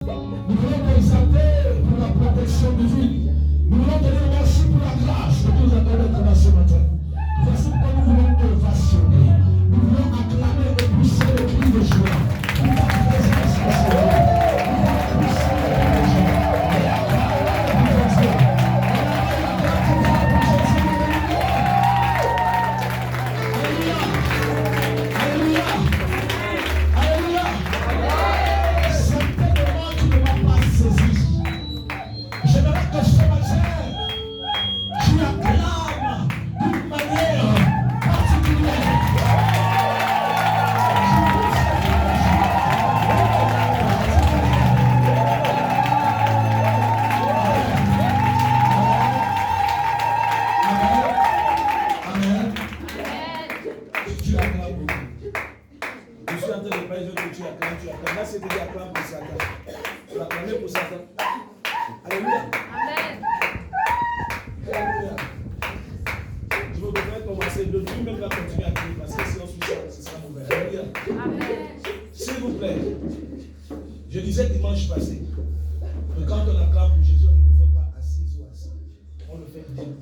Nous voulons t'exalter pour la protection divine. Nous voulons te dire merci pour la grâce que tu nous as donnée pendant ce matin. Voici pourquoi nous voulons te vationner. Nous voulons acclamer et pousser le cri de joie. Pour ta présence, Seigneur. Je disais dimanche passé que quand on acclame pour Jésus, on ne le fait pas assis ou assis. On le fait debout.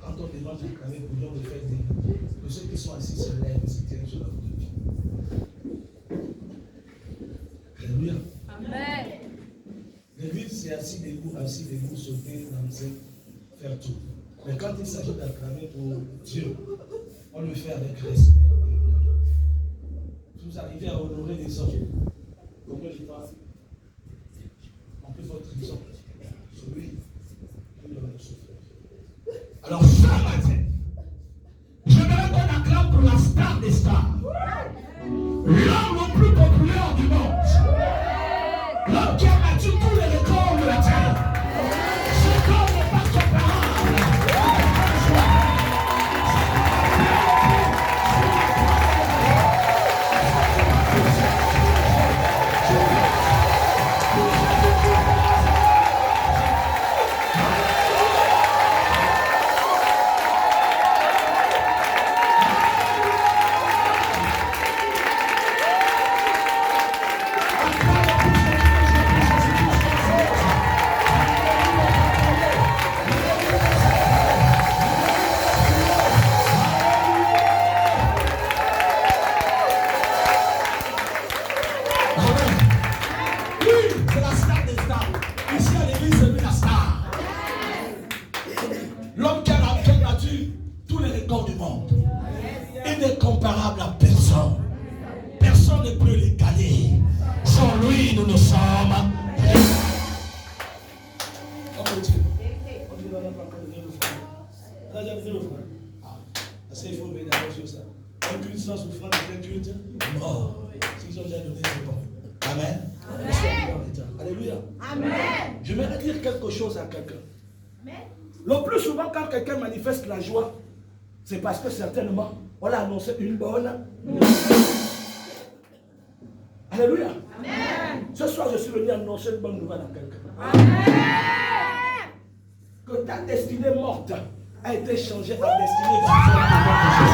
Quand on demande d'acclamer pour Dieu, on le fait debout. Que ceux qui sont assis se lèvent et se tiennent sur la route de vie. Alléluia. Amen. Le but, c'est assis debout, sauter, danser, faire tout. Mais quand il s'agit d'acclamer pour Dieu, on le fait avec respect. Vous arrivez à honorer les hommes. Comme je parle, en plus votre trésor, celui qui leur a souffert. Alors, ce matin, j'aimerais qu'on acclame pour la star des stars, l'homme le plus populaire du monde, l'homme qui a battu tous les records de la terre. Ce corps n'est pas comparable. La joie, c'est parce que certainement on a annoncé une bonne. Alléluia. Amen. Ce soir, je suis venu annoncer une bonne nouvelle à quelqu'un. Amen. Que ta destinée morte a été changée en destinée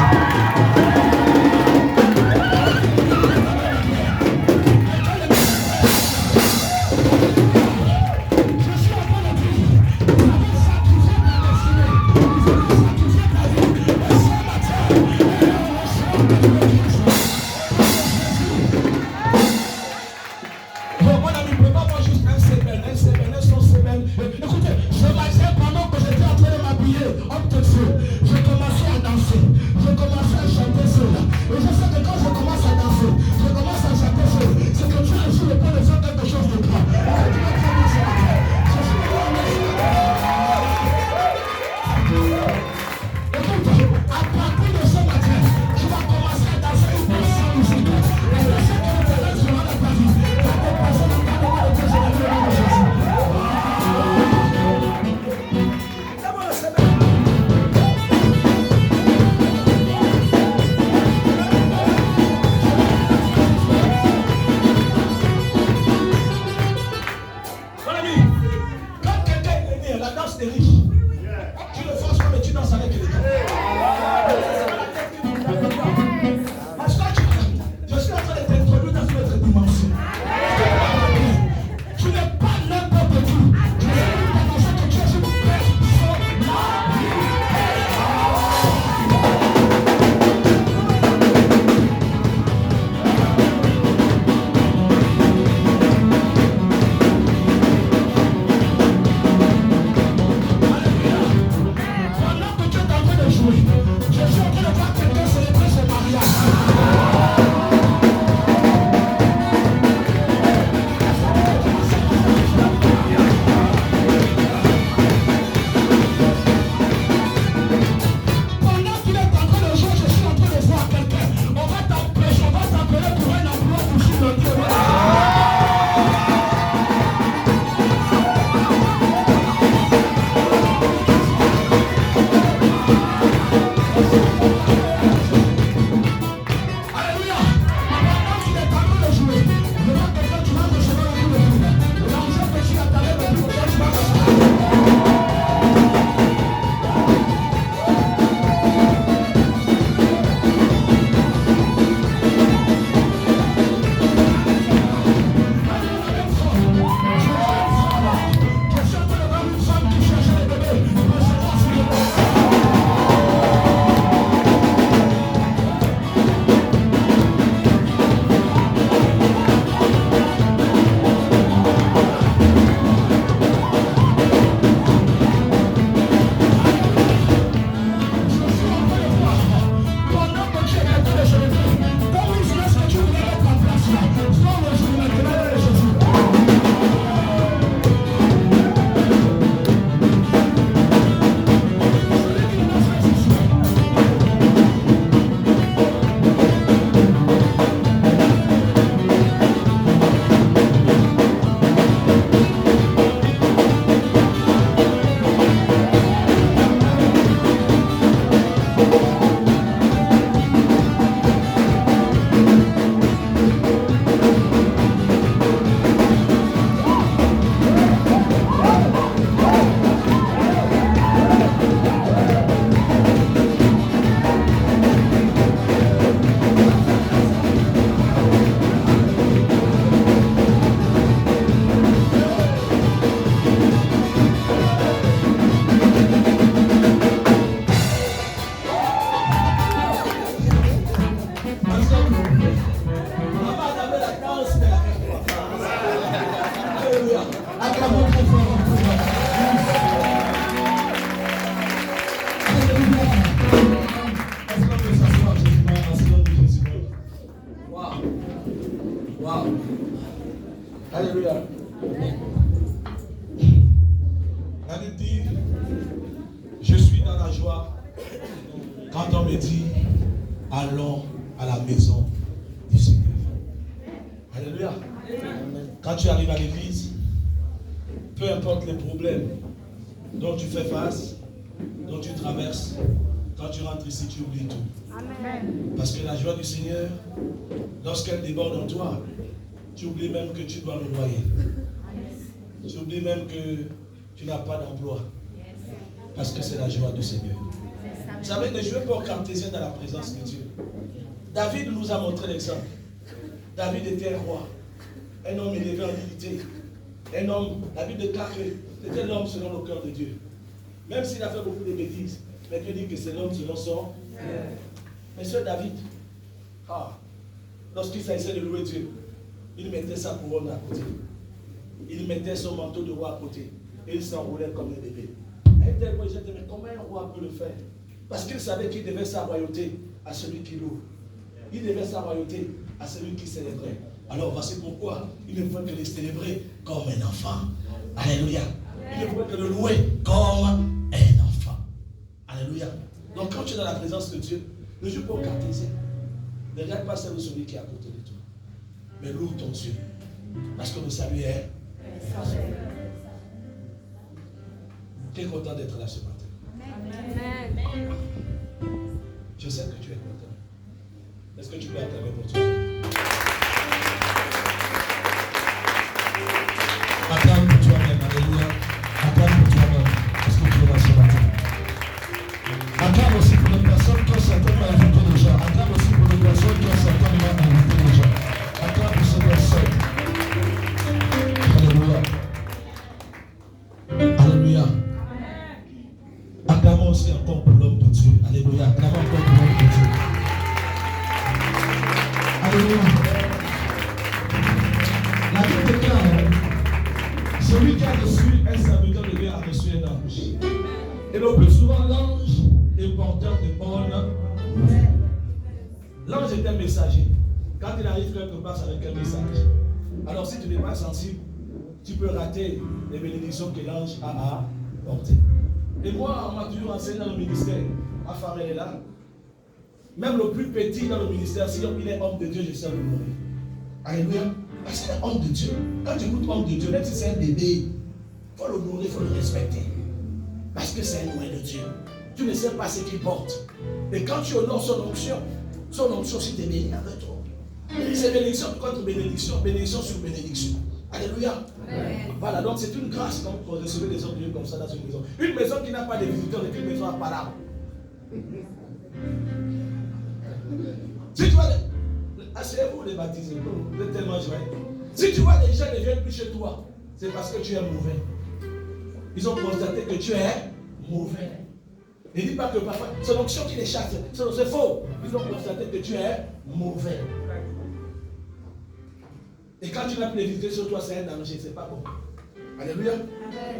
Alléluia. La Bible dit, je suis dans la joie quand on me dit, allons à la maison du Seigneur. Alléluia. Quand tu arrives à l'église, peu importe les problèmes dont tu fais face, dont tu traverses, quand tu rentres ici, tu oublies tout. Amen. Parce que la joie du Seigneur, lorsqu'elle déborde en toi, tu oublies même que tu dois le loyer. Tu oublies même que tu n'as pas d'emploi. Parce que c'est la joie du Seigneur. Vous savez, ne jouez pas au cartésien dans la présence de Dieu. David nous a montré l'exemple. David était un roi, un homme élevé en dignité, un homme, la Bible déclare que c'était l'homme selon le cœur de Dieu. Même s'il a fait beaucoup de bêtises, mais Dieu dit que c'est l'homme selon son cœur. Mais ce David, lorsqu'il s'agissait de louer Dieu, il mettait sa couronne à côté. Il mettait son manteau de roi à côté. Et il s'enroulait comme un bébé. Et tel point, j'ai dit, mais comment un roi peut le faire? Parce qu'il savait qu'il devait sa royauté à celui qui loue. Il devait sa royauté à celui qui célébrait. Alors voici pourquoi il ne pouvait que le célébrer comme un enfant. Alléluia. Il ne pouvait que le louer comme un enfant. Alléluia. Donc quand tu es dans la présence de Dieu, ne joue pas au cartésien. Ne regarde pas celui qui est à côté de toi. Mais loue ton Dieu. Parce que le salut est. Tu es content d'être là ce matin. Amen. Je sais que tu es content. Est-ce que tu peux acclamer pour toi? Acclame pour toi-même. Alléluia. Acclame pour toi-même. Est-ce que tu es là ce matin? Acclame aussi pour les personnes qui ont certainement invité les gens. Acclame aussi pour les personnes qui ont certainement invité les gens. Acclame pour ces personnes. Alléluia. Alléluia. Acclamons aussi encore pour l'homme de Dieu. Alléluia. Acclamons encore pour l'homme de Dieu. Alléluia. La Bible déclare, celui qui a reçu un serviteur de Dieu a reçu un ange. Et le plus souvent, l'ange est porteur de bonnes nouvelles. L'ange est un messager. Quand il arrive quelque part, c'est avec un message. Alors si tu n'es pas sensible, tu peux rater les bénédictions que l'ange a apportées. Et moi, on m'a toujours enseigné dans le ministère. Ma femme est là. Même le plus petit dans le ministère, si il est homme de Dieu, je sais le nourrir. Alléluia. Parce qu'il est homme de Dieu. Quand tu écoutes homme de Dieu, même si c'est un bébé, il faut le nourrir, il faut le respecter. Parce que c'est un nourri de Dieu. Tu ne sais pas ce qu'il porte. Et quand tu honores son onction aussi te bénit avec toi. Et c'est bénédiction contre bénédiction, bénédiction sur bénédiction. Alléluia. Amen. Voilà, donc c'est une grâce donc, pour recevoir des hommes de Dieu comme ça dans une maison. Une maison qui n'a pas de visiteurs est une maison à parable. Si tu vois, asseyez-vous les baptisés, vous êtes tellement joyeux. Si tu vois les gens ne viennent plus chez toi, c'est parce que tu es mauvais. Ils ont constaté que tu es mauvais. Ne dis pas que parfois, c'est l'onction qui les chasse, c'est faux. Ils ont constaté que tu es mauvais. Et quand tu n'as plus de visiter sur toi, c'est un danger, c'est pas bon. Alléluia.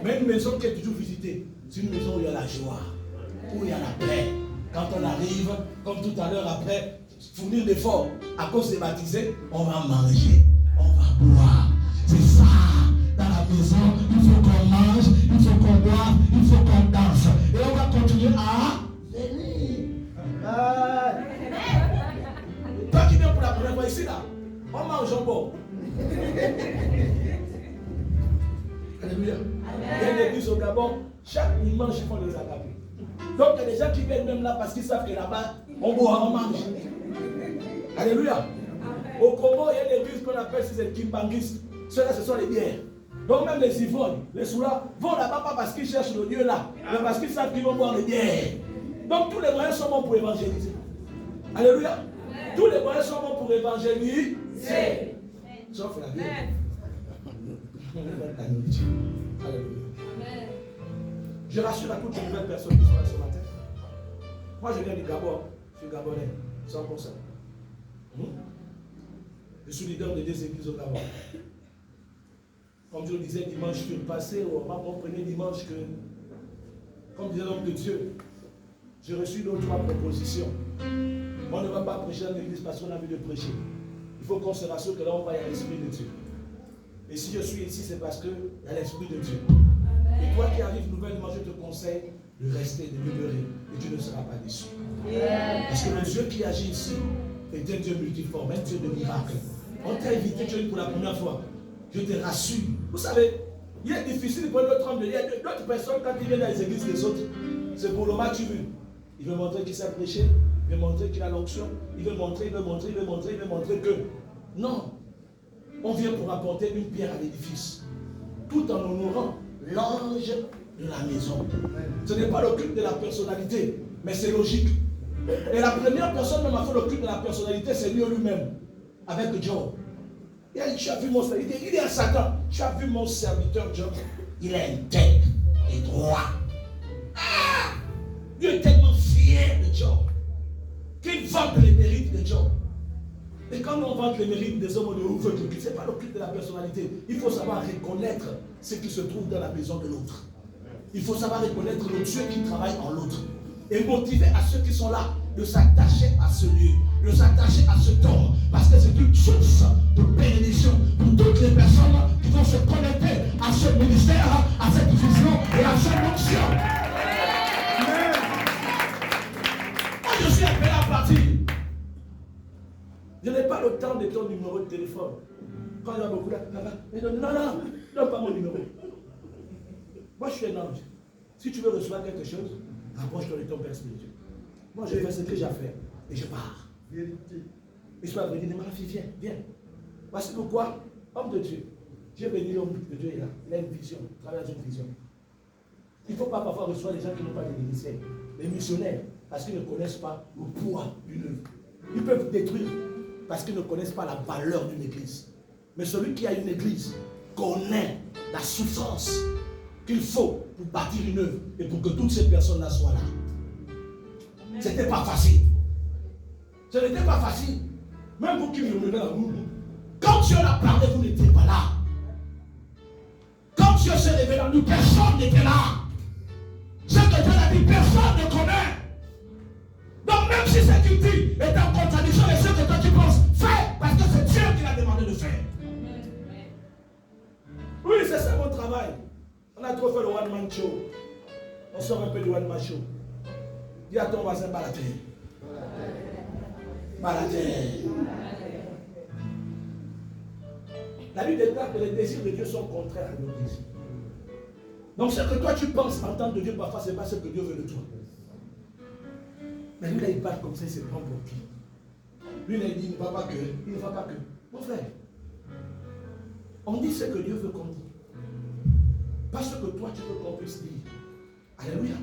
Mais une maison qui est toujours visitée, c'est une maison où il y a la joie, où il y a la paix. Quand on arrive, comme tout à l'heure, après fournir d'efforts à cause des baptisés, on va manger, on va boire. C'est ça. Dans la maison, il faut qu'on mange, il faut qu'on boive, il faut qu'on danse. Et on va continuer à venir. Toi qui viens pour la première fois ici, là, on mange jambon. Alléluia. Il y a une église au Gabon, chaque dimanche ils font des agapés. Donc il y a des gens qui viennent même là parce qu'ils savent que là-bas, on boit, on mange. Alléluia. Au Congo, il y a une église qu'on appelle c'est Kimbangis. Ceux-là, ce sont les bières. Donc même les ivrognes, les soulats, vont là-bas pas parce qu'ils cherchent le Dieu là, mais parce qu'ils savent qu'ils vont boire les bières. Donc tous les moyens sont bons pour évangéliser. Alléluia. Tous les moyens sont bons pour évangéliser. Sauf la bière. Je rassure à toutes les nouvelles personnes qui sont là ce matin. Moi je viens du Gabon, je suis Gabonais, 100%. Je suis leader de 2 églises au Gabon. Comme je le disais dimanche passé, mon premier dimanche, comme disait l'homme de Dieu, j'ai reçu 2 ou 3 propositions. On ne va pas prêcher dans l'église parce qu'on a envie de prêcher. Il faut qu'on se rassure que là on va y aller l'Esprit de Dieu. Et si je suis ici, c'est parce qu'il y a l'Esprit de Dieu. Et toi qui arrives nouvellement, je te conseille de rester, de demeurer. Et tu ne seras pas déçu. Parce que le Dieu qui agit ici est un Dieu multiforme, un Dieu de miracles. On t'a invité, tu es pour la première fois. Je te rassure. Vous savez, il est difficile pour notre homme de dire. Il y a d'autres personnes, quand ils viennent dans les églises des autres, c'est pour le match vu. Il veut montrer qu'il sait prêcher, il veut montrer qu'il a l'onction, il veut montrer que. Non. On vient pour apporter une pierre à l'édifice, tout en honorant l'ange de la maison. Ce n'est pas le culte de la personnalité, mais c'est logique. Et la première personne qui m'a fait le culte de la personnalité, c'est lui-même, avec Job. Il a dit, tu as vu mon serviteur, il est à Satan. Tu as vu mon serviteur Job, il est intègre et droit. Ah! Dieu est tellement fier de Job qu'il vante les mérites de Job. Et quand on vante les mérites des hommes de ouf, ce n'est pas le culte de la personnalité. Il faut savoir reconnaître ce qui se trouve dans la maison de l'autre. Il faut savoir reconnaître le Dieu qui travaille en l'autre. Et motiver à ceux qui sont là de s'attacher à ce lieu, de s'attacher à ce don. Parce que c'est une source de bénédiction pour toutes les personnes qui vont se connecter à ce ministère, à cette vision et à cette onction. Moi, je suis appelé à partir. Je n'ai pas le temps de ton numéro de téléphone. Quand il y a beaucoup de... Non, donne pas mon numéro. Moi, je suis un ange. Si tu veux recevoir quelque chose, rapproche-toi de ton Père spirituel. Moi, je fais ce que j'ai à faire et je pars. Et je peux venir dire, ma fille, viens. Voici pourquoi, homme de Dieu, j'ai béni l'homme de Dieu est là. Il a une vision, il travaille dans une vision. Il ne faut pas parfois recevoir des gens qui n'ont pas de ministère, les missionnaires, parce qu'ils ne connaissent pas le poids d'une œuvre. Ils peuvent détruire parce qu'ils ne connaissent pas la valeur d'une église. Mais celui qui a une église connaît la souffrance qu'il faut pour bâtir une œuvre et pour que toutes ces personnes-là soient là. Ce n'était pas facile. Ce n'était pas facile. Même vous qui murmurez dans la roue, quand Dieu l'a parlé, vous n'étiez pas là. Quand Dieu s'est révélé en nous, personne n'était là. Ce que Dieu a dit, personne ne connaît. Donc même si ce qu'il dit est en contradiction avec ce que toi tu penses, fais, parce que c'est Dieu qui l'a demandé de faire. Oui, c'est ça mon travail. On a trop fait le one-man show. On sort un peu du one-man show. Dis à ton voisin, balader. La Bible déclare que les désirs de Dieu sont contraires à nos désirs. Donc ce que toi tu penses entendre de Dieu, parfois ce n'est pas ce que Dieu veut de toi. Mais lui là il parle comme ça, il se prend pour qui? Lui là il dit, il ne va pas que. Mon frère, on dit ce que Dieu veut qu'on dise. Pas ce que toi tu veux qu'on puisse dire. Alléluia.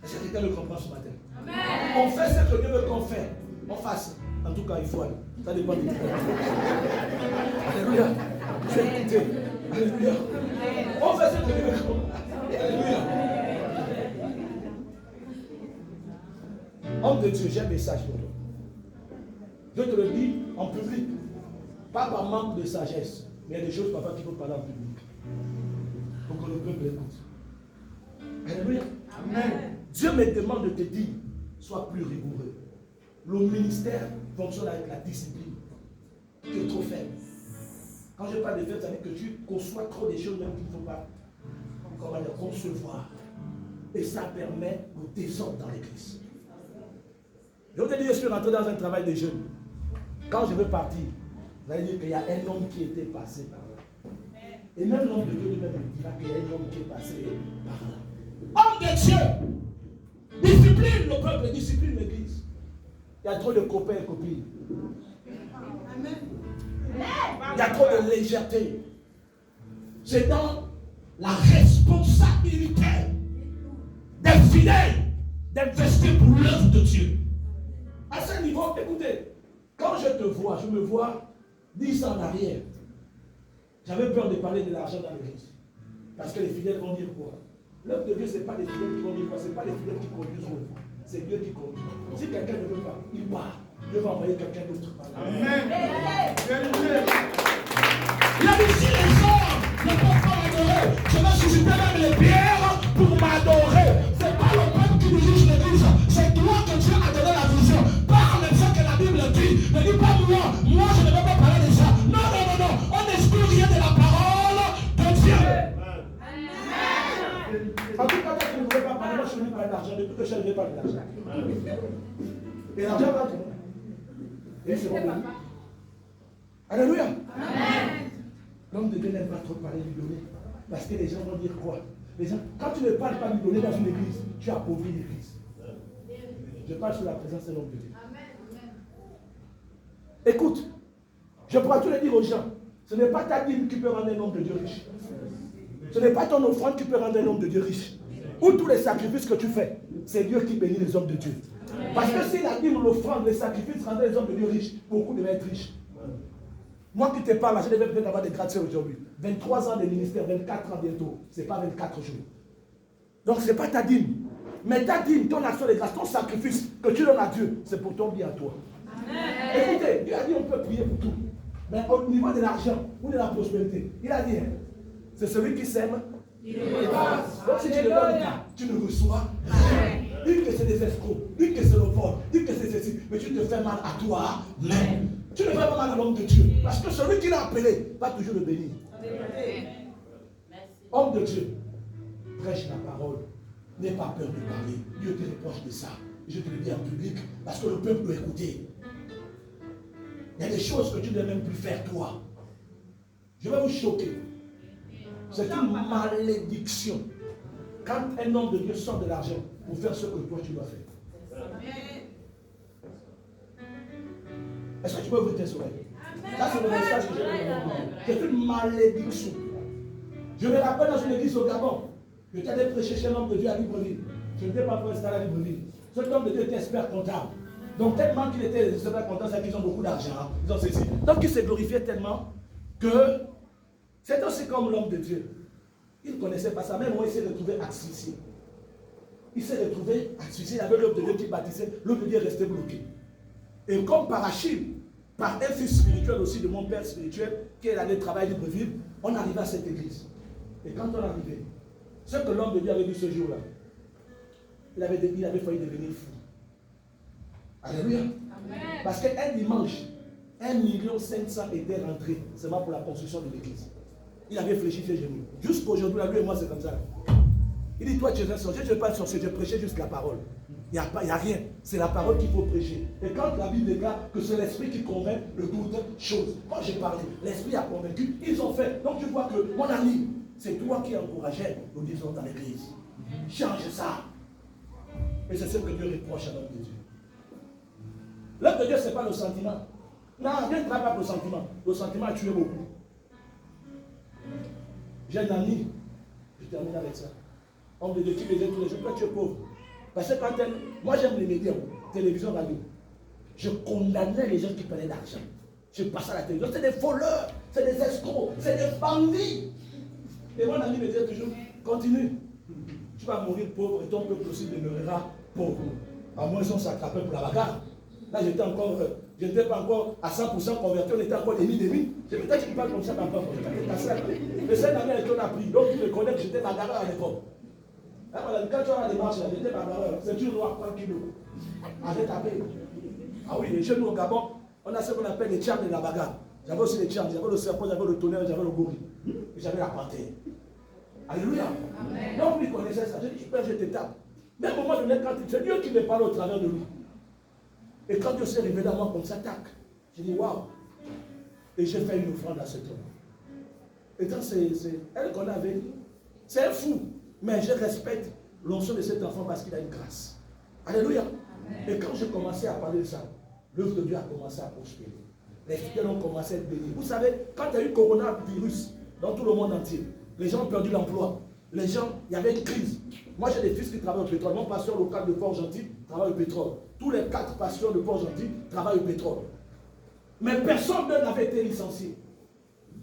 Est-ce que quelqu'un le comprend ce matin? Amen. On fait ce que Dieu veut qu'on fasse. On fasse. En tout cas, il faut aller. Ça dépend de toi. Alléluia. Tu es écouté. Alléluia. On fait ce que Dieu veut qu'on fasse. Alléluia. Homme de Dieu, j'ai un message pour toi. Je te le dis en public. Pas par manque de sagesse. Mais il y a des choses parfois qu'il faut parler en public. Pour que le peuple écoute. Alléluia. Amen. Dieu me demande de te dire, sois plus rigoureux. Le ministère fonctionne avec la discipline. Tu es trop faible. Quand je parle de faible, ça veut dire que tu conçois trop des choses même qu'il ne faut pas concevoir. Et ça permet le désordre dans l'église. Je vous ai dit, je suis rentré dans un travail de jeunes. Quand je veux partir, vous allez dire qu'il y a un homme qui était passé par là. Et même l'homme de Dieu lui-même dira qu'il y a un homme qui est passé par là. Homme de Dieu, discipline le peuple, discipline l'église. Il y a trop de copains et copines. Amen. Il y a trop de légèreté. C'est dans la responsabilité des fidèles d'investir pour l'œuvre de Dieu. À ce niveau, écoutez, quand je te vois, je me vois 10 ans en arrière. J'avais peur de parler de l'argent dans l'église. Parce que les fidèles vont dire quoi? L'œuvre de Dieu, ce n'est pas les fidèles qui vont dire quoi, ce n'est pas les fidèles qui conduisent l'œuvre. C'est Dieu qui conduit. Si quelqu'un ne veut pas, il part. Dieu va envoyer quelqu'un d'autre. Amen. Il a dit, si les gens ne peuvent pas m'adorer, je vais susciter même les pierres pour m'adorer. Ce n'est pas le peuple qui dirige l'église, c'est toi que Dieu a donné la vision. Parle de ce que la Bible dit. Ne dis pas moi je ne veux pas parler de ça. Non, on n'exclut rien de la que je n'ai pas de l'argent. Et l'argent va tomber. Et ils seront bénis. Alléluia. L'homme de Dieu n'aime pas trop parler lui donner. Parce que les gens vont dire quoi? Les gens, quand tu ne parles pas lui donner dans une église, tu appauvris l'église. Je parle sur la présence de l'homme de Dieu. Écoute, je pourrais tout le dire aux gens. Ce n'est pas ta dîme qui peut rendre un homme de Dieu riche. Ce n'est pas ton offrande qui peut rendre un homme de Dieu riche. Ou tous les sacrifices que tu fais, c'est Dieu qui bénit les hommes de Dieu. Parce que si la dîme, l'offrande, les sacrifices rendaient les hommes de Dieu riches, beaucoup devaient être riches. Moi qui te parle, je devais peut-être avoir des gratte-ciels aujourd'hui. 23 ans de ministère, 24 ans bientôt. Ce n'est pas 24 jours. Donc ce n'est pas ta dîme. Mais ta dîme, ton action de grâce, ton sacrifice que tu donnes à Dieu, c'est pour ton bien à toi. Amen. Écoutez, Dieu a dit on peut prier pour tout. Mais au niveau de l'argent ou de la prospérité, il a dit, c'est celui qui sème. Donc si tu ne donnes pas, tu ne reçois rien. Dis que c'est des escrocs, dis que c'est le vol, dis que c'est ceci, mais tu te fais mal à toi même. Tu ne fais pas mal à l'homme de Dieu. Parce que celui qui l'a appelé va toujours le bénir. Homme de Dieu, prêche la parole. N'aie pas peur de parler. Dieu te reproche de ça. Je te le dis en public, parce que le peuple doit écouter. Il y a des choses que tu ne dois même plus faire toi. Je vais vous choquer. C'est une malédiction. Quand un homme de Dieu sort de l'argent pour faire ce que toi tu dois faire. Est-ce que tu peux ouvrir tes oreilles? Ça c'est le message que je vais vous donner. C'est une malédiction. Je me rappelle dans une église au Gabon. Je t'allais prêcher chez l'homme de Dieu à Libreville. Je n'étais pas pour installer à Libreville. Cet homme de Dieu était expert comptable. Donc tellement qu'il était expert comptable, c'est qu'ils ont beaucoup d'argent. Hein. Ils ont ceci. Donc il s'est glorifié tellement que c'est aussi comme l'homme de Dieu. Il ne connaissait pas ça. Même moi, il s'est retrouvé asphyxié. Il s'est retrouvé asphyxié. Il y avait l'homme de Dieu qui bâtissait. L'homme de Dieu restait bloqué. Et comme par Achille, par un fils spirituel aussi de mon père spirituel, qui est allé travailler à Libreville, on arrivait à cette église. Et quand on arrivait, ce que l'homme de Dieu avait dit ce jour-là, il avait failli devenir fou. Alléluia. Parce qu'un dimanche, 1 500 000 étaient rentrés seulement pour la construction de l'église. Il avait fléchi ses genoux. Jusqu'aujourd'hui, lui et moi, c'est comme ça. Il dit, toi, tu es un sorcier, je ne suis pas sorcier, je prêchais juste la parole. Il n'y a rien. C'est la parole qu'il faut prêcher. Et quand la Bible déclare que c'est l'esprit qui convainc de toutes choses. Quand j'ai parlé, l'esprit a convaincu, ils ont fait. Donc tu vois que, mon ami, c'est toi qui encourageais, nous disons dans l'église. Change ça. Et c'est ce que Dieu reproche à l'homme de Dieu. L'homme de Dieu, ce n'est pas le sentiment. Non, Dieu ne travaille pas pour le sentiment. Le sentiment a tué beaucoup. J'ai un ami, je termine avec ça. Homme de Dieu qui faisait tous les jours, quand tu es pauvre. Parce que quand moi j'aime les médias, télévision, radio. Je condamnais les gens qui prenaient l'argent. Je passais à la télévision. C'est des voleurs, c'est des escrocs, c'est des bandits. Et mon ami me disait toujours, continue. Tu vas mourir pauvre et ton peuple aussi demeurera pauvre. À moins ils ont s'attrapé pour la bagarre. Là, je n'étais pas encore à 100% converti, on était encore demi-demi. Je me disais, tu parles comme ça, ma pauvre. Mais cette année, on a pris. Donc, tu me connais que j'étais bagarreur à l'époque. Quand tu as la démarche, j'étais bagarreur. C'est une loi, 3 kilos. Avec tapé. Ah oui, les jeunes au Gabon, on a ce qu'on appelle les tchams de la bagarre. J'avais aussi les tchams, j'avais le serpent, j'avais le tonnerre, j'avais le gorille. Et j'avais la panthère. Alléluia. Amen. Donc, lui connaissait ça. Je dis, Père, je te tape. Mais à un moment donné, quand c'est Dieu qui me parle au travers de lui. Et quand Dieu s'est révélé à moi comme ça, tac, j'ai dit waouh. Et j'ai fait une offrande à cet homme. Et quand c'est elle qu'on avait dit, c'est un fou. Mais je respecte l'onction de cet enfant parce qu'il a une grâce. Alléluia. Amen. Et quand j'ai commencé à parler de ça, l'œuvre de Dieu a commencé à prospérer. Les fidèles ont commencé à être bénis. Vous savez, quand il y a eu coronavirus dans tout le monde entier, les gens ont perdu l'emploi. Les gens, il y avait une crise. Moi, j'ai des fils qui travaillent au pétrole. Mon pasteur local de Port-Gentil travaille au pétrole. Tous les 4 pasteurs de Port-Gentil travaillent au pétrole. Mais personne d'eux n'avait été licencié.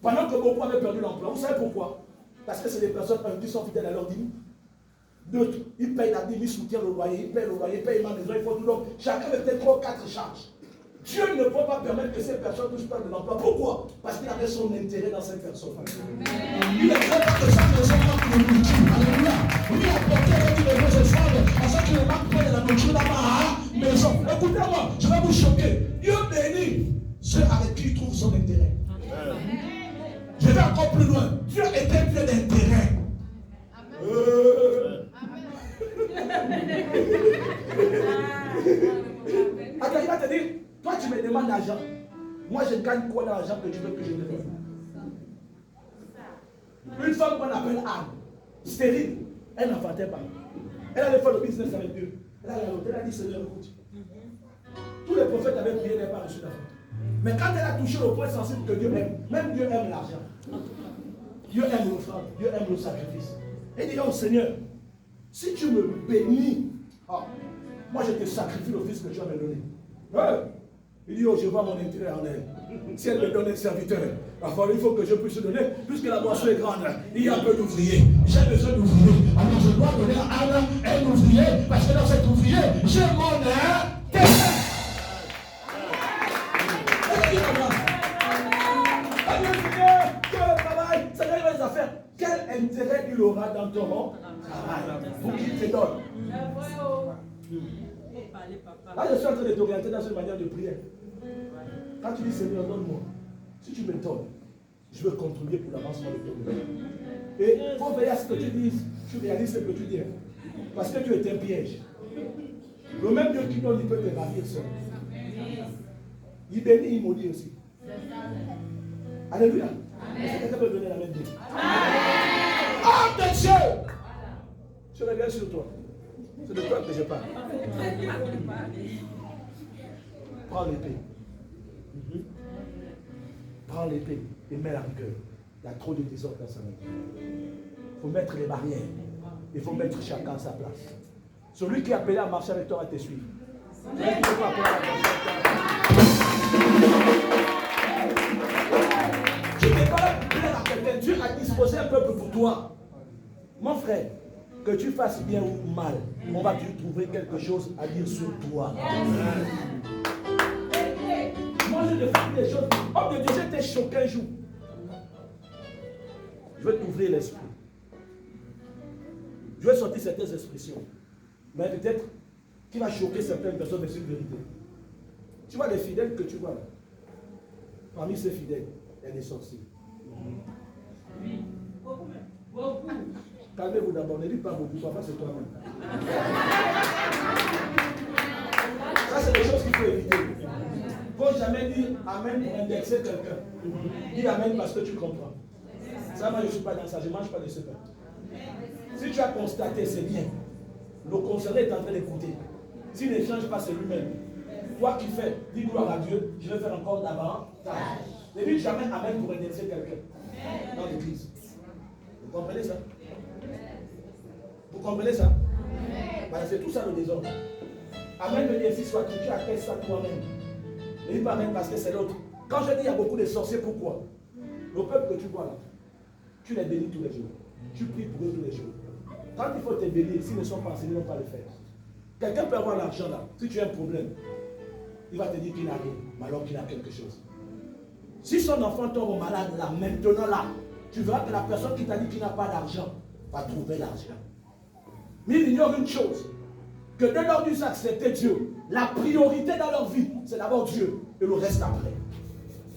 Pendant que beaucoup avaient perdu l'emploi. Vous savez pourquoi? Parce que c'est des personnes qui sont fidèles à leur dîme. D'autres, ils payent la dîme, ils soutiennent le loyer, ils payent le loyer, ils payent ma maison, ils font tout. Donc, chacun avait peut-être 3 ou 4 charges. Dieu ne peut pas permettre que ces personnes touchent pas de l'emploi. Pourquoi? Parce qu'il avait son intérêt dans cette personne. Il est très bien que chaque personne manque de nourriture. Alléluia. Lui a porté avec les vrais offrandes, à ça qu'il ne manque pas de la nourriture là-bas à la maison. Écoutez-moi, je vais vous choquer. Dieu bénit ceux avec qui il trouve son intérêt. Je vais encore plus loin. Dieu est un Dieu d'intérêt. je gagne quoi dans l'argent que tu veux que je te donne? Une femme qu'on appelle Anne, stérile, elle n'enfantait pas. Elle allait faire le business avec Dieu. Elle a dit, Seigneur, écoute. Tous les prophètes avaient prié, n'avaient pas reçu d'enfant. Mais quand elle a touché le point sensible que Dieu aime, même Dieu aime l'argent. Dieu aime l'offrande, Dieu aime le sacrifice. Et dit, oh Seigneur, si tu me bénis, moi je te sacrifie le fils que tu as me donné. Il dit, oh, je vois mon intérêt en elle. Si elle me donne un serviteur, alors il faut que je puisse donner, puisque la moisson est grande, il y a peu d'ouvriers. J'ai besoin d'ouvriers. Alors je dois donner à Anne un ouvrier, parce que dans cet ouvrier, j'ai mon intérêt. Quel intérêt il aura dans ton travail pour qu'il te donne? Là, je suis en train de t'orienter dans une manière de prière. Quand tu dis Seigneur, donne-moi, si tu me donnes, je veux contribuer pour l'avancement de ton domaine. Et il faut veiller à ce que tu dises, tu réalises ce que tu dis. Parce que tu es un piège. Le même Dieu qui donne, il peut te ravir seul. Il bénit, il maudit aussi. Alléluia. Est-ce que quelqu'un peut donner la même Dieu? Homme de Dieu! Je regarde sur toi. C'est de toi que je parle. Prends l'épée. Prends l'épée et mets la rigueur. Il y a trop de désordre dans sa vie. Il faut mettre les barrières. Il faut mettre chacun à sa place. Celui qui est appelé à marcher avec toi va te suivre. Celui qui n'est pas appelé à marcher avec toi. Tu n'es pas là pour plaire à quelqu'un. Dieu a disposé un peuple pour toi. Mon frère, que tu fasses bien ou mal, on va te trouver quelque chose à dire sur toi. Moi, je te fais des choses. Oh, de Dieu, j'étais choqué un jour. Je vais t'ouvrir l'esprit. Je vais sortir certaines expressions. Mais peut-être qui va choquer certaines personnes, mais c'est une vérité. Tu vois les fidèles que tu vois là. Parmi ces fidèles, il y a des sorciers. Oui, beaucoup même. Beaucoup. Calmez-vous d'abord, ne dites pas beaucoup, papa c'est toi-même. Ça c'est des choses qu'il faut éviter. Il ne faut jamais dire Amen pour indexer quelqu'un. Dis Amen parce que tu comprends. Ça, moi je ne suis pas dans ça, je ne mange pas de ce pain. Si tu as constaté, c'est bien. Le concerné est en train d'écouter. S'il ne change pas, c'est lui-même. Toi qui fais, dis gloire à Dieu, je vais faire encore davantage. Ne dites jamais Amen pour indexer quelqu'un dans l'église. Vous comprenez ça? Vous comprenez ça? Voilà, c'est tout ça le désordre. Amen veut dire si soit tu appelles ça toi-même. Ne dis pas Amen parce que c'est l'autre. Quand je dis il y a beaucoup de sorciers, pourquoi? Le peuple que tu vois là, tu les bénis tous les jours. Tu pries pour eux tous les jours. Quand il faut te bénir, s'ils ne sont pas enseignés, ils ne vont pas le faire. Quelqu'un peut avoir l'argent là. Si tu as un problème, il va te dire qu'il n'a rien, mais alors qu'il a quelque chose. Si son enfant tombe malade là, maintenant là, tu verras que la personne qui t'a dit qu'il n'a pas d'argent va trouver l'argent. Mais il ignore une chose, que dès lors qu'ils acceptent Dieu, la priorité dans leur vie, c'est d'abord Dieu et le reste après.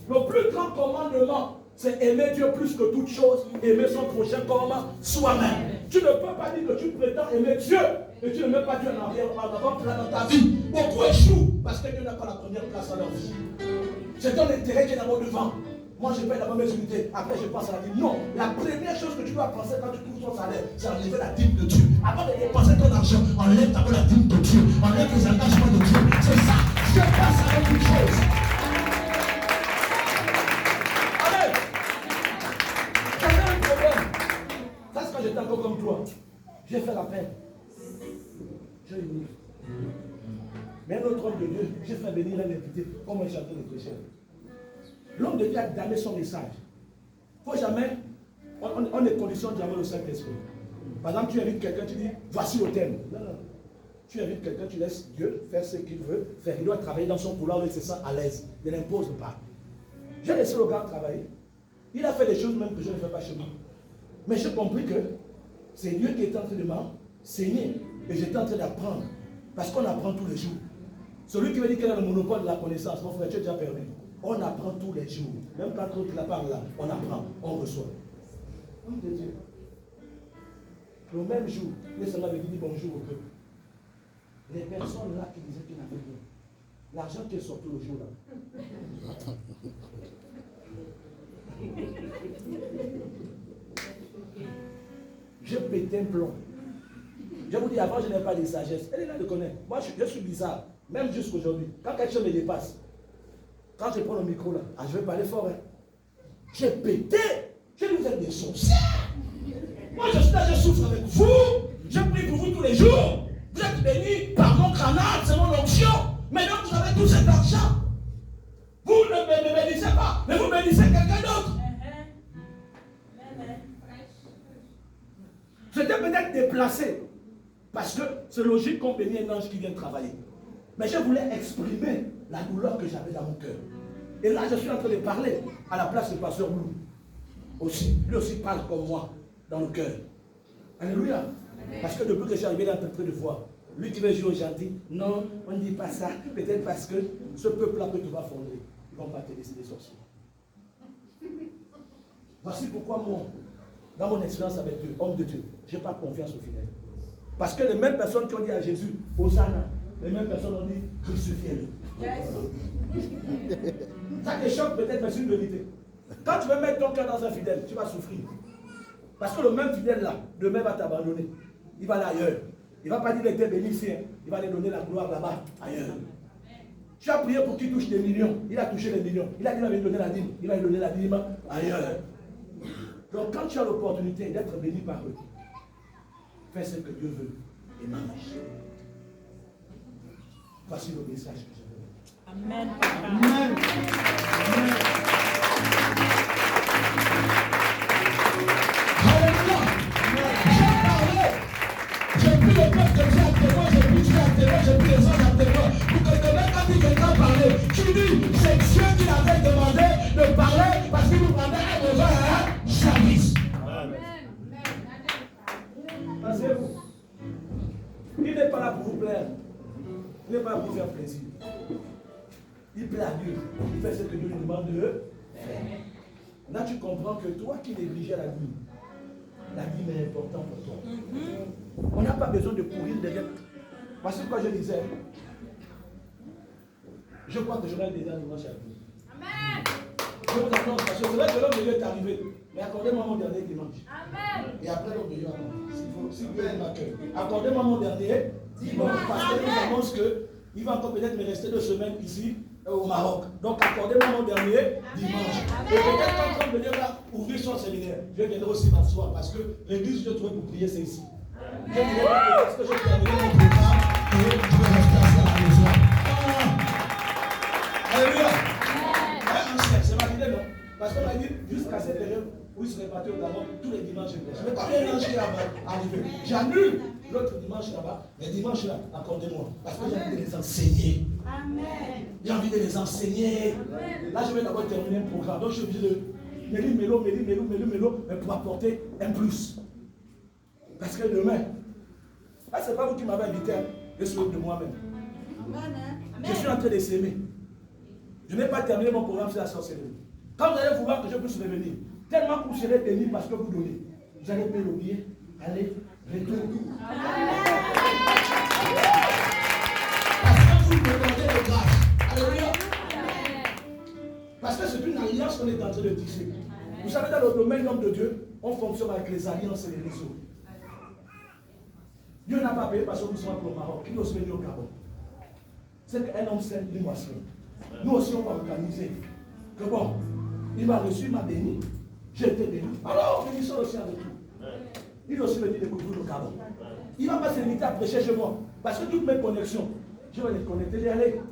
Le plus grand commandement, c'est aimer Dieu plus que toute chose, aimer son prochain comme soi-même. Tu ne peux pas dire que tu prétends aimer Dieu et tu ne mets pas Dieu en avant-plan dans ta vie. Beaucoup échouent parce que Dieu n'a pas la première place dans leur vie. C'est ton intérêt qui est d'abord devant. Moi, je paye d'abord mes unités. Après, je pense à la dîme. Non. La première chose que tu dois penser quand tu trouves ton salaire, c'est enlever la dîme de Dieu. Avant de dépenser ton argent, enlève d'abord la dîme de Dieu. Enlève les engagements de Dieu. C'est ça. Dieu passe avec une chose. Amen. J'avais un problème. Ça, c'est quand j'étais encore comme toi. J'ai fait la peine. J'ai eu. Mais un autre homme de Dieu, j'ai fait venir un invité, comme un chanteur de prêcheur. L'homme de Dieu a donné son message. Il ne faut jamais, on est conditionné jamais le Saint-Esprit. Par exemple, tu invites quelqu'un, tu dis, voici le thème. Non, non. Tu invites quelqu'un, tu laisses Dieu faire ce qu'il veut faire. Il doit travailler dans son couloir, il se sent à l'aise. Ne l'impose pas. J'ai laissé le gars travailler. Il a fait des choses même que je ne fais pas chez moi. Mais j'ai compris que c'est Dieu qui est en train de m'enseigner. Et j'étais en train d'apprendre. Parce qu'on apprend tous les jours. Celui qui veut dire qu'il a le monopole de la connaissance, mon frère, tu es déjà perdu. On apprend tous les jours. Même quand l'autre la parle là, on apprend, on reçoit. Homme de Dieu. Le même jour, les soldats avaient dit bonjour au peuple. Les personnes là qui disaient qu'ils n'avaient rien. L'argent qui est sorti le jour là. Je pétais un plomb. Je vous dis, avant, je n'ai pas de sagesse. Elle est là, de connaître. Moi, je suis bizarre. Même jusqu'aujourd'hui. Quand quelque chose me dépasse, quand je prends le micro là, je vais parler fort. Hein. J'ai pété. Je dis, vous êtes des sorcières. Moi, je suis là, je souffre avec vous. Je prie pour vous tous les jours. Vous êtes bénis par mon canal, c'est mon onction. Maintenant, vous avez tout cet argent. Vous ne me bénissez pas, mais vous bénissez quelqu'un d'autre. J'étais peut-être déplacé. Parce que c'est logique qu'on bénit un ange qui vient travailler. Mais je voulais exprimer la douleur que j'avais dans mon cœur. Et là, je suis en train de parler à la place du pasteur Blou. Aussi, lui aussi parle comme moi dans le cœur. Alléluia. Parce que depuis que je suis arrivé, il est en train de voir. Lui qui veut jouer au jardin, non, on ne dit pas ça. Peut-être parce que ce peuple-là que tu vas fonder, ils ne vont pas te laisser des sorciers. Voici pourquoi moi, dans mon expérience avec Dieu, homme de Dieu, je n'ai pas confiance aux fidèles. Parce que les mêmes personnes qui ont dit à Jésus, Hosanna, les mêmes personnes ont dit, crucifiez-le. Ça te choque peut-être, mais c'est une vérité. Quand tu veux mettre ton cœur dans un fidèle, tu vas souffrir. Parce que le même fidèle là, demain va t'abandonner. Il va aller ailleurs. Il ne va pas dire qu'il était béni ici. Il va aller donner la gloire là-bas, ailleurs. Tu as prié pour qu'il touche des millions. Il a touché les millions. Il a dit qu'il va donner la dîme. Il va lui donner la dîme ailleurs. Donc quand tu as l'opportunité d'être béni par eux, fais ce que Dieu veut et mange. Voici le message que je veux. Amen. Amen. Amen. Alléluia. J'ai parlé. J'ai pris le peuple de Dieu à témoin, j'ai pris Dieu à témoin, j'ai pris les anges à témoin. Pour que demain, quand il quelqu'un parler, tu dis, c'est Dieu qui l'avait demandé de parler parce qu'il nous demandait un besoin à un service. Passez-vous. Il n'est pas là pour vous plaire. Il n'est pas là pour vous faire plaisir. Il plaît à Dieu. Il fait ce que Dieu lui demande de faire. Là, tu comprends que toi qui négligeais la dîme est importante pour toi. On n'a pas besoin de courir derrière. Parce que quand je disais, je crois que j'aurai déjà un dimanche à vous. Amen. Je vous annonce, parce que c'est vrai que l'homme de Dieu est arrivé. Mais accordez-moi mon dernier dimanche. Amen. Et après l'homme de Dieu attend. Si Dieu m'accueille. Accordez-moi mon dernier dimanche. Parce que nous annonce qu'il va encore peut-être me rester 2 semaines ici au Maroc. Donc accordez-moi mon dernier dimanche. Et peut-être quand l'homme de Dieu va ouvrir son séminaire, je viendrai aussi m'asseoir. Parce que l'église que je trouve pour prier, c'est ici. Je dirais parce que je terminé mon programme et je vais rester assis à la maison. Alléluia. C'est ma idée, non? Parce qu'on m'a dit, jusqu'à cette période où il serait parti au Gabon, tous les dimanches, je prêche. Mais quand il y a un ange qui est arrivé, j'annule l'autre dimanche là-bas. Les dimanches là, accordez-moi. Parce que j'ai envie de les enseigner. Amen. J'ai envie de les enseigner. Amen. Là, je vais d'abord terminer un programme. Donc, je suis obligé de mélo, mais pour apporter un plus. Parce que demain, là, ce n'est pas vous qui m'avez invité, je suis de moi-même. Je suis en train de s'aimer. Je n'ai pas terminé mon programme sur la sorcellerie. Quand vous allez vouloir que je puisse revenir, tellement que vous serez bénis parce que vous donnez, vous allez payer le billet, allez, retour. Parce que vous me demandez de grâce. Alléluia. Parce que c'est une alliance qu'on est en train de tisser. Vous savez, dans le domaine de l'homme de Dieu, on fonctionne avec les alliances et les réseaux. Dieu n'a pas payé parce que nous sommes pour le Maroc. Il nous a venu au Gabon. C'est qu'un homme saint, il m'a fait. Nous aussi, on va organiser. Que bon, il m'a reçu, il m'a béni. J'ai été béni. Alors, bénissons aussi avec tout. Il a aussi venu découvrir le Gabon. Il ne va pas se limiter à prêcher chez moi. Parce que toutes mes connexions, je vais les connecter, les aller.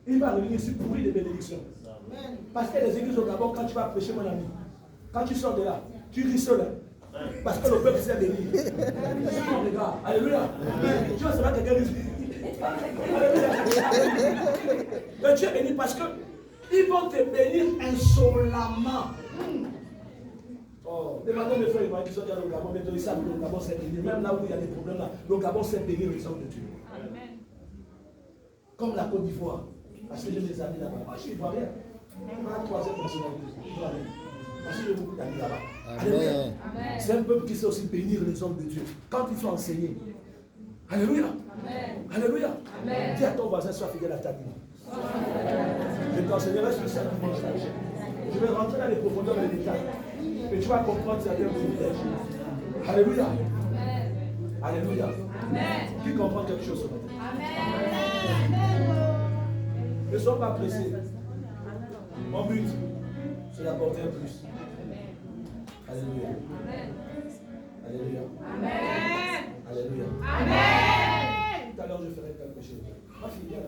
Il va revenir ici pour des bénédictions. Parce que les églises au Gabon, quand tu vas prêcher, mon ami, quand tu sors de là, tu ris seul. Parce que le peuple s'est béni. C'est mon regard. Alléluia. Tu vas savoir quelqu'un rit. Mais tu es béni parce que ils vont te bénir insolemment. Oh, demandez mes frères et moi qui sont dans le Gabon, mais ils savent que le Gabon s'est béni. Même là où il y a des problèmes, là, le Gabon s'est béni les hommes de Dieu. Amen. Comme la Côte d'Ivoire. Parce que j'ai des amis là-bas. Moi, je suis ivoirien. Ma troisième nationalité. Parce que j'ai beaucoup d'amis là-bas. Alléluia. C'est un peuple qui sait aussi bénir les hommes de Dieu. Quand ils sont enseignés. Alléluia. Amen. Alléluia. Amen. Dis à ton voisin, sois fidèle à ta vie. Je t'enseignerai sur ça dimanche. Je vais rentrer dans les profondeurs et les détails. Et tu vas comprendre certains privilèges. Alléluia. Alléluia. Qui comprend quelque chose ce matin? Ne sois pas pressé. Mon but, c'est d'apporter un plus. Alléluia. Alléluia. Alléluia. Tout à l'heure, je ferai quelque chose. Ma fille, viens là.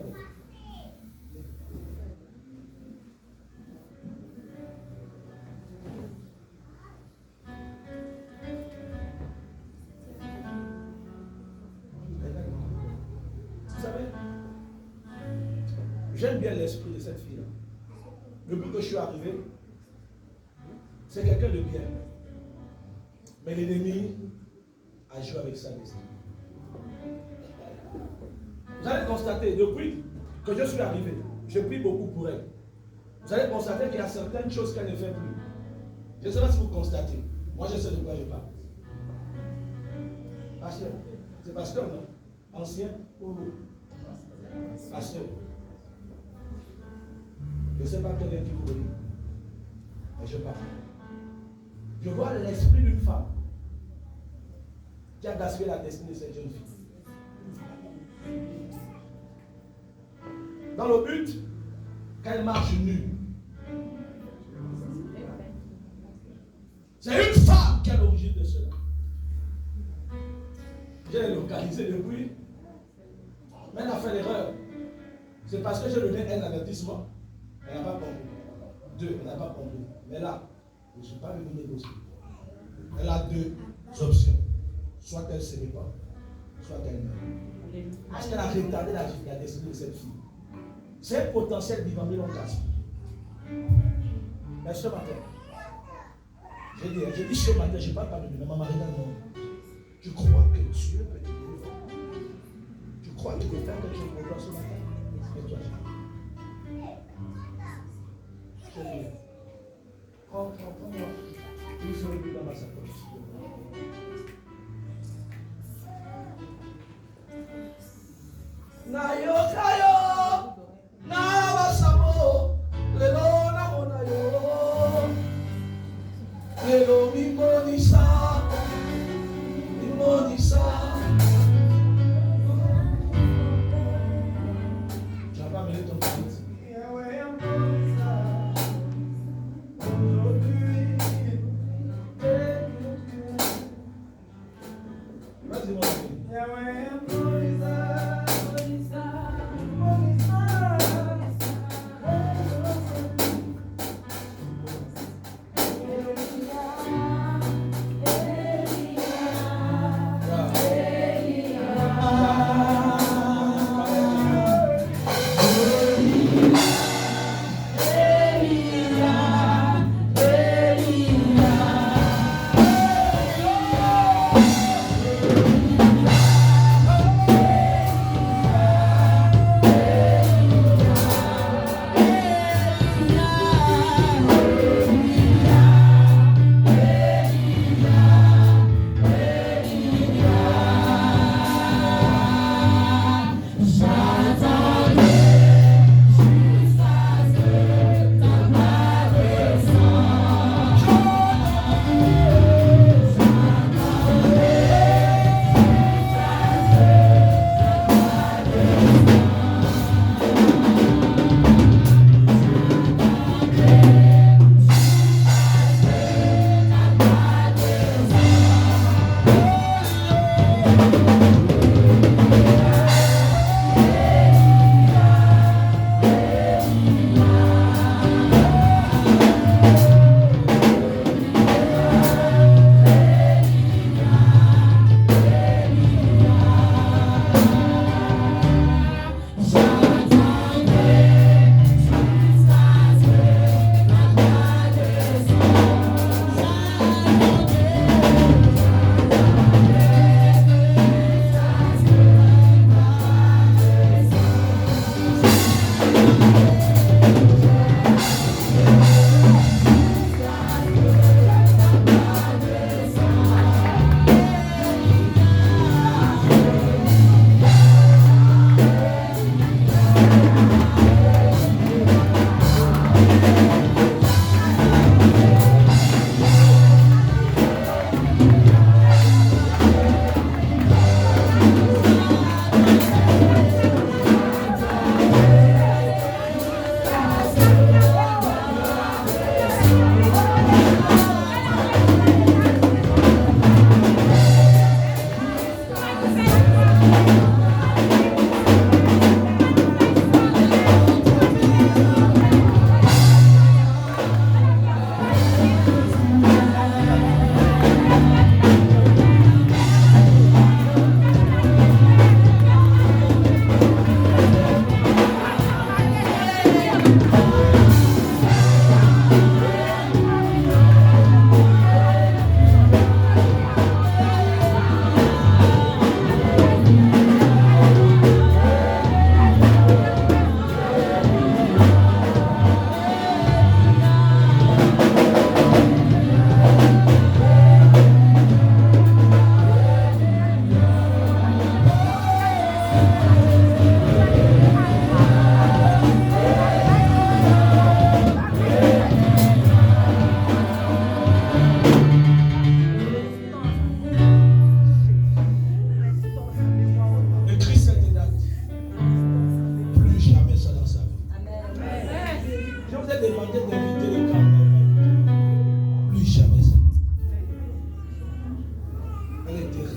Vous savez, j'aime bien l'esprit de cette fille-là. Depuis que je suis arrivé, c'est quelqu'un de bien. Mais l'ennemi a joué avec sa destinée. Vous allez constater, depuis que je suis arrivé, je prie beaucoup pour elle. Vous allez constater qu'il y a certaines choses qu'elle ne fait plus. Je ne sais pas si vous constatez. Moi, je sais de quoi je parle. Pasteur. C'est pasteur, non? Ancien ou pasteur? Je ne sais pas quel est qui vous dit. Mais je parle. Je vois l'esprit d'une femme qui a gaspillé la destinée de cette jeune fille. Dans le but qu'elle marche nue. C'est une femme qui a l'origine de cela. J'ai localisé depuis. Mais elle a fait l'erreur. C'est parce que j'ai donné un avertissement. Elle n'a pas compris. 2, elle n'a pas compris. Mais là, je ne suis pas venu négocier. Elle a 2 options. Soit elle se répand, soit elle meurt. Parce qu'elle a retardé la destinée de cette fille. C'est un potentiel vivant, mais non casse. Mais ce matin, j'ai dit ce matin, je ne parle pas de maman Marie. Tu crois que Dieu peut te délivrer? Tu crois que tu peux faire quelque chose pour toi ce matin? Et toi, je viens. Prends-moi. Une seule plus dans ma sacoche. Nayo kayo, na basamo, lelo na monayo, lelo mimonisa. Tu vas pas mêler ton fils. Vas-y, mon ami.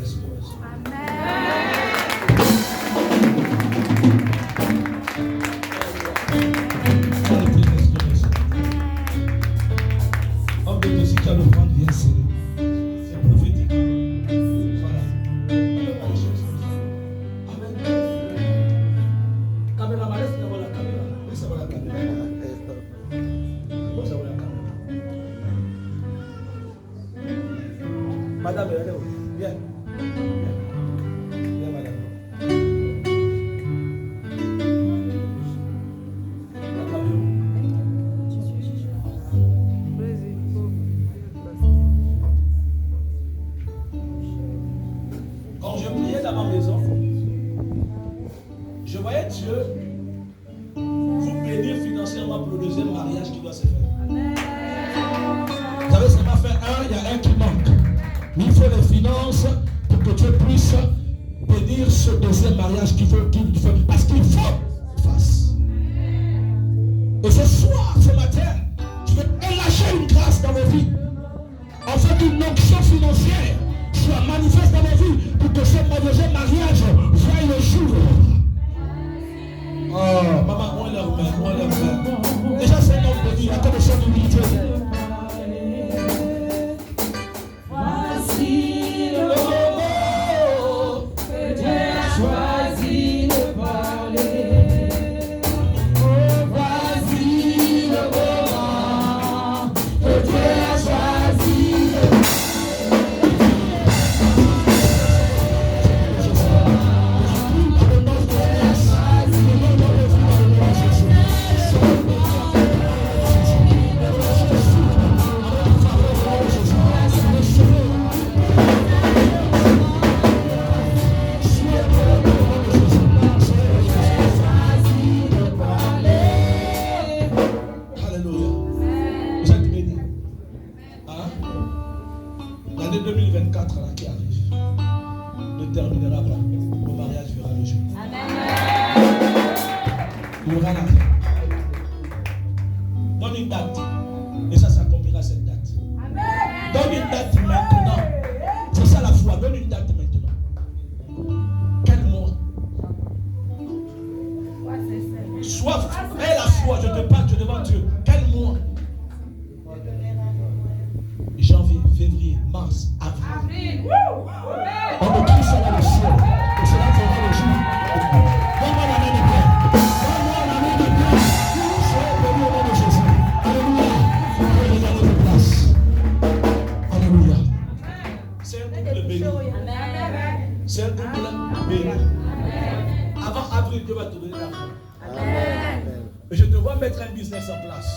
restauration. Homme de Dieu, si tu as le ventre bien serré, c'est prophétique. Voilà. Amen. Caméraman, laisse d'abord la caméra. Laisse d'abord la caméra. Laisse d'abord la caméra. Madame, allez, viens. Viens, madame. Quand je priais dans ma maison, je voyais Dieu vous bénir financièrement pour le deuxième mariage qui doit se faire. Vous savez, ça m'a fait un, il y a un qui manque. Il faut les finances pour que Dieu puisse bénir ce deuxième mariage qu'il faut, parce qu'il faut qu'il fasse. Et ce soir, ce matin, je vais relâcher une grâce dans vos vies, afin qu'une onction financière soit manifeste dans vos vies pour que ce deuxième mariage voie le jour. Oh, maman, on l'a ouvert. Déjà, c'est un homme béni, il a comme ça d'humilité. L'année 2024 là, qui arrive ne terminera pas. Le mariage verra le jour. Il y aura l'argent. Donne une date. Et ça s'accomplira cette date. Donne une date maintenant. C'est ça la foi. Donne une date maintenant. Quel mois? Sois et la foi. Je te parle devant Dieu. Quel mois? Janvier, février, mars, avril. On me crie ça dans le ciel. Et cela fera le jour. Donne-moi la main de Père. Donne-moi la main de Père. Sois béni au nom de Jésus. Alléluia. Vous pouvez regarder vos places. Alléluia. C'est un couple béni. C'est un couple béni. Avant avril, Dieu va te donner l'argent. Et je te vois mettre un business en place.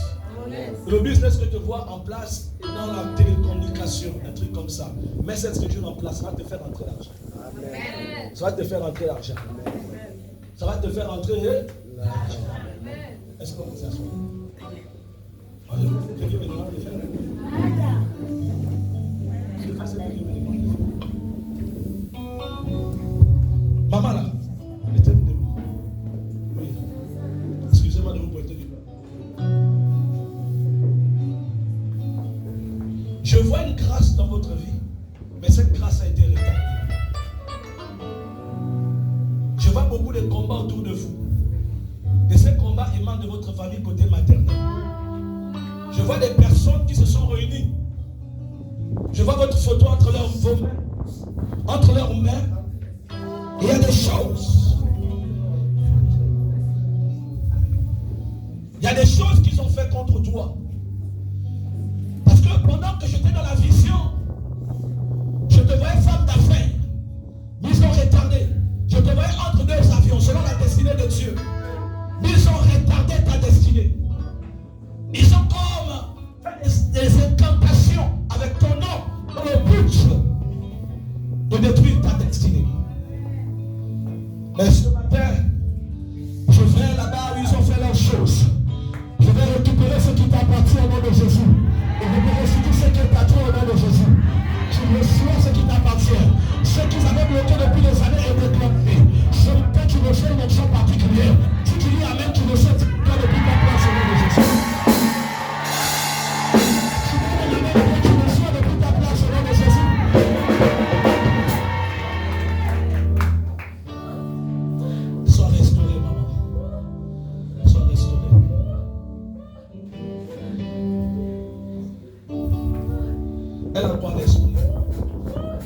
Le business que tu vois en place est dans la télécommunication, un truc comme ça. Mets cette structure en place, ça va te faire entrer l'argent. Ça va te faire entrer l'argent. Ça va te faire entrer l'argent. Est-ce qu'on peut s'asseoir? Dieu me demande de faire. Maman là, mettez-vous debout. Oui. Excusez-moi de vous pointer du doigt. Je vois une grâce dans votre vie, mais cette grâce a été retardée. Je vois beaucoup de combats autour de vous. Et ces combats émanent de votre famille côté maternel. Je vois des personnes qui se sont réunies. Je vois votre photo entre vos mains. Entre leurs mains. Il y a des choses. Il y a des choses qu'ils ont fait contre toi. Parce que pendant que j'étais dans la vision, je te voyais femme d'affaires. Ils ont retardé. Je te voyais entre deux avions selon la destinée de Dieu. Ils ont retardé ta destinée. Ils ont comme fait des incantations avec ton nom dans le but de détruire ta destinée. Mais ce matin, je vais là-bas où ils ont fait leurs choses. Je vais récupérer ce qui t'appartient au nom de Jésus. Et je vais restituer ce qui est à toi au nom de Jésus. Tu reçois ce qui t'appartient. Ce qu'ils avaient bloqué depuis des années est déclenché. Ce matin, tu reçois une option particulière. Si tu dis Amen, tu reçois ce qui est depuis ta place au nom de Jésus. Tu reçois depuis ta place au nom de Jésus.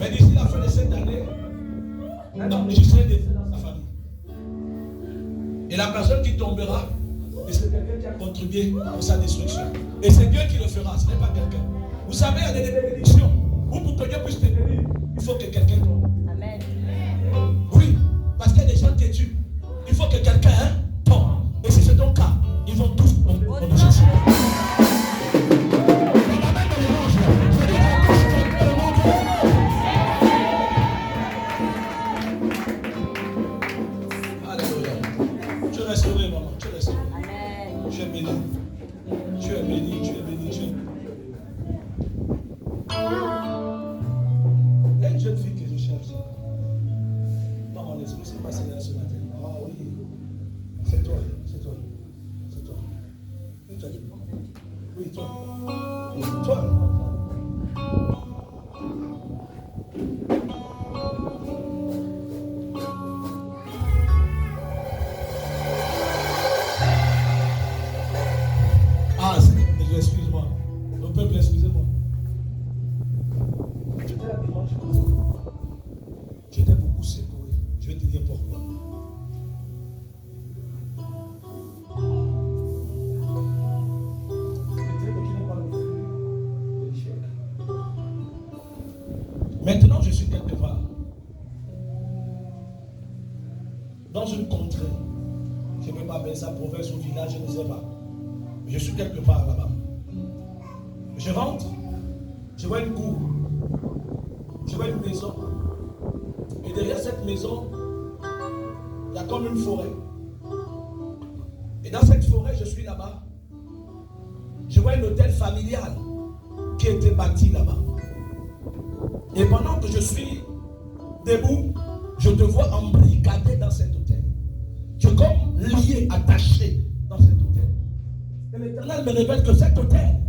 Mais d'ici la fin de cette année, je serai détruit dans sa famille. Et la personne qui tombera, c'est quelqu'un qui a contribué à sa destruction. Et c'est Dieu qui le fera, ce n'est pas quelqu'un. Vous savez, il y a des bénédictions. Où pour que Dieu puisse te bénir, il faut que quelqu'un tombe. Amen. Oui, parce qu'il y a des gens têtus. Il faut que quelqu'un tombe. Et si c'est ton cas, ils vont tous tomber au nom de Jésus. Alléluia. Tu es restauré, maman. Tu es restauré. Amen. Tu es béni. Tu es béni. Tu es béni. Tu es béni. Il y a une jeune fille que je cherche. Dans mon esprit, c'est passé là ce matin. Ah oui. C'est toi. C'est toi. C'est toi. Oui, toi. Toi. Ah, excuse-moi. Le peuple, excusez-moi. J'étais là dimanche. J'étais beaucoup secoué. Je vais te dire pourquoi. Maintenant, je suis quelque part. Dans une contrée. Je ne peux pas appeler ça province ou village, je ne sais pas. Mais je suis quelque part là-bas. Je rentre, je vois une cour. Je vois une maison. Et derrière cette maison, il y a comme une forêt. Et dans cette forêt, je suis là-bas. Je vois un hôtel familial qui a été bâti là-bas. Et pendant que je suis debout, je te vois embrigadé dans cet hôtel. Tu es comme lié, attaché dans cet hôtel. Et l'Éternel me révèle que cet hôtel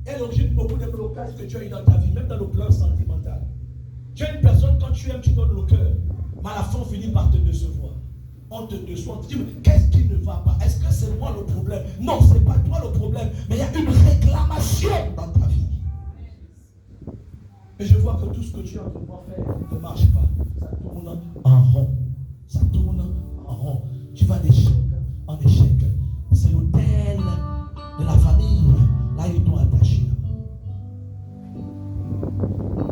est l'origine de beaucoup de blocages que tu as eu dans ta vie, même dans le plan sentimental. Tu es une personne, quand tu aimes, tu donnes le cœur. Mais à la fin, on finit par te décevoir. On te déçoit, on te dit, qu'est-ce qui ne va pas? Est-ce que c'est moi le problème? Non, ce n'est pas toi le problème, mais il y a une réclamation dans ta vie. Et je vois que tout ce que tu as de pouvoir faire ne marche pas. Ça tourne en rond. Ça tourne en rond. Tu vas d'échec en échec. C'est l'hôtel de la famille. Là, ils t'ont attaché.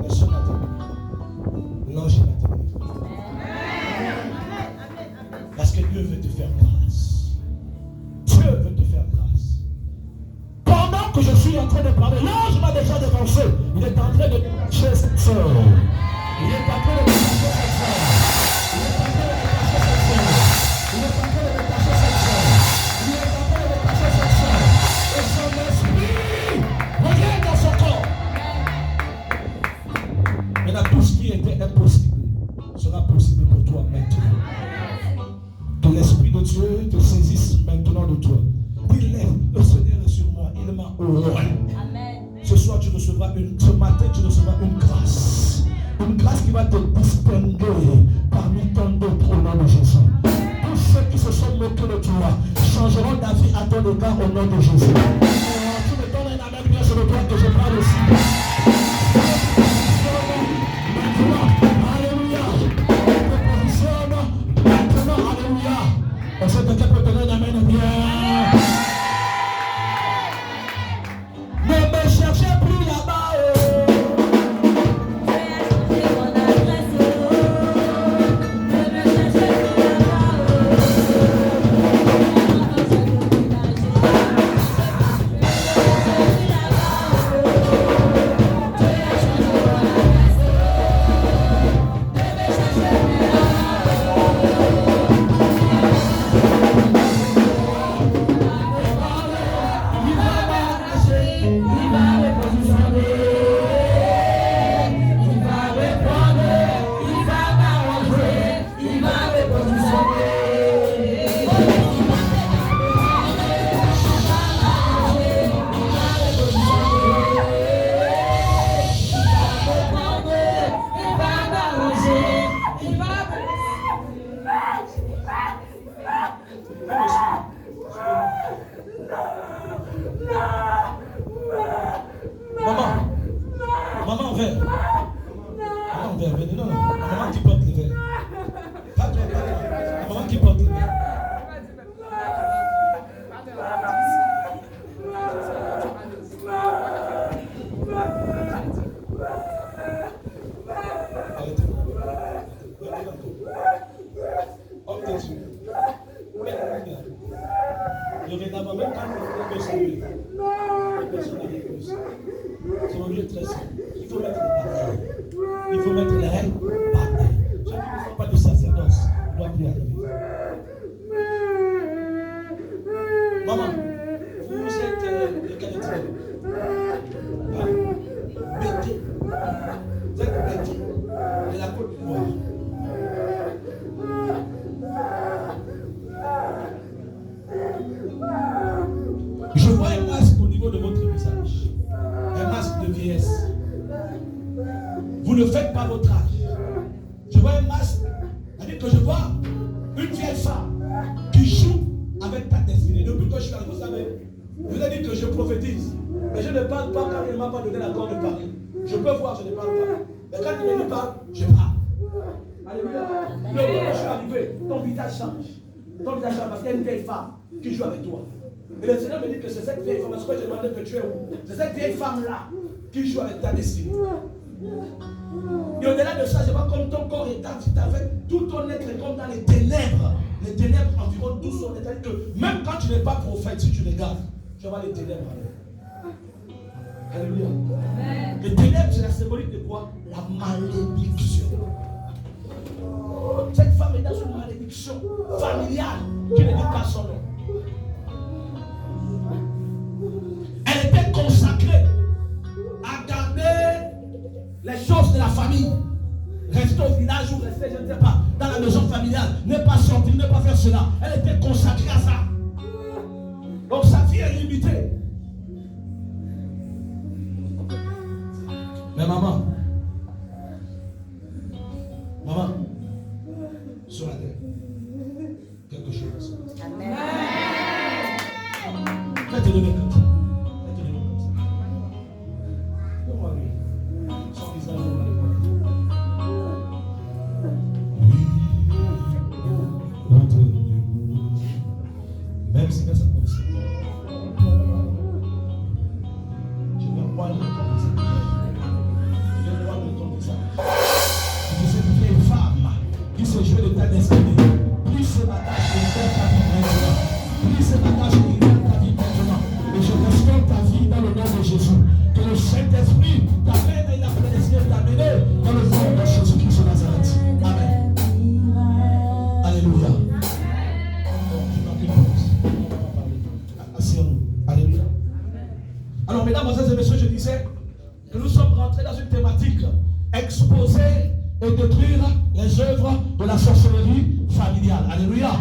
Mais ce matin, l'ange m'a dit. Parce que Dieu veut te faire grâce. Dieu veut te faire grâce. Pendant que je suis en train de parler, l'ange m'a déjà dévancé. Il est en train de détacher cette sœur. Il est en train de détacher cette sœur. Il est en train de détacher cette sœur. Il est en train de détacher cette sœur. Il est en train de détacher cette sœur. Et son esprit revient dans son corps. Maintenant, tout ce qui était impossible sera possible pour toi maintenant. Que l'Esprit de Dieu te saisisse maintenant de toi. Dis-le, le Seigneur est sur moi, il m'a oint. Ce soir, ce matin, tu recevras une grâce. Une grâce qui va te distinguer parmi tant d'autres au nom de Jésus. Tous ceux qui se sont moqués de toi changeront d'avis à ton égard au nom de Jésus. Tu me donnes un amen bien sur le toit que je parle aussi. Maintenant, alléluia. Maintenant, alléluia. Est-ce que quelqu'un peut donner un amen bien? Ne me cherchez plus là-bas. ton verre, venez. Non, non, la maman qui porte le verre. Pas toi, pas toi. La maman qui porte le verre. Arrêtez. Homme de Dieu. Dorénavant, même quand on peut saluer, les personnes de l'église, c'est un lieu très simple. Il faut mettre les batailles. Il faut mettre les règles batailles. Ceux qui ne font pas de sacerdoce doivent plus arriver. Maman, vous êtes de quelle tribu? Béto. Vous êtes Béto de la Côte d'Ivoire. Je vois un masque au niveau de votre visage. Un masque de vieillesse. Vous ne faites pas votre âge. Je vois un masque. C'est-à-dire que je vois une vieille femme qui joue avec ta destinée. Depuis que je suis arrivé, vous savez, je vous ai dit que je prophétise. Mais je ne parle pas quand il ne m'a pas donné l'accord de parler. Je peux voir, je ne parle pas. Mais quand il me parle, je parle. Alléluia. Depuis que je suis arrivé, ton visage change. Ton visage change parce qu'il y a une vieille femme qui joue avec toi. Et le Seigneur me dit que c'est cette vieille femme, parce que je demandais que tu es où? C'est cette vieille femme-là qui joue avec ta destinée. Et au-delà de ça, je vois comme ton corps est avec tout ton être est comme dans les ténèbres. Les ténèbres environ tout son être. C'est-à-dire que même quand tu n'es pas prophète, si tu regardes, tu vois les ténèbres. Alléluia. Les ténèbres, c'est la symbolique de quoi? La malédiction. Cette femme est dans une malédiction familiale qui ne dit pas son nom. Elle était consacrée à garder les choses de la famille. Rester au village ou rester, je ne sais pas, dans la maison familiale. Ne pas sortir, ne pas faire cela. Elle était consacrée à ça. Donc sa vie est limitée. Mais maman, sur la terre, quelque chose. Amen. Faites-le lever comme ça. Faites-le lever comme ça. Donne-moi lui. Son visage, on va le voir. Oui, entre nous. Même si ça comme ça. Je vais voir le temps de ça. Je vais voir le temps de ça. Je suis une vieille femme qui se joue de ta destinée. Plus ce matin, je vais faire ta vie maintenant. Plus ce matin, je vais faire ta vie maintenant. Et je restaure ta vie dans le nom de Jésus. Que le Saint-Esprit t'amène et il a prédestiné t'amener dans le nom de Jésus-Christ de Nazareth. Amen. Alléluia. Donc, je marque une pause. Asseyons-nous. Alléluia. Alors, mesdames, et messieurs, je disais que nous sommes rentrés dans une thématique exposer et détruire les œuvres de la sorcellerie familiale. Alléluia.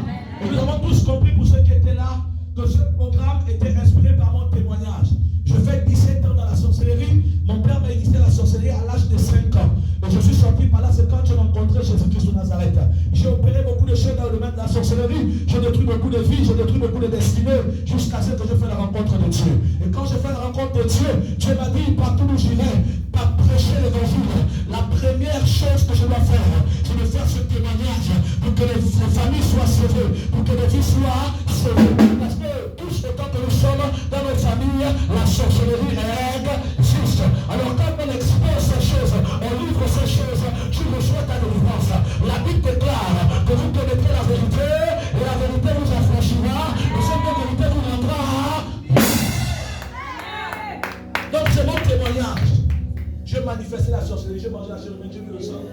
Et nous avons tous compris, pour ceux qui étaient là, que ce programme était inspiré par mon témoignage. Je fais 17 ans dans la sorcellerie. Mon père m'a initié à la sorcellerie à l'âge de 5 ans. Et je suis sorti par là, c'est quand j'ai rencontré Jésus-Christ de Nazareth. J'ai opéré beaucoup de choses dans le domaine de la sorcellerie. J'ai détruit beaucoup de vies, j'ai détruit beaucoup de destinées, jusqu'à ce que je fais la rencontre de Dieu. Et quand je fais la rencontre de Dieu, Dieu m'a dit, partout où j'irai, par prêcher l'évangile, la première chose que je dois faire, c'est de faire ce témoignage pour que les familles soient sauvées, pour que les vies soient sauvées. Parce que tous autant que nous sommes dans nos familles, la sorcellerie existe. Alors quand on expose ces choses, on livre ces choses, tu reçois ta délivrance. La Bible déclare que vous connaîtrez la vérité et la vérité vous affranchira et cette vérité vous rendra. Donc c'est mon témoignage. Je manifestais la sorcellerie, je mangeais la chair humaine,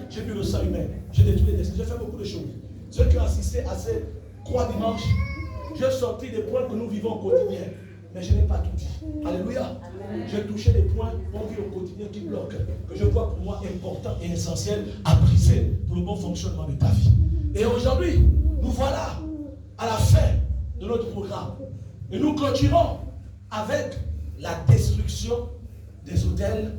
j'ai vu le sang humain, j'ai détruit les destins, j'ai fait beaucoup de choses. Ceux qui ont assisté à ces 3 dimanches, j'ai sorti des points que nous vivons au quotidien, mais je n'ai pas tout dit. Alléluia. J'ai touché des points qu'on vit au quotidien qui bloquent, que je vois pour moi important et essentiel à briser pour le bon fonctionnement de ta vie. Et aujourd'hui, nous voilà à la fin de notre programme. Et nous clôturons avec la destruction des autels.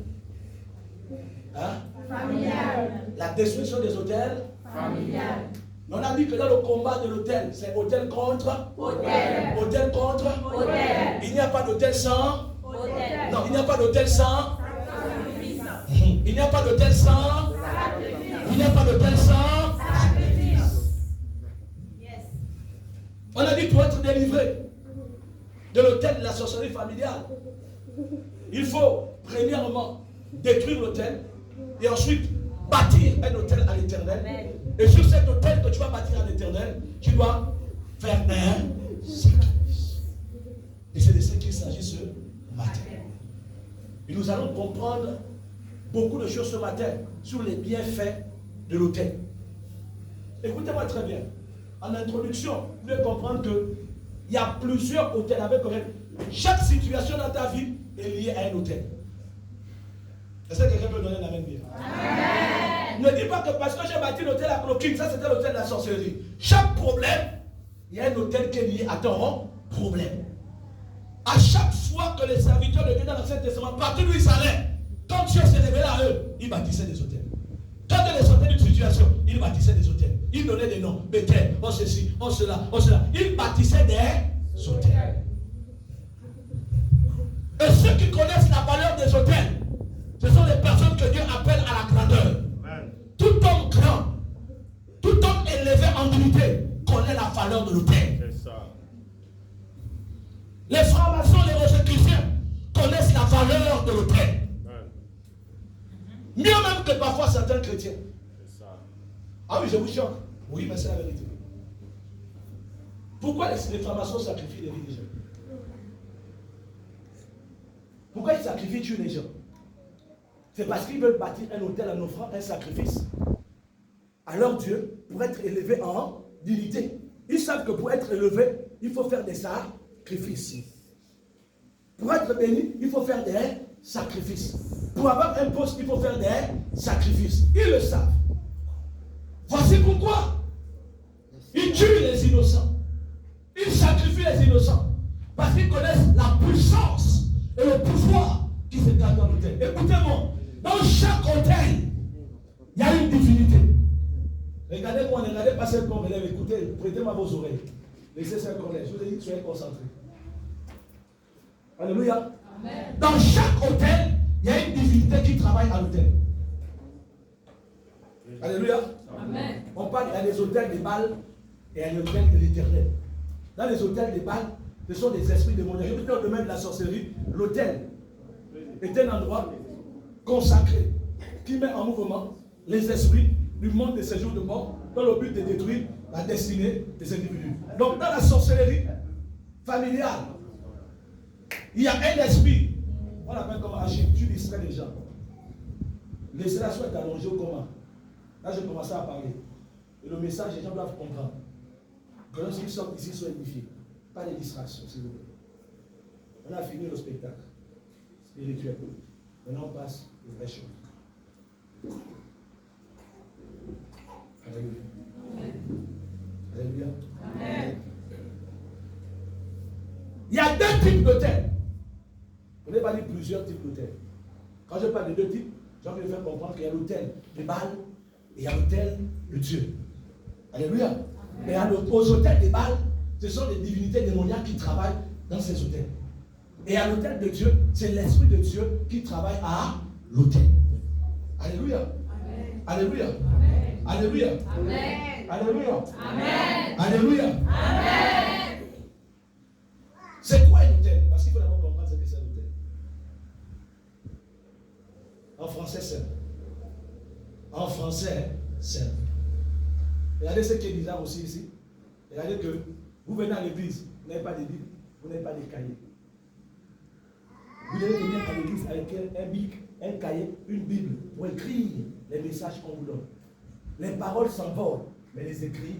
Familial. La destruction des autels Familial. On a dit que dans le combat de l'autel, c'est autel contre autel. Autel contre autel. Il n'y a pas d'autel sans autel. Non, il n'y a pas d'autel sans Sacrifice. Il n'y a pas d'autel sans Sacrifice. l'autel de la sorcellerie familiale. Il faut, premièrement, détruire l'autel et ensuite bâtir un autel à l'Éternel. Et sur cet autel que tu vas bâtir à l'Éternel, tu dois faire un sacrifice. Et c'est de ce qu'il s'agit ce matin. Et nous allons comprendre beaucoup de choses ce matin sur les bienfaits de l'autel. Écoutez-moi très bien. En introduction, vous devez comprendre qu'il y a plusieurs autels avec chaque situation dans ta vie est liée à un autel. Est-ce que quelqu'un peut donner la même vie? Ne dis pas que parce que j'ai bâti l'autel à Cloquine, ça c'était l'autel de la sorcellerie. Chaque problème, il y a un autel qui est lié à ton problème. À chaque fois que les serviteurs de Dieu dans l'Ancien Testament, partout où ils allaient, quand Dieu s'est révélé à eux, ils bâtissaient des hôtels. Quand ils les sortaient d'une situation, ils bâtissaient des hôtels. Ils donnaient des noms. Bethel, oh ceci, oh cela, oh cela. Ils bâtissaient des hôtels. Et ceux qui connaissent la valeur des hôtels, ce sont les personnes que Dieu appelle à la grandeur. Tout homme grand, tout homme élevé en dignité connaît la valeur de l'autel. Les francs-maçons, les rosicruciens connaissent la valeur de l'autel. Mieux même que parfois certains chrétiens. Ah oui, je vous choque. Oui, mais c'est la vérité. Pourquoi les francs-maçons sacrifient les vies des gens? Pourquoi ils sacrifient, tuent les gens? C'est parce qu'ils veulent bâtir un autel en offrant un sacrifice à leur Dieu pour être élevé en dignité. Ils savent que pour être élevé, il faut faire des sacrifices. Pour être béni, il faut faire des sacrifices. Pour avoir un poste, il faut faire des sacrifices. Ils le savent. Voici pourquoi ils tuent les innocents. Ils sacrifient les innocents. Parce qu'ils connaissent la puissance et le pouvoir qui se cache dans l'autel. Écoutez-moi, dans chaque hôtel, il y a une divinité. Regardez-moi, ne regardez pas cette qu'on élève. Écoutez, prêtez-moi vos oreilles. Laissez ça collège. Je vous ai dit, soyez concentrés. Alléluia. Amen. Dans chaque hôtel, il y a une divinité qui travaille à l'hôtel. Alléluia. Amen. On parle, il y a les hôtels des Baals et il y a l'hôtel de l'Éternel. Dans les hôtels des Baals, ce sont des esprits démoniaques. Je vous dis dans le domaine de la sorcellerie, l'hôtel est un endroit consacré qui met en mouvement les esprits du monde des séjours de mort dans le but de détruire la destinée des individus. Donc dans la sorcellerie familiale, il y a un esprit, on l'appelle comme Achille, tu distrais les gens. Laissez-la soit allongée au coma. Là, je commence à parler. Et le message, les gens doivent comprendre. Que lorsqu'ils sortent ici, ils soient édifiés. Pas de distractions, s'il vous plaît. On a fini le spectacle spirituel. Maintenant, on passe aux vraies choses. Alléluia. Alléluia. Amen. Il y a deux types d'hôtels. Je n'ai pas dit plusieurs types d'hôtels. Quand je parle de deux types, j'ai envie de faire comprendre qu'il y a l'hôtel des Baals et il y a l'hôtel de Dieu. Alléluia. Mais aux hôtels des Baals, ce sont les divinités démoniaques qui travaillent dans ces hôtels. Et à l'hôtel de Dieu, c'est l'Esprit de Dieu qui travaille à l'hôtel. Alléluia. Amen. Alléluia. Amen. Alléluia. Amen. Alléluia. Amen. Alléluia. Amen. C'est quoi un hôtel? Parce qu'il faut d'abord comprendre ce que c'est un hôtel. En français, c'est. En français, c'est. Regardez ce qui est bizarre aussi ici. Regardez que vous venez à l'église, vous n'avez pas de Bible, vous n'avez pas de cahier. Vous devez venir à l'église avec un bic, un cahier, une Bible pour écrire les messages qu'on vous donne. Les paroles s'envolent, mais les écrits.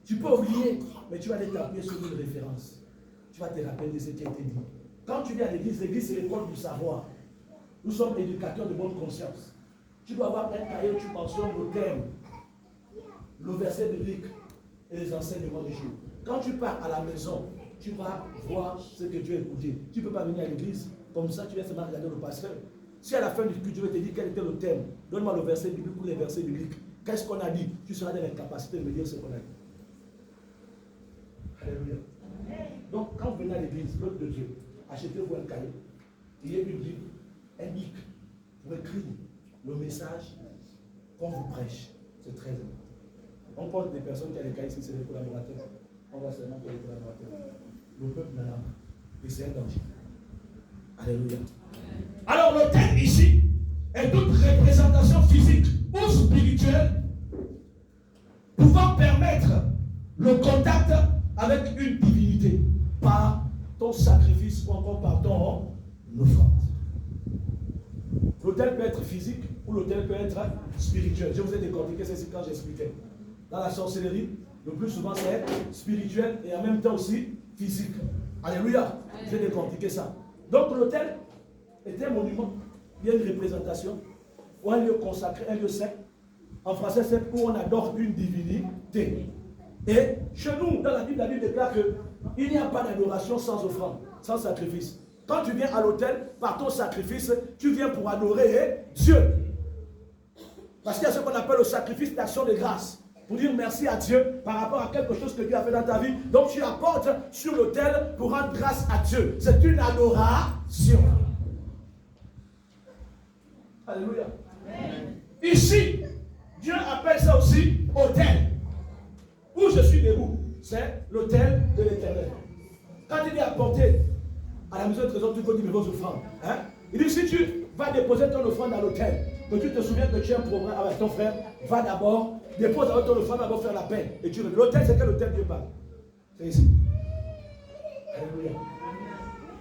Tu peux oublier, mais tu vas aller t'appuyer sur une référence. Tu vas te rappeler de ce qui a été dit. Quand tu viens à l'église c'est l'école du savoir. Nous sommes éducateurs de bonne conscience. Tu dois avoir un cahier où tu mentionnes le thème, le verset biblique et les enseignements du jour. Quand tu pars à la maison, tu vas voir ce que Dieu a écouté. Tu ne peux pas venir à l'église comme ça, tu vas seulement regarder le pasteur. Si à la fin du culte, Dieu te dit quel était le thème, donne-moi le verset biblique ou les versets bibliques. Qu'est-ce qu'on a dit? Tu seras dans l'incapacité de me dire ce qu'on a dit. Alléluia. Donc, quand vous venez à l'église, l'autre de Dieu, achetez-vous un cahier, ayez une Bible, un bic, pour écrire le message qu'on vous prêche. C'est très important. On porte des personnes qui ont des cahiers, c'est des collaborateurs. On va seulement pour les collaborateurs. le peuple n'en a pas. Et c'est un danger. Alléluia. Alors l'autel ici est toute représentation physique ou spirituelle pouvant permettre le contact avec une divinité par ton sacrifice ou encore par ton offrande. L'autel peut être physique ou l'autel peut être spirituel. Je vous ai décortiqué ceci quand j'expliquais. Dans la sorcellerie, le plus souvent c'est spirituel et en même temps aussi physique. Alléluia. J'ai décortiqué ça. Donc l'autel est un monument, il y a une représentation ou un lieu consacré, un lieu saint. En français, c'est où on adore une divinité. Et chez nous, dans la Bible déclare qu'il n'y a pas d'adoration sans offrande, sans sacrifice. Quand tu viens à l'autel, par ton sacrifice, tu viens pour adorer Dieu. Parce qu'il y a ce qu'on appelle le sacrifice d'action de grâce. Pour dire merci à Dieu par rapport à quelque chose que Dieu a fait dans ta vie. Donc tu apportes sur l'autel pour rendre grâce à Dieu. C'est une adoration. Alléluia. Ici, Dieu appelle ça aussi autel. Où je suis debout, c'est l'autel de l'Éternel. Quand il est apporté à la maison de trésor, tu peux dire vos offrandes. Hein? Il dit si tu vas déposer ton offrande à l'autel, que tu te souviens que tu as un problème avec ton frère, va d'abord, dépose avec ton offrande, d'abord faire la paix. Et tu reviens. L'autel, c'est quel autel Dieu parle? C'est ici. Alléluia.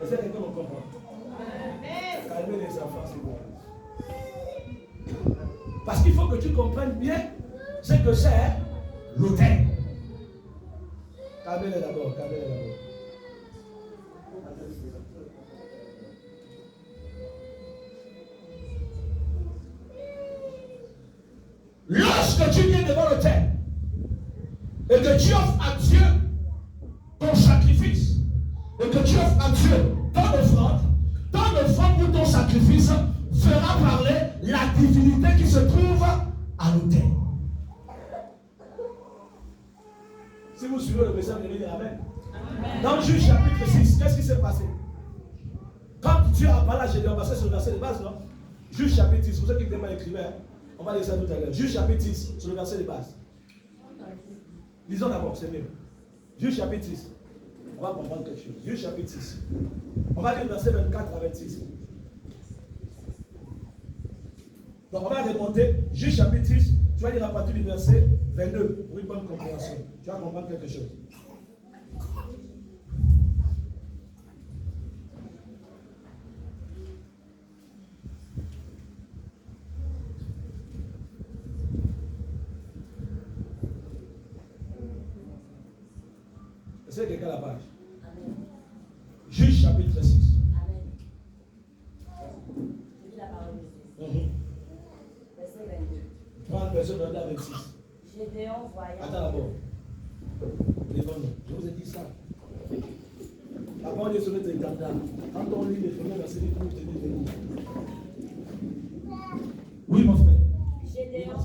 Est-ce que quelqu'un me comprend? Calmez les enfants, s'il vous plaît. Parce qu'il faut que tu comprennes bien ce que c'est l'autel. Calmez-les d'abord, calmez-les d'abord. Lorsque tu viens devant l'autel et que tu offres à Dieu ton sacrifice et que tu offres à Dieu ton offrande ou ton sacrifice fera parler la divinité qui se trouve à l'autel. Si vous suivez le message, vous allez dire Amen. Dans Juge chapitre 6, qu'est-ce qui s'est passé? Quand Dieu a parlé à Gédéon, parce que c'est le verset de base, non? Juge chapitre 6, pour ceux qui n'étaient pas écrivains, on va lire ça tout à l'heure. Juge chapitre 6, c'est le verset de base. Lisons d'abord, c'est mieux. Juge chapitre 6. On va comprendre quelque chose. Juge chapitre 6. On va lire le verset 24 à 26. Donc on va remonter. Juge chapitre 6. Tu vas lire à partir du verset 22 pour une bonne compréhension. Tu vas comprendre quelque chose. C'est quelqu'un la page. Amen. Juge chapitre 6. Amen. Je lis la parole de Dieu. Verset 22. Prends le verset 22 à 26. Gédéon voyant. Attends d'abord. Je vous ai dit ça. La parole est sur notre étendard. Quand on lit les premiers versets, il faut que je te dise. Oui, mon frère. Gédéon,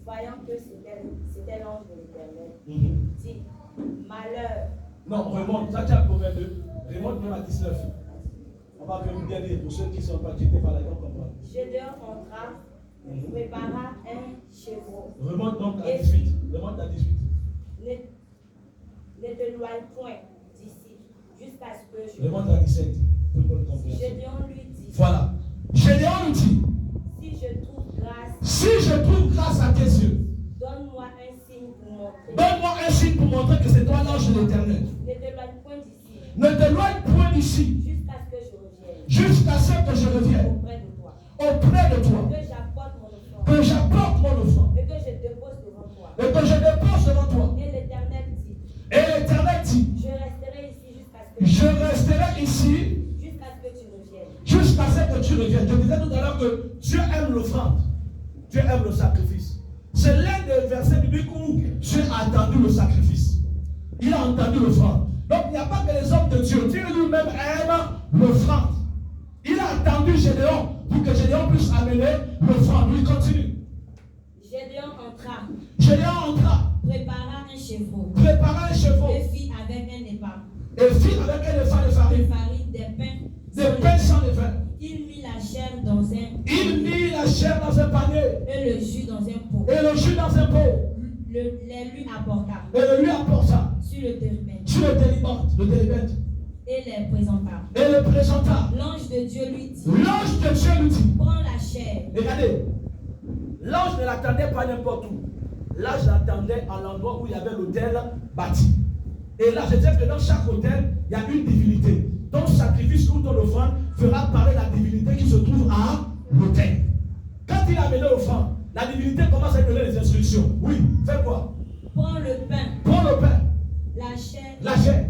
voyant que c'était l'ange de l'Éternel, dit malheur. Non, remonte, ça tient pour 22. Remonte même à 19. On va bien lire pour ceux qui ne sont pas quittés par la grande comprendre. Gédéon entra, prépara un chevreau. Remonte donc à 18. Remonte à 18. Ne t'éloigne point d'ici, jusqu'à ce que je. Remonte à 17. Gédéon lui dit. Voilà. Gédéon lui dit. Si je trouve grâce à tes yeux. Donne-moi un signe pour montrer. Donne-moi un signe pour montrer que c'est toi l'ange de l'Éternel. Ne t'éloigne point d'ici. Ne t'éloigne point d'ici. Jusqu'à ce que je revienne. Jusqu'à ce que je revienne. Auprès de toi. Auprès de toi. Que j'apporte mon offrande. Que j'apporte mon offrande. Et que je dépose devant toi. Et que je dépose devant toi. Et l'Éternel dit. Et l'Éternel dit. Je resterai ici jusqu'à ce que. Je resterai ici. Jusqu'à ce que tu reviennes. Jusqu'à ce que tu reviennes. Je disais tout à l'heure que Dieu aime l'offrande. Dieu aime le sacrifice. C'est l'un des versets bibliques où Dieu a entendu le sacrifice. Il a entendu l'offrande. Donc il n'y a pas que les hommes de Dieu. Dieu lui-même aime l'offrande. Il a entendu Gédéon pour que Gédéon puisse amener l'offrande. Il continue. Gédéon entra. Gédéon entra. Prépara un chevreau. Prépara un chevreau. Et fit avec un épar. Et fit avec un épar de farine. Des pains sans levain. Il mit la chair dans un panier. Et le jus dans un pot. Les lui apporta. Et le lui apporta. Sur le térébinthe. et les présenta. Et le présenta. L'ange de Dieu lui dit, L'ange de Dieu lui dit, prends la chair. regardez, l'ange ne l'attendait pas n'importe où. L'ange l'attendait à l'endroit où il y avait l'autel bâti. Et là, je disais que dans chaque autel, il y a une divinité. Ton sacrifice ou ton offrande fera parler la divinité qui se trouve à l'autel. Quand il a amené l'offrande, la divinité commence à donner les instructions. Oui, fais quoi? Prends le pain, Prends le pain, la chair, la chair,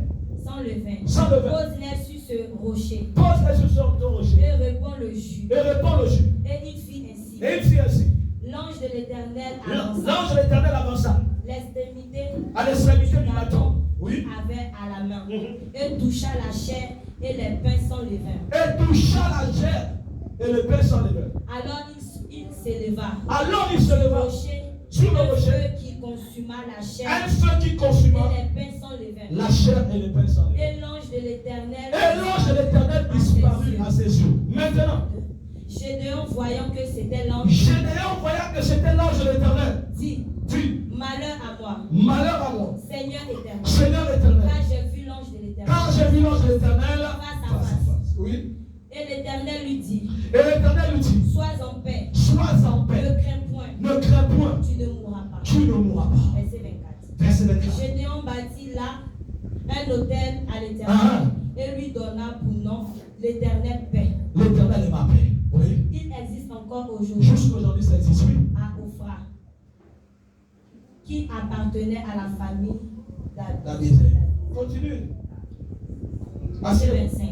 sans levain. sans levain. Pose-les sur ce rocher. Pose-les sur ton rocher. Et répands le jus. Et répands le jus. Et il fit ainsi. Et il fit ainsi. L'ange de l'Éternel avança. L'ange de l'Éternel avança L'extrémité à l'extrémité du bâton. Oui. avait à la main. Et toucha la chair et les pains sans levain. Et toucha la chair et le pain sans levain. Alors il s'éleva. Alors il se leva sur le un rocher. feu qui consuma la chair Un feu qui consuma et les pains sans levain. la chair et le pain sans levain. Et l'ange de l'Éternel Et l'ange de l'Éternel disparut à ses yeux. Maintenant, Gédéon, voyant que c'était l'ange, Gédéon voyant que c'était l'ange de l'Éternel, dit, dit, malheur à moi, malheur à moi, Seigneur éternel, Seigneur éternel, car j'ai vu l'ange de l'Éternel. car j'ai vu l'ange de l'Éternel Face à face. Oui. Et l'Éternel lui dit, Et l'Éternel lui dit, sois en paix, sois en paix, ne crains point, ne crains point, tu ne mourras pas. tu ne mourras pas. Verset 24. Verset 24. Gédéon bâtit là un autel à l'Éternel et lui donna pour nom l'Éternel paix. L'Éternel est ma paix. Oui. Il existe encore aujourd'hui Jusqu'aujourd'hui, ça existe, oui. à Ophra, qui appartenait à la famille David. Continue. Verset 25.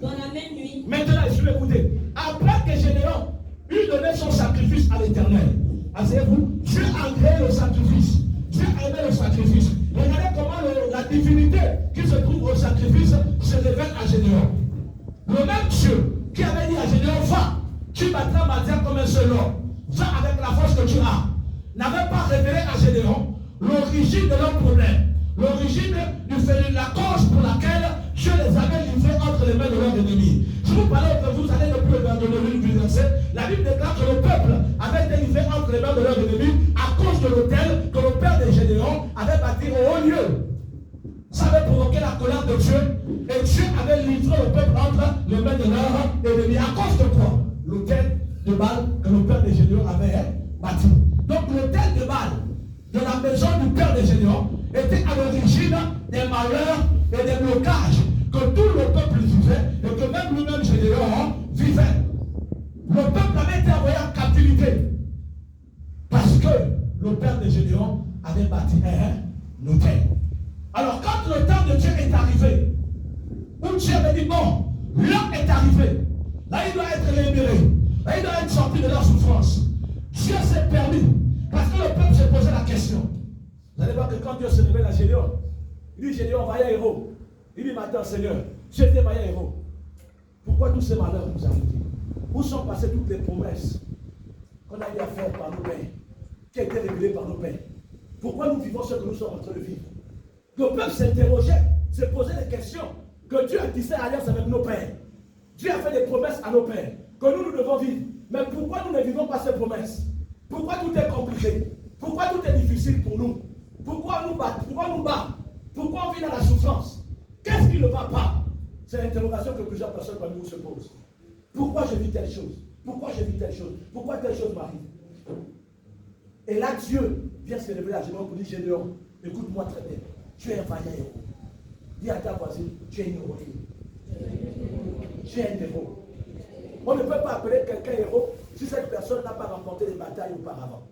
Dans la même nuit, Maintenant, je vais écouter. Après que Gédéon eut donné son sacrifice à l'Éternel, asseyez-vous, Dieu a créé le sacrifice. Dieu a aimé le sacrifice. Regardez comment la divinité qui se trouve au sacrifice se révèle à Gédéon. Le même Dieu qui avait dit à Gédéon, va, tu battras ma terre comme un seul homme. Va avec la force que tu as. N'avait pas révélé à Gédéon l'origine de leur problème. L'origine de la cause pour laquelle Dieu les avait livrés entre les mains de leurs ennemis. Si vous parlez que vous allez le plus vers le verset, la Bible déclare que le peuple avait été livré entre les mains de leurs ennemis à cause de l'autel que le père de Gédéon avait bâti au haut lieu. Ça avait provoqué la colère de Dieu et Dieu avait livré le peuple entre les mains de leurs ennemis. À cause de quoi? L'autel de Baal que le père de Gédéon avait bâti. Donc l'autel de Baal de la maison du père de Gédéon était à l'origine des malheurs et des blocages que tout le peuple vivait et que même lui-même Gédéon vivait. Le peuple avait été envoyé en captivité parce que le père de Gédéon avait bâti un autel. Alors quand le temps de Dieu est arrivé, où Dieu avait dit bon, l'heure est arrivée, là il doit être libéré, là il doit être sorti de leur souffrance. Dieu s'est permis, parce que le peuple s'est posé la question. Vous allez voir que quand Dieu se révèle à Gédéon, il dit Gédéon, vaillant héros. Il dit maintenant Seigneur, tu étais vaillant héros. Pourquoi tous ces malheurs nous arrivent? Où sont passées toutes les promesses qu'on a eu à faire par nos pères, qui a été révélées par nos pères? Pourquoi nous vivons ce que nous sommes en train de vivre? Le peuple s'interrogeait, se posait des questions, que Dieu a tissé alliance avec nos pères. Dieu a fait des promesses à nos pères, que nous devons vivre. Mais pourquoi nous ne vivons pas ces promesses? Pourquoi tout est compliqué? Pourquoi tout est difficile pour nous? Pourquoi on nous bat? Pourquoi on nous bat? Pourquoi on vit dans la souffrance? Qu'est-ce qui ne va pas? C'est l'interrogation que plusieurs personnes parmi nous se posent. Pourquoi je vis telle chose? Pourquoi je vis telle chose? Pourquoi telle chose m'arrive? Et là, Dieu vient se révéler à Gédéon pour dire Gédéon, écoute-moi très bien. Tu es un vaillant héros. Dis à ta voisine, tu es une héroïne. Tu es un héros. On ne peut pas appeler quelqu'un héros si cette personne n'a pas remporté des batailles auparavant.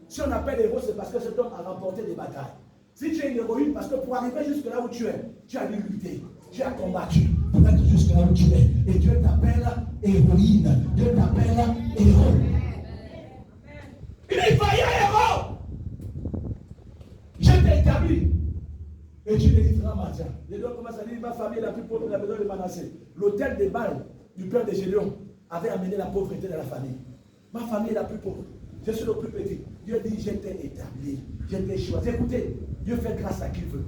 Si on appelle héros, c'est parce que cet homme a remporté des batailles. Si tu es une héroïne, parce que pour arriver jusque là où tu es, tu as dû lutter, tu as combattu pour être jusque là où tu es. Et Dieu t'appelle héroïne. Dieu t'appelle héros. Il est vaillant héros. Je t'ai établi. Et tu délivreras ma terre. Gédéon commence à dire, ma famille est la plus pauvre de la maison de Manassé. L'autel des Baal du père de Gédéon avait amené la pauvreté de la famille. Ma famille est la plus pauvre. Je suis le plus petit. Dieu dit, je t'ai établi. Je t'ai choisi. Écoutez, Dieu fait grâce à qui veut.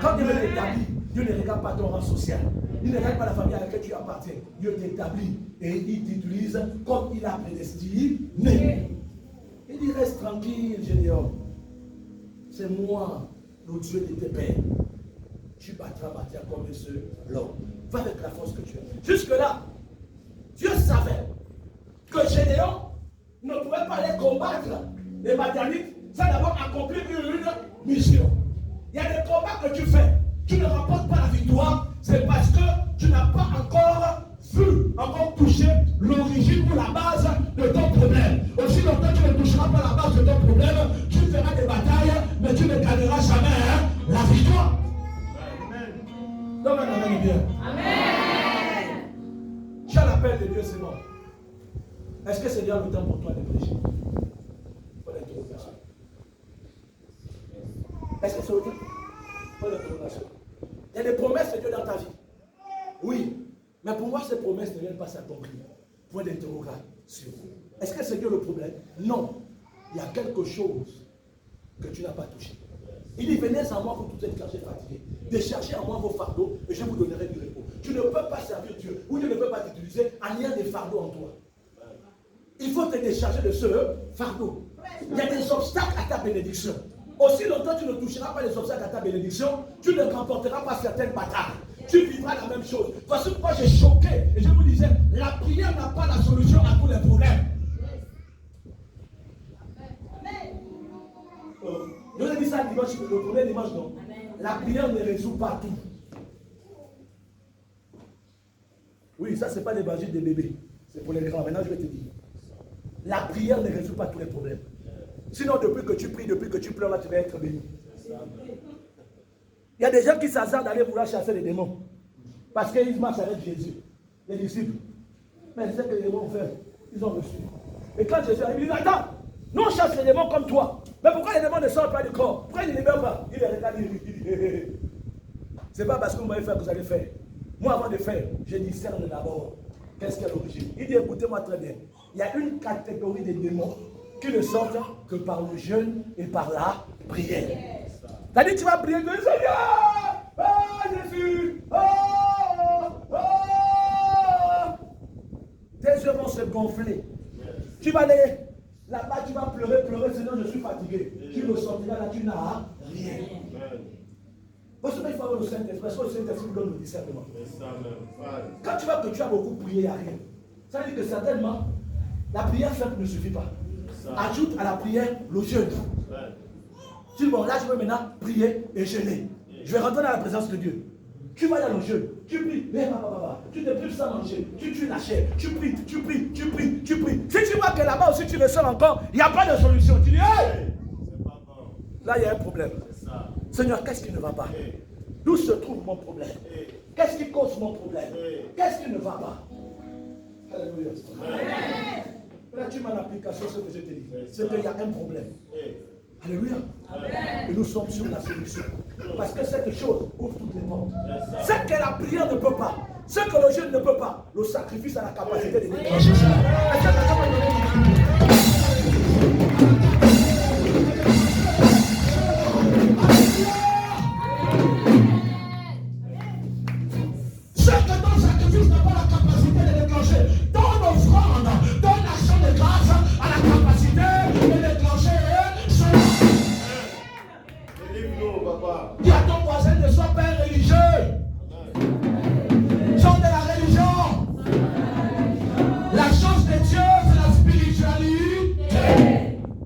Quand Dieu t'établit, Dieu ne regarde pas ton rang social. Il ne regarde pas la famille à laquelle tu appartiens. Dieu t'établit et il t'utilise comme il a prédestiné. Il dit, reste tranquille, Gédéon. C'est moi, le Dieu de tes pères. tu battras Mathia comme ce l'homme. Va avec la force que tu as. Jusque-là, Dieu savait que Gédéon ne pouvait pas aller combattre les Madianites sans d'abord accomplir une mission. Il y a des combats que tu fais, tu ne remportes pas la victoire, c'est parce que tu n'as pas encore touché l'origine ou la base de ton problème. Aussi longtemps que tu ne toucheras pas la base de ton problème, tu feras des batailles, mais tu ne gagneras jamais la victoire. Amen. Donc, amen bien. Amen. Tu as l'appel de Dieu, c'est bon. Est-ce que c'est bien le temps pour toi de prêcher? Pas d'interrogation. Est-ce que c'est le temps? Pas d'interrogation. Il y a des promesses de Dieu dans ta vie. Oui. Mais pour moi, ces promesses ne viennent pas s'accomplir. Point d'interrogation. Est-ce que c'est Dieu le problème? Non. Il y a quelque chose que tu n'as pas touché. Il dit, venez à moi, vous tous êtes chargés, fatigués. Déchargez en moi vos fardeaux et je vous donnerai du repos. Tu ne peux pas servir Dieu ou Dieu ne peut pas t'utiliser en ayant des fardeaux en toi. Il faut te décharger de ce fardeau. Il y a des obstacles à ta bénédiction. Aussi longtemps tu ne toucheras pas les obstacles à ta bénédiction, tu ne remporteras pas certaines batailles. Tu vivras la même chose. Parce que moi j'ai choqué et je vous disais, la prière n'a pas la solution à tous les problèmes. Je vous ai dit ça dimanche, le premier dimanche, non. La prière ne résout pas tout. Oui, ça c'est pas l'évangile des bébés. C'est pour les grands. Maintenant je vais te dire. La prière ne résout pas tous les problèmes. Sinon, depuis que tu pries, depuis que tu pleures, là, tu vas être béni. Il y a des gens qui s'hasardent d'aller vouloir chasser les démons. Parce qu'ils marchent avec Jésus, les disciples. Mais c'est ce que les démons ont fait. Ils ont reçu. Et quand Jésus arrive, il dit, attends, nous on chasse les démons comme toi. Mais pourquoi les démons ne sortent pas du corps? Pourquoi ils ne libèrent pas? Il les regarde, il dit, c'est pas parce que vous m'avez fait que vous allez faire. Moi, avant de faire, je discerne d'abord. Qu'est-ce qu'il y a l'origine? Il dit, écoutez-moi très bien. Il y a une catégorie de démons qui ne sortent que par le jeûne et par la prière. C'est-à-dire que tu vas prier, Seigneur, Jésus, tes yeux vont se gonfler. Tu vas aller là-bas, tu vas pleurer, Seigneur, je suis fatigué. Tu me sortiras là, tu n'as rien. Parce qu'il faut avoir le Saint-Esprit, parce que le Saint-Esprit donne le discernement. Quand tu vois que tu as beaucoup prié, il n'y a rien. Ça veut dire que certainement, la prière simple ne suffit pas. Ajoute à la prière le jeûne. Tu dis, bon, là, je vais maintenant prier et jeûner. Je vais rentrer dans la présence de Dieu. Tu vas dans le jeûne, tu pries, tu te prives sans manger, tu tues la chair, tu pries. Si tu vois que là-bas aussi tu ressens encore, il n'y a pas de solution. Tu dis, hey! Là, il y a un problème. Seigneur, qu'est-ce qui ne va pas? D'où se trouve mon problème? Qu'est-ce qui cause mon problème? Qu'est-ce qui ne va pas? Alléluia. Là, tu mets en application ce que je te dis. C'est qu'il y a un problème. Alléluia. Et nous sommes sur la solution. Parce que cette chose ouvre toutes les portes. Ce que la prière ne peut pas, ce que le jeûne ne peut pas, le sacrifice a la capacité de déclencher cela. Ce que ton sacrifice n'a pas la capacité de déclencher, ton offrande, ton action de grâce a la capacité de déclencher cela. Dis à ton voisin, ne sois pas un religieux. Sont de la religion. La chose de Dieu, c'est la spiritualité.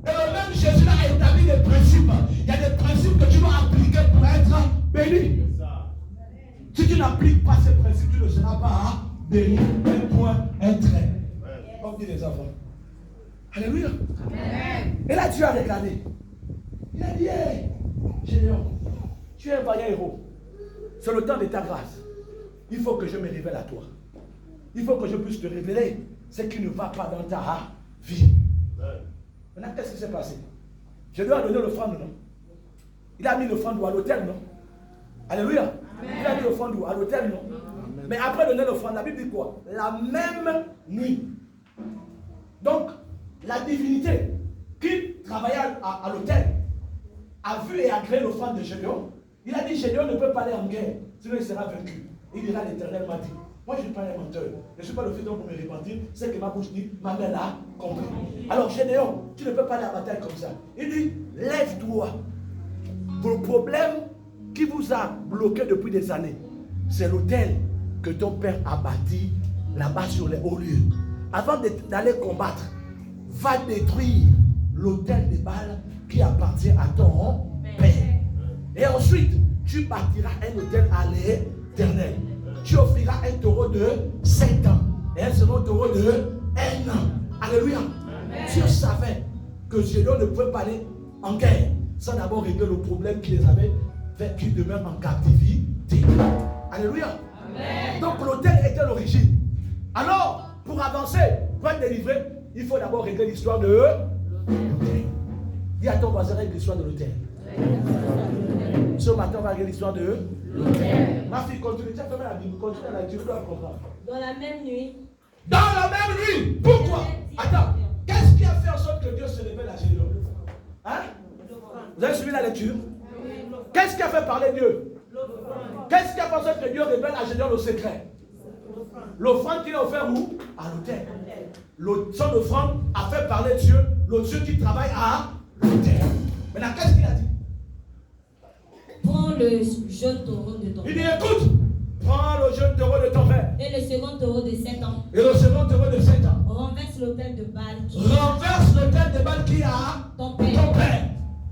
Et le même Jésus a établi des principes. Il y a des principes que tu dois appliquer pour être béni. Si tu n'appliques pas ces principes, tu ne seras pas béni. Un point, un trait. Comme dit les enfants. Alléluia. Et là, Dieu a regardé. Il a dit, hey, Gédéon, tu es un vaillant héros. C'est le temps de ta grâce. Il faut que je me révèle à toi. Il faut que je puisse te révéler ce qui ne va pas dans ta vie. Maintenant, qu'est-ce qui s'est passé? Je lui ai donné l'offrande, non? Il a mis l'offrande à l'autel, non? Alléluia. Il a mis l'offrande à l'autel, non? Amen. Mais après donner l'offrande, la Bible dit quoi? La même nuit. Donc, la divinité qui travaillait à l'autel a vu et a créé l'offrande de Gédéon. Il a dit, Gédéon ne peut pas aller en guerre, sinon il sera vaincu. Il dira, l'Éternel m'a dit. Moi, je ne suis pas un menteur. Je ne suis pas le fils d'homme pour me repentir. C'est que ma bouche dit, ma mère l'a compris. Alors, Gédéon, tu ne peux pas aller à la bataille comme ça. Il dit, lève-toi. Pour le problème qui vous a bloqué depuis des années, c'est l'autel que ton père a bâti là-bas sur les hauts lieux. Avant d'aller combattre, va détruire l'autel de Baal qui appartient à ton père. Et ensuite, tu bâtiras un autel à l'Éternel. Tu offriras un taureau de 7 ans et un second taureau de 1 an. Alléluia. Dieu savait que Gédéon ne pouvait pas aller en guerre sans d'abord régler le problème qui les avait fait qu'ils demeurent en captivité. Alléluia. Amen. Donc l'autel était l'origine. Alors, pour avancer, pour être délivré, il faut d'abord régler l'histoire de l'autel. Dis à ton voisin, règle l'histoire de l'autel. Ce matin, on va régler l'histoire de l'autel. Ma fille, continue, tu as fermé la Bible, continue à la lecture, tu dois comprendre. Dans la même nuit. Dans la même nuit. Pourquoi? Attends, qu'est-ce qui a fait en sorte que Dieu se révèle à Gédéon? Hein? Vous avez suivi la lecture? Qu'est-ce qui a fait parler Dieu? Qu'est-ce qui a fait en sorte que Dieu révèle à Gédéon le secret? L'offrande qu'il a offert où? À l'autel. Son offrande a fait parler Dieu, le Dieu qui travaille à l'autel. Maintenant, qu'est-ce qu'il a dit? Prends le jeune taureau de ton père. Il dit, écoute, prends le jeune taureau de ton père. Et le second taureau de 7 ans. Et le second taureau de 7 ans. Renverse l'autel de Baal. Renverse l'autel de Baal qui a ton père.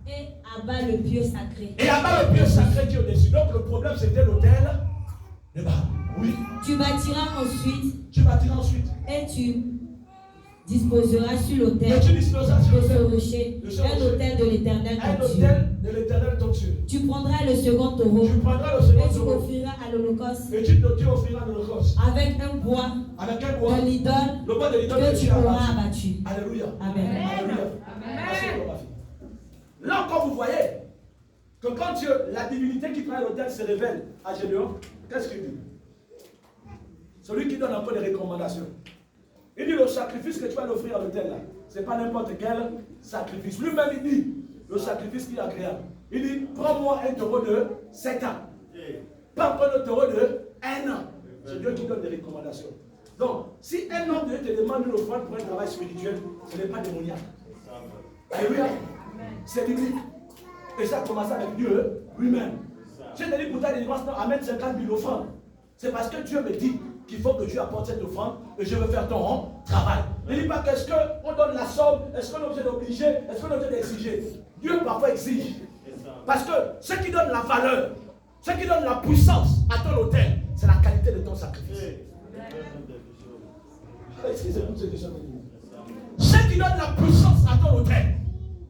Et abat le pieu sacré. Et abat le pieu sacré qui est au-dessus. Donc le problème c'était l'autel de Baal. Oui. Tu bâtiras ensuite. Et tu disposeras sur l'autel de ce rocher un autel de l'Éternel ton Dieu. Tu prendras le second taureau. Et tu offriras à l'holocauste. Avec un bois. De l'idole que tu auras abattu. Alléluia. Amen. Alléluia. Là encore vous voyez que quand Dieu, la divinité qui travaille l'autel se révèle à Gédéon, qu'est-ce qu'il dit? Celui qui donne un peu de recommandations. Il dit le sacrifice que tu vas offrir à l'autel là, ce n'est pas n'importe quel sacrifice. Lui-même il dit le sacrifice qui est agréable. Il dit prends-moi un taureau de 7 ans. Pas un taureau de 1 an. C'est Dieu qui donne des recommandations. Donc, si un homme Dieu te demande une offrande pour un travail spirituel, ce n'est pas démoniaque. Alléluia. C'est biblique. Et ça a commencé avec Dieu lui-même. Je te dis pour ta délivrance, non, amène 50 000 offrandes. C'est parce que Dieu me dit qu'il faut que tu apportes cette offrande et je veux faire ton travail. Ne dis pas qu'est-ce qu'on donne la somme, est-ce qu'on est obligé d'obliger, est-ce qu'on est obligé d'exiger. Dieu parfois exige. Parce que ce qui donne la valeur, ce qui donne la puissance à ton autel, c'est la qualité de ton sacrifice. Excusez-moi, ce qui donne la puissance à ton autel,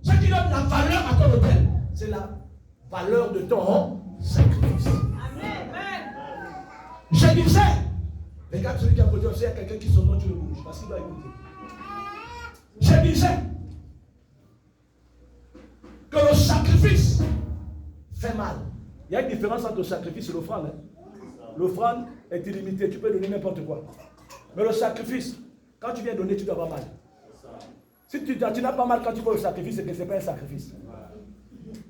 ce qui donne la valeur à ton autel, c'est la valeur de ton sacrifice. Amen. Je disais, regarde celui qui a côté aussi, il y a quelqu'un qui son nom, tu le bouges, parce qu'il doit écouter. Je disais que le sacrifice fait mal. Il y a une différence entre le sacrifice et l'offrande. L'offrande est illimitée, tu peux donner n'importe quoi. Mais le sacrifice, quand tu viens donner, tu dois avoir mal. Si tu n'as pas mal quand tu vois le sacrifice, c'est que ce n'est pas un sacrifice.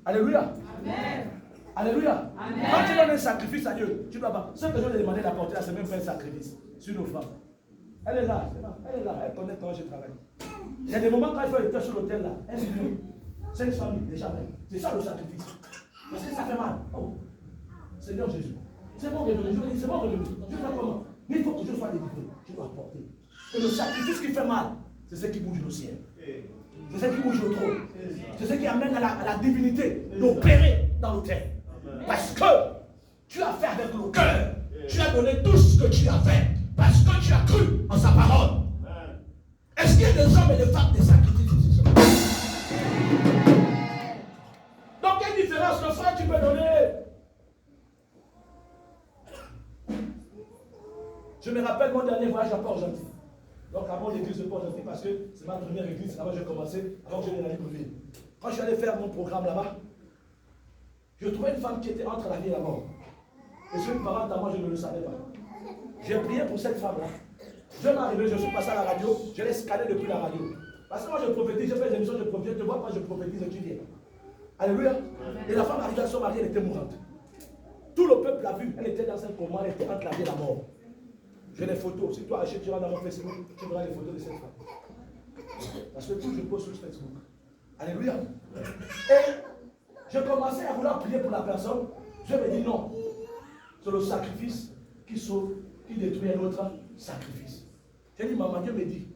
Alléluia. Amen. Alléluia. Amen. Quand tu donnes un sacrifice à Dieu, tu dois pas. Ce que je lui ai demandé d'apporter là, c'est même pas un sacrifice. C'est une offrande. Elle est là, elle connaît comment je travaille. Il y a des moments quand il faut être sur l'autel là, 1 million, 5 familles, déjà. C'est ça le sacrifice. Parce que ça fait mal. Oh, Seigneur Jésus, c'est mon revenu, c'est mon revenu. Je fais comment? Mais il faut que je sois délivré. Je dois apporter. Et le sacrifice qui fait mal, c'est ce qui bouge le ciel. C'est ce qui bouge le trône. C'est ce qui amène à la divinité d'opérer dans l'autel. Parce que tu as fait avec le cœur. Tu as donné tout ce que tu as fait. Parce que tu as cru en sa parole. Est-ce qu'il y a des hommes et des femmes des sacrifices ici? Donc, quelle différence le frère tu peux donner? Je me rappelle mon dernier voyage à Port-Gentil. Donc, avant l'église de Port-Gentil, parce que c'est ma première église, là-bas j'ai commencé, avant que je vienne à Libreville. Quand je suis allé faire mon programme là-bas, je trouvais une femme qui était entre la vie et la mort. Et sur une parole à moi, je ne le savais pas. J'ai prié pour cette femme-là. Je m'arrivais, je suis passé à la radio, je l'ai scanné depuis la radio. Parce que moi je prophétise, je fais des émissions, je prophétise, je te vois pas, je prophétise et tu viens. Alléluia. Et la femme arrivait à son mari, elle était mourante. Tout le peuple l'a vue, elle était dans un coma, elle était entre la vie et la mort. J'ai les photos. Si toi achètes, tu vas dans mon Facebook, tu verras les photos de cette femme. Parce que tout je pose sur Facebook. Alléluia. Et je commençais à vouloir prier pour la personne. Dieu me dit non. C'est le sacrifice qui sauve, qui détruit un autre sacrifice. J'ai dit, maman, Dieu me dit,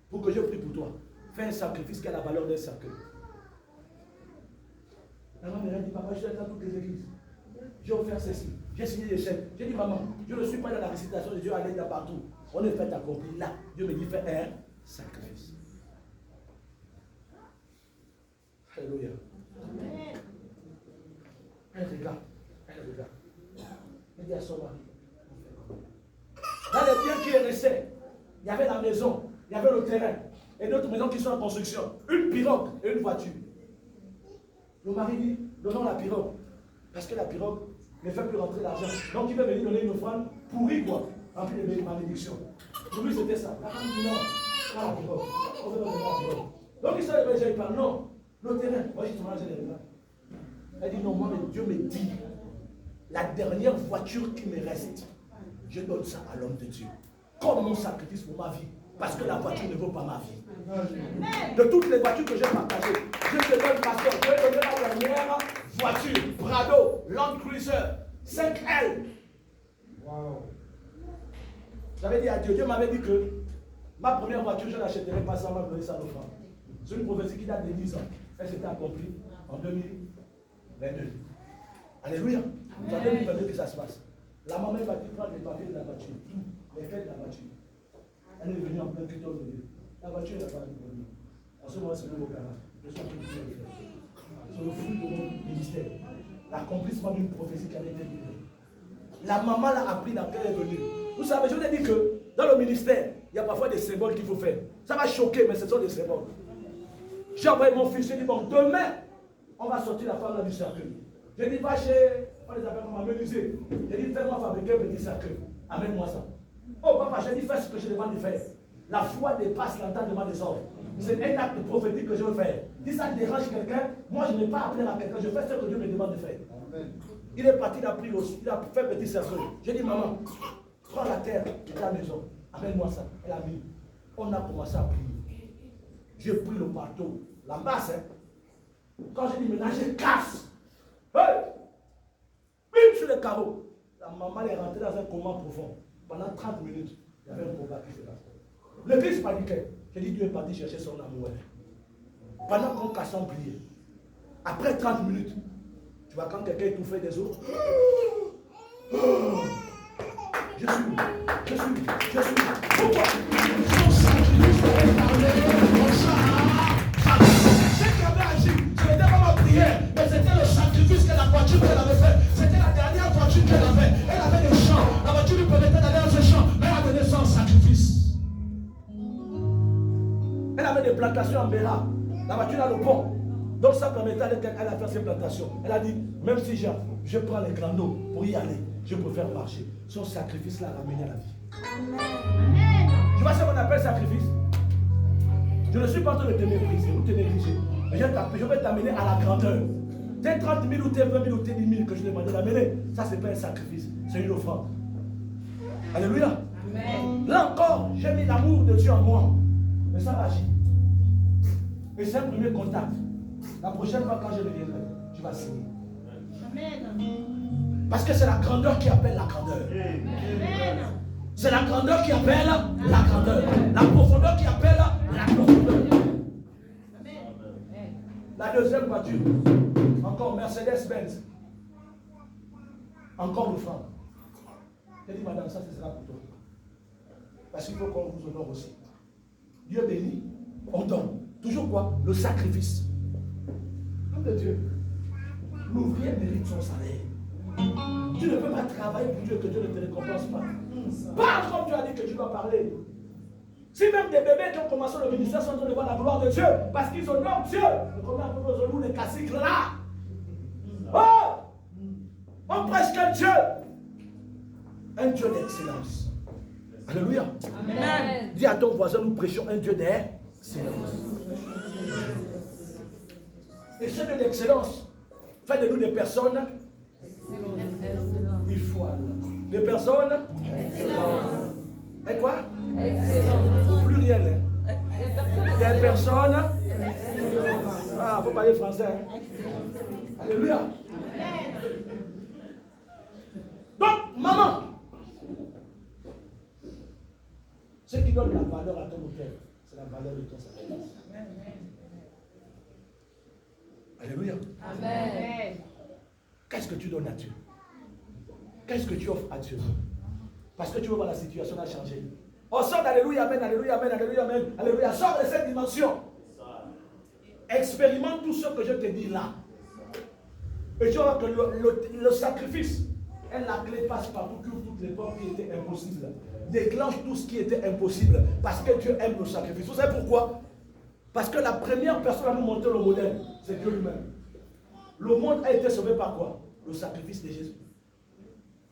pour que je prie pour toi, fais un sacrifice qui a la valeur d'un cercueil. La maman m'a dit, papa, je suis dans toutes les églises. J'ai offert ceci. J'ai signé des chèques. J'ai dit, maman, je ne suis pas dans la récitation de Dieu, aller là partout. On est fait accompli. Là, Dieu me dit, fais un sacrifice. Alléluia. Amen. Elle regarde. Elle regarde. Elle dit à son mari, dans les biens qui est resté, il y avait la maison, il y avait le terrain, et d'autres maisons qui sont en construction, une pirogue et une voiture. Le mari dit, donnons la pirogue, parce que la pirogue ne fait plus rentrer l'argent. Donc il veut venir donner une offrande pourrie, quoi, remplie de malédictions. Pour lui, c'était ça. La femme dit non, pas la pirogue. On veut donner la pirogue. Donc il s'est levé, il parle, non, le terrain. Moi, je suis mangé les regards. Elle dit, non, moi, Dieu me dit, la dernière voiture qui me reste, je donne ça à l'homme de Dieu. Comme mon sacrifice pour ma vie. Parce que la voiture ne vaut pas ma vie. De toutes les voitures que j'ai partagées, je te donne, pasteur, je vais donner la dernière voiture. Prado, Land Cruiser, 5L. Wow. J'avais dit à Dieu, Dieu m'avait dit que ma première voiture, je ne l'achèterai pas sans me donner ça l'offrande. C'est une prophétie qui date de 10 ans. Elle s'était accomplie en 2022. Alléluia. C'est en 2022 que ça se passe. La maman va prendre les papiers de la voiture, tout, les faits de la voiture. Elle est venue en plein critère de Dieu. La voiture n'a pas de problème. En ce moment, c'est le garage. Je suis en train de faire. C'est le fruit de mon ministère. L'accomplissement d'une prophétie qui avait été livrée. La maman l'a appris dans quelle est venue. Vous savez, je vous ai dit que dans le ministère, il y a parfois des symboles qu'il faut faire. Ça va choquer, mais ce sont des symboles. J'ai envoyé mon fils, j'ai dit, bon, demain, on va sortir la femme là du cercueil. J'ai dit, va chez, on les appelle comme un menuisier. J'ai dit, fais-moi fabriquer un petit cercueil. Amène-moi ça. Oh papa, j'ai dit, fais ce que je demande de faire. La foi dépasse l'entendement des hommes. C'est un acte prophétique que je veux faire. Si ça dérange quelqu'un, moi je n'ai pas appelé à quelqu'un, je fais ce que Dieu me demande de faire. Amen. Il est parti, il a pris aussi, il a fait un petit cercueil. J'ai dit, maman, prends la terre de ta maison, amène-moi ça. Elle a mis. On a commencé à prier. J'ai pris le marteau, la masse, hein. Quand j'ai dit maintenant, je casse. Hey! Bim sur le carreau. La maman est rentrée dans un coma profond. Pendant 30 minutes, il y avait un combat qui se passe. Le fils paniquait. J'ai dit, Dieu est parti chercher son amour. Pendant qu'on casse en prière, après 30 minutes, tu vois quand quelqu'un étouffait des autres. Je suis. Pourquoi? Son sacrifice avait parlé comme ça. Ce qui avait agi, ce n'était pas ma prière, mais c'était le sacrifice que la voiture qu'elle avait fait. C'était la dernière voiture qu'elle avait. Elle avait des champs. La voiture lui permettait d'aller dans ce champ, mais elle a donné son sacrifice. Elle avait des plantations en Béra. La voiture a le pont. Donc ça permettait à elle à faire ses plantations. Elle a dit, même si je prends les grands eaux pour y aller, je préfère marcher. Son sacrifice l'a ramené à la vie. Amen. Tu vois ce qu'on appelle sacrifice? Je ne suis pas en train de te mépriser ou te négliger. Mais je vais t'amener à la grandeur. Tes 30 000 ou tes 20 000 ou tes 10 000 que je demandais d'amener, ça c'est pas un sacrifice, c'est une offrande. Alléluia. Amen. Là encore, j'ai mis l'amour de Dieu en moi. Mais ça agit. Et c'est un premier contact. La prochaine fois quand je reviendrai, tu vas signer. Amen. Parce que c'est la grandeur qui appelle la grandeur. Amen. C'est la grandeur qui appelle la grandeur. La profondeur qui appelle la profondeur. Amen. La deuxième voiture, encore Mercedes-Benz. Encore l'offrande. J'ai dit, madame, ça ce sera pour toi. Parce qu'il faut qu'on vous honore aussi. Dieu bénit, on donne. Toujours quoi? Le sacrifice. Homme de Dieu, l'ouvrier mérite son salaire. Tu ne peux pas travailler pour Dieu que Dieu ne te récompense pas. Parle comme tu as dit que tu dois parler. Si même des bébés qui ont commencé le ministère sont en train de voir la gloire de Dieu, parce qu'ils honorent Dieu, comment on peut les caciques là? Oh! On prêche quel Dieu? Un Dieu d'excellence. Alléluia. Amen. Dis à ton voisin, nous prêchons un Dieu d'excellence. Et ce Dieu d'excellence fait de nous des personnes. Il faut des personnes. Et quoi? Au pluriel. Des personnes. Ah, il faut parler français. Alléluia. Donc, maman, ce qui donne la valeur à ton hôtel, c'est la valeur de ton sacrifice. Alléluia. Amen. Qu'est-ce que tu donnes à Dieu? Qu'est-ce que tu offres à Dieu? Parce que tu veux voir la situation a changé. On sort d'Alléluia, Amen, Alléluia, Amen, Alléluia, Amen, Alléluia. Sors de cette dimension. Expérimente tout ce que je te dis là. Et tu vois que le sacrifice est la clé passe partout, ouvre toutes les portes qui étaient impossibles. Déclenche tout ce qui était impossible. Parce que Dieu aime le sacrifice. Vous savez pourquoi? Parce que la première personne à nous montrer le modèle, c'est Dieu lui-même. Le monde a été sauvé par quoi? Le sacrifice de Jésus.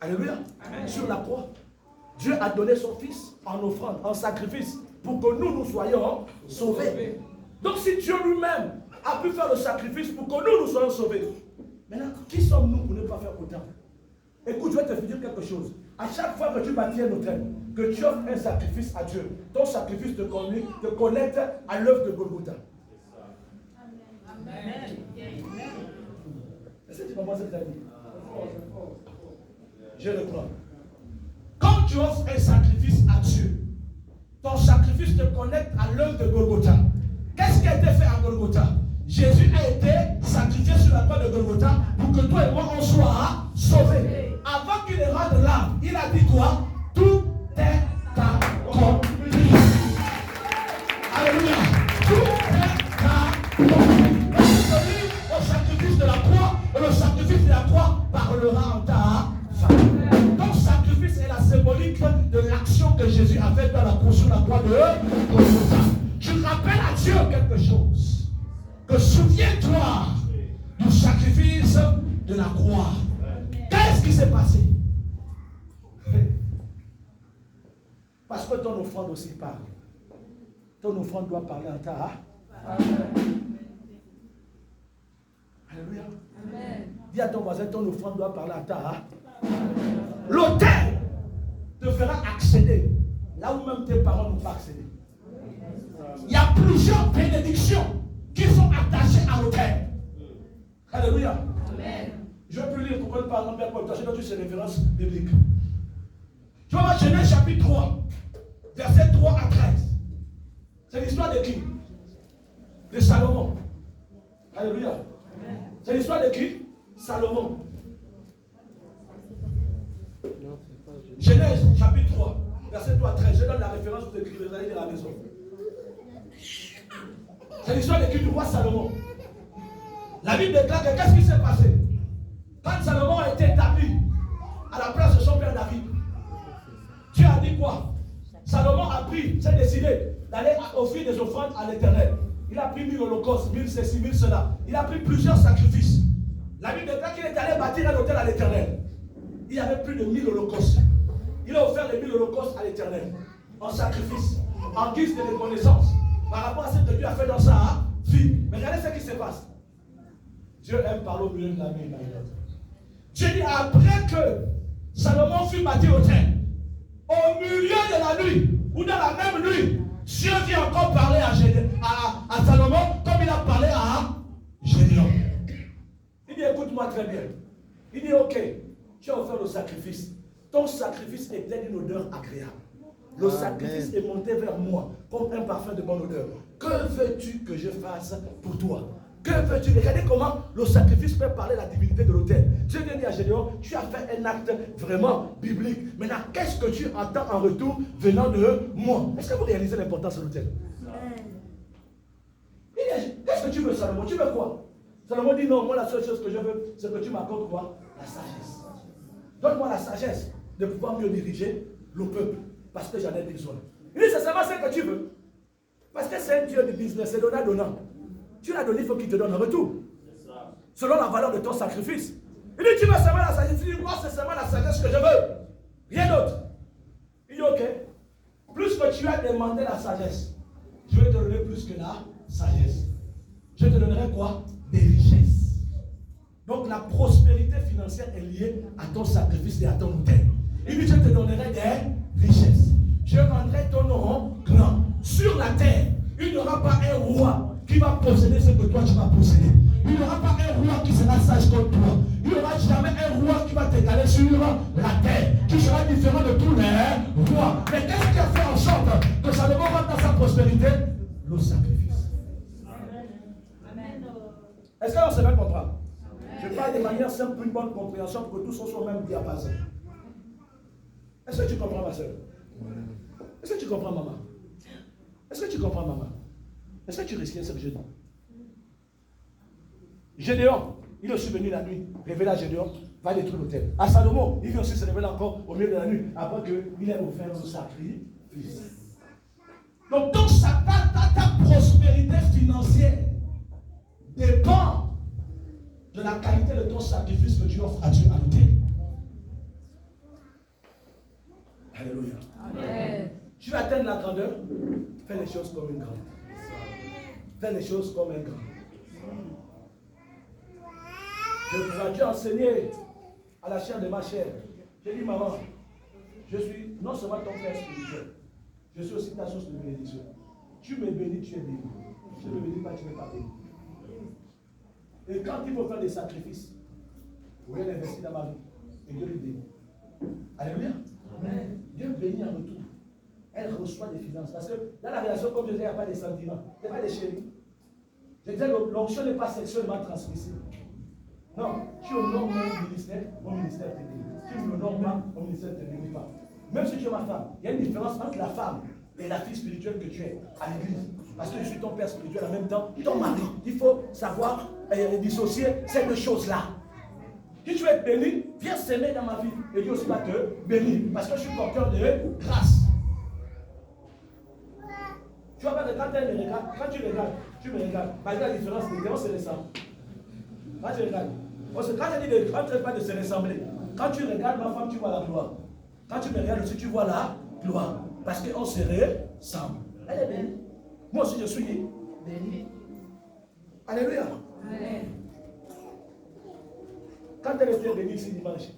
Alléluia. Amen. Sur la croix. Dieu a donné son fils en offrande, en sacrifice, pour que nous soyons sauvés. Donc si Dieu lui-même a pu faire le sacrifice pour que nous soyons sauvés, maintenant, qui sommes-nous pour ne pas faire autant? Écoute, je vais te dire quelque chose. À chaque fois que tu bâtis un hôtel, que tu offres un sacrifice à Dieu, ton sacrifice te connecte à l'œuvre de Golgotha. Amen. Est-ce que tu comprends ce que tu as dit? Je reprends. Quand tu offres un sacrifice à Dieu, ton sacrifice te connecte à l'œuvre de Golgotha. Qu'est-ce qui a été fait à Golgotha? Jésus a été sacrifié sur la croix de Golgotha pour que toi et moi on soit sauvés. Avant qu'il ne rende l'âme, il a dit quoi? Tout est accompli. Alléluia. Tout est accompli. Au sacrifice de la croix, et le sacrifice de la croix parlera en ta faveur. Ton sacrifice est la symbolique de l'action que Jésus a faite dans la croix sur la croix de Golgotha. Je rappelle à Dieu quelque chose. Que souviens-toi du sacrifice de la croix. Qu'est-ce qui s'est passé? Parce que ton offrande aussi parle. Ton offrande doit parler en ta. Alléluia. Amen. Dis à ton voisin, ton offrande doit parler en ta. L'autel te fera accéder là où même tes parents n'ont pas accédé. Il y a plusieurs bénédictions qui sont attachés à l'autel. Alléluia. Amen. Je vais plus lire pourquoi par exemple Père Paul, tâchez dans toutes ces références bibliques. Tu vas voir Genèse chapitre 3, versets 3 à 13. C'est l'histoire de qui? De Salomon. Alléluia. Amen. C'est l'histoire de qui? Salomon. Genèse chapitre 3, verset 3 à 13. Je donne la référence, vous écrivez, vous allez lire à la maison. C'est l'histoire de qui? Du roi Salomon. La Bible déclare que qu'est-ce qui s'est passé? Quand Salomon a été établi à la place de son père David, Dieu a dit quoi? Salomon a pris, s'est décidé d'aller offrir des offrandes à l'Éternel. Il a pris 1000 holocaustes, 1000 ceci, 1000 cela. Il a pris plusieurs sacrifices. La Bible déclare qu'il est allé bâtir un hôtel à l'Éternel. Il y avait plus de 1000 holocaustes. Il a offert les 1000 holocaustes à l'Éternel en sacrifice, en guise de reconnaissance par rapport à ce que Dieu a fait dans sa vie. Mais regardez ce qui se passe. Dieu aime parler au milieu de la nuit. Dieu dit après que Salomon fut bâti au terre, au milieu de la nuit, ou dans la même nuit, Dieu vient encore parler à Salomon comme il a parlé à Gédéon. Il dit écoute-moi très bien. Il dit ok, tu as offert le sacrifice. Ton sacrifice était d'une odeur agréable. Le sacrifice est monté vers moi comme un parfum de bonne odeur. Que veux-tu que je fasse pour toi? Que veux-tu? Regardez comment le sacrifice peut parler de la divinité de l'autel. Dieu vient dire à Gédéon, tu as fait un acte vraiment biblique. Maintenant, qu'est-ce que tu entends en retour venant de moi? Est-ce que vous réalisez l'importance de l'autel? Qu'est-ce que tu veux, Salomon? Tu veux quoi? Salomon dit non, moi la seule chose que je veux, c'est que tu m'accordes quoi? La sagesse. Donne-moi la sagesse de pouvoir mieux diriger le peuple. Parce que j'en ai besoin. Il dit, c'est seulement ce que tu veux. Parce que c'est un Dieu de business, c'est donnant. Tu l'as donné, il faut qu'il te donne un retour. Selon la valeur de ton sacrifice. Il dit, tu veux seulement la sagesse. Il dit, moi, c'est seulement la sagesse que je veux. Rien d'autre. Il dit, ok. Plus que tu as demandé la sagesse, je vais te donner plus que la sagesse. Je te donnerai quoi? Des richesses. Donc la prospérité financière est liée à ton sacrifice et à ton autel. Il dit, je te donnerai des richesses. Je rendrai ton nom grand. Sur la terre, il n'y aura pas un roi qui va posséder ce que toi tu vas posséder. Il n'y aura pas un roi qui sera sage comme toi. Il n'y aura jamais égalé sur la terre, qui sera différent de tous les rois. Mais qu'est-ce qui a fait en sorte que Salomon rentre dans sa prospérité? Le sacrifice. Est-ce qu'on se fait comprendre? Je parle de manière simple pour une bonne compréhension pour que tous soient au même diapason. Est-ce que tu comprends, ma soeur? Est-ce que tu comprends, maman? Est-ce que tu comprends, maman? Est-ce que tu risquais ce que je dis? Gédéon, il est aussi venu la nuit, révélé à Gédéon, va détruire l'autel. À Salomon, il vient aussi se révéler encore au milieu de la nuit, après qu'il ait offert un sacrifice. Donc, ta prospérité financière dépend de la qualité de ton sacrifice que tu offres à Dieu à l'autel. Alléluia. Amen. Tu veux atteindre la grandeur, fais les choses comme une grande. Fais les choses comme un grand. Je pourrais Dieu enseigner à la chair de ma chair. J'ai dit, maman, je suis non seulement ton père spirituel, je suis aussi ta source de bénédiction. Tu me bénis, tu es béni. Tu ne me bénis pas, tu n'es pas béni. Et quand il faut faire des sacrifices, vous voyez l'investir dans ma vie. Et Dieu le bénit. Alléluia. Amen. Dieu bénit en retour. Elle reçoit des finances. Parce que dans la relation, comme je disais, il n'y a pas de sentiments. Il n'y a pas de chéris. Je disais, l'onction n'est pas sexuellement transmissible. Non, tu honores mon ministère te bénit. Tu ne l'honores pas, mon ministère ne te bénit pas. Même si tu es ma femme, il y a une différence entre la femme et la fille spirituelle que tu es à l'église. Parce que je suis ton père spirituel en même temps, ton mari. Il faut savoir dissocier ces deux choses-là. Si tu es béni, viens s'aimer dans ma vie. Et Dieu aussi va te bénir. Parce que je suis porteur de grâce. Tu vois pas de quand elle me regarde, quand tu regardes, tu me regardes. Malgré la différence, les gens se ressemblent. Quand tu regardes, quand je dis quand tu ne pas de se ressembler, quand tu regardes ma femme, tu vois la gloire. Quand tu me regardes aussi, tu vois la gloire. Parce qu'on se ressemble. Elle est bénie. Moi aussi, je suis béni. Alléluia. Amen. Quand elle était bénie ici dimanche,